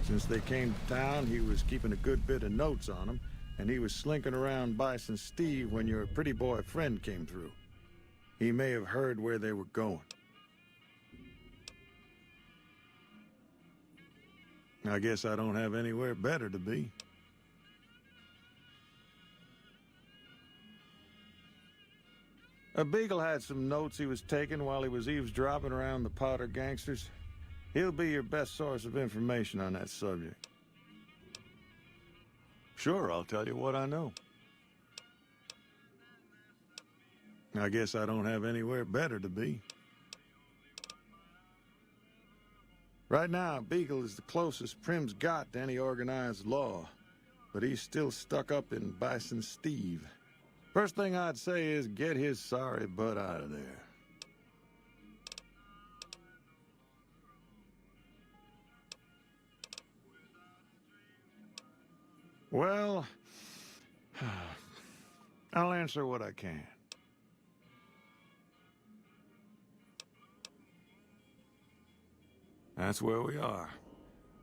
Since they came to town, he was keeping a good bit of notes on them, and he was slinking around Bison Steve when your pretty boy friend came through. He may have heard where they were going. I guess I don't have anywhere better to be. Beagle had some notes he was taking while he was eavesdropping around the Powder gangsters. He'll be your best source of information on that subject. Sure, I'll tell you what I know. I guess I don't have anywhere better to be. Right now, Beagle is the closest Prim's got to any organized law, but he's still stuck up in Bison Steve. First thing I'd say is get his sorry butt out of there. Well, I'll answer what I can. That's where we are.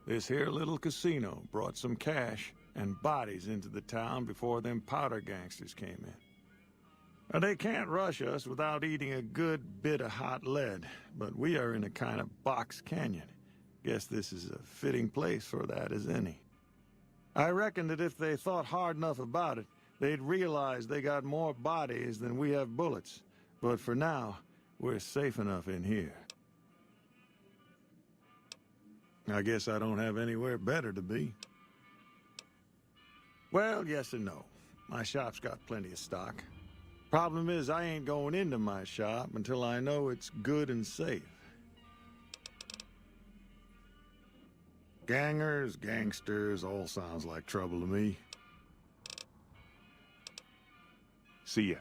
This here little casino brought some cash and bodies into the town before them Powder gangsters came in. Now, they can't rush us without eating a good bit of hot lead, but we are in a kind of box canyon. Guess this is a fitting place for that as any. I reckon that if they thought hard enough about it, they'd realize they got more bodies than we have bullets. But for now, we're safe enough in here. I guess I don't have anywhere better to be. Well, yes and no. My shop's got plenty of stock. Problem is, I ain't going into my shop until I know it's good and safe. Gangers, gangsters, all sounds like trouble to me. See ya.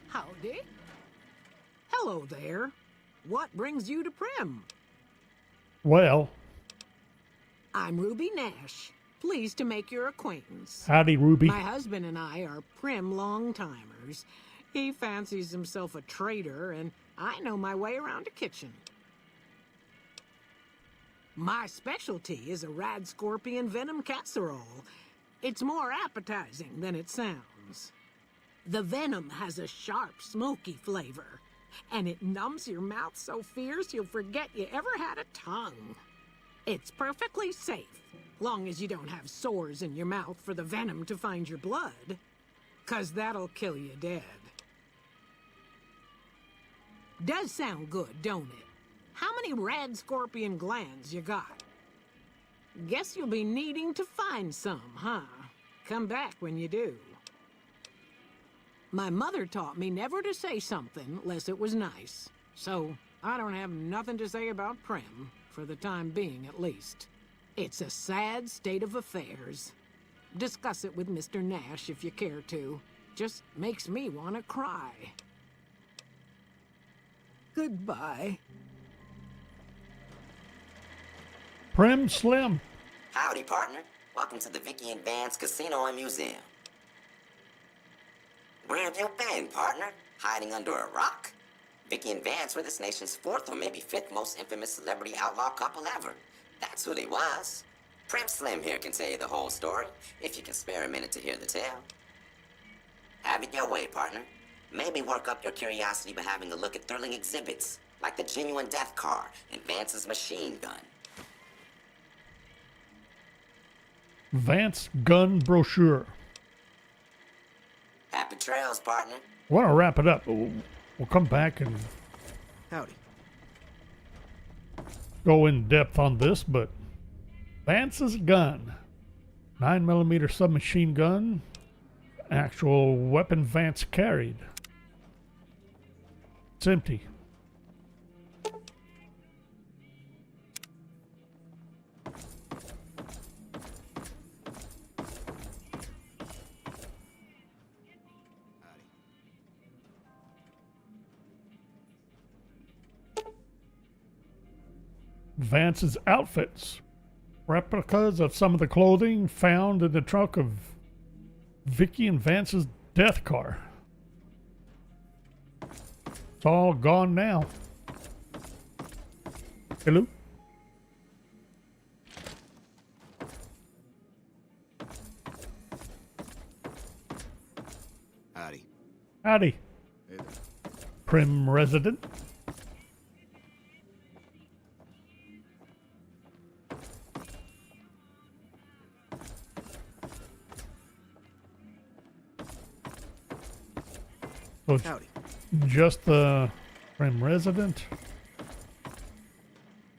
Howdy. Hello there. What brings you to Prim? Well, I'm Ruby Nash. Pleased to make your acquaintance. howdy, Ruby. My husband and I are Prim long-timers. He fancies himself a trader, and I know my way around a kitchen. My specialty is a rad scorpion venom casserole. It's more appetizing than it sounds. The venom has a sharp, smoky flavor, and it numbs your mouth so fierce you'll forget you ever had a tongue. It's perfectly safe, long as you don't have sores in your mouth for the venom to find your blood, 'cause that'll kill you dead. Does sound good, don't it? How many rad scorpion glands you got? Guess you'll be needing to find some, huh? Come back when you do. My mother taught me never to say something unless it was nice. So, I don't have nothing to say about Prim, for the time being at least. It's a sad state of affairs. Discuss it with Mr. Nash if you care to. Just makes me want to cry. Goodbye. Prim Slim. Howdy, partner. Welcome to the Vicky and Vance Casino and Museum. Where have you been, partner? Hiding under a rock? Vicky and Vance were this nation's fourth or maybe fifth most infamous celebrity outlaw couple ever. That's who they was. Prim Slim here can tell you the whole story, if you can spare a minute to hear the tale. Have it your way, partner. Maybe work up your curiosity by having a look at thrilling exhibits, like the genuine death car and Vance's machine gun. Vance gun brochure. Happy trails, partner. I want to wrap it up. We'll come back and Howdy. go in depth on this, but Vance's gun, 9mm submachine gun, actual weapon Vance carried. It's empty. Vance's outfits. Replicas of some of the clothing found in the trunk of Vicky and Vance's death car. It's all gone now. Hello? Howdy. Howdy. Hey there. Prim resident. So it's Howdy. just the Prim resident.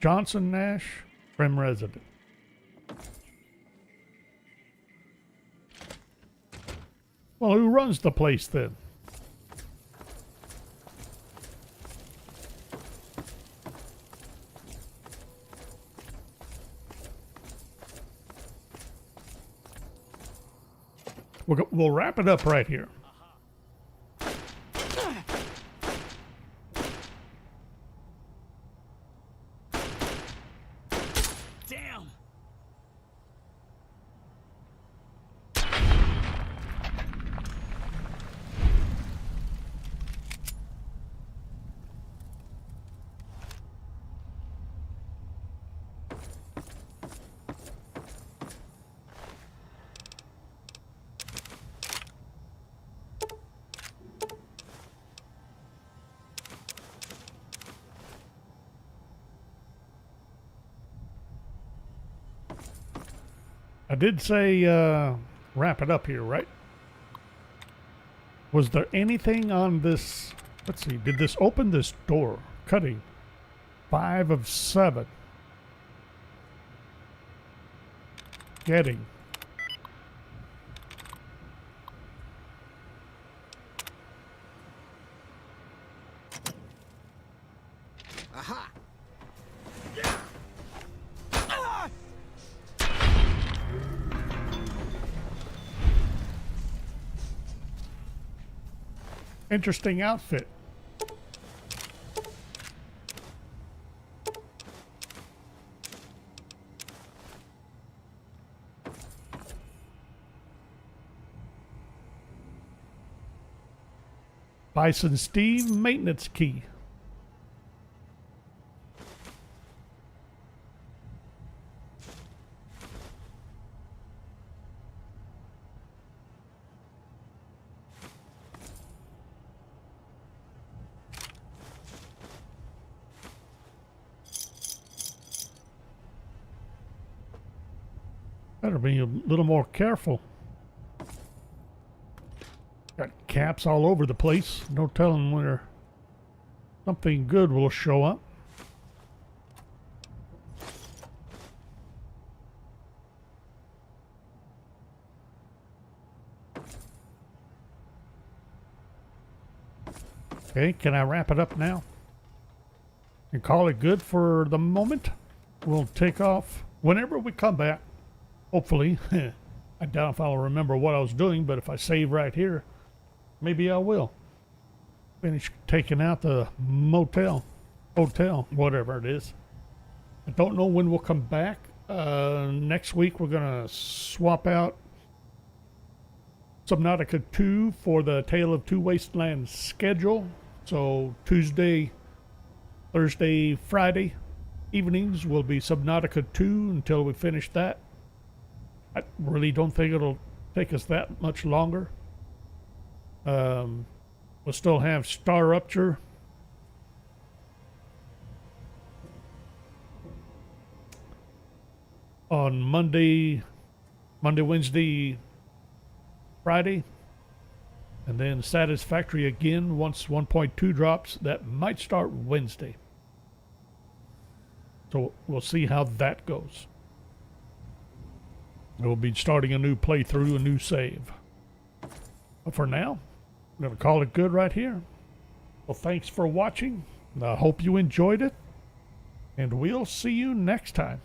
Johnson Nash, Prim resident. Well, who runs the place then? We'll wrap it up right here. Damn! I did say wrap it up here, right? Was there anything on this? Let's see. Did this open this door? Cutting. 5 of 7. Getting. Aha! Interesting outfit. Bison Steve maintenance key. Better be a little more careful. Got caps all over the place. No telling where something good will show up. Okay, can I wrap it up now? And call it good for the moment? We'll take off whenever we come back. Hopefully. I doubt if I'll remember what I was doing, but if I save right here, maybe I will. Finish taking out the hotel, whatever it is. I don't know when we'll come back. Next week we're going to swap out Subnautica 2 for the Tale of Two Wastelands schedule. So Tuesday, Thursday, Friday evenings will be Subnautica 2 until we finish that. I really don't think it'll take us that much longer. We'll still have Star Rupture. On Monday, Wednesday, Friday. And then Satisfactory again once 1.2 drops. That might start Wednesday. So we'll see how that goes. We'll be starting a new playthrough, a new save. But for now, I'm going to call it good right here. Well, thanks for watching. I hope you enjoyed it. And we'll see you next time.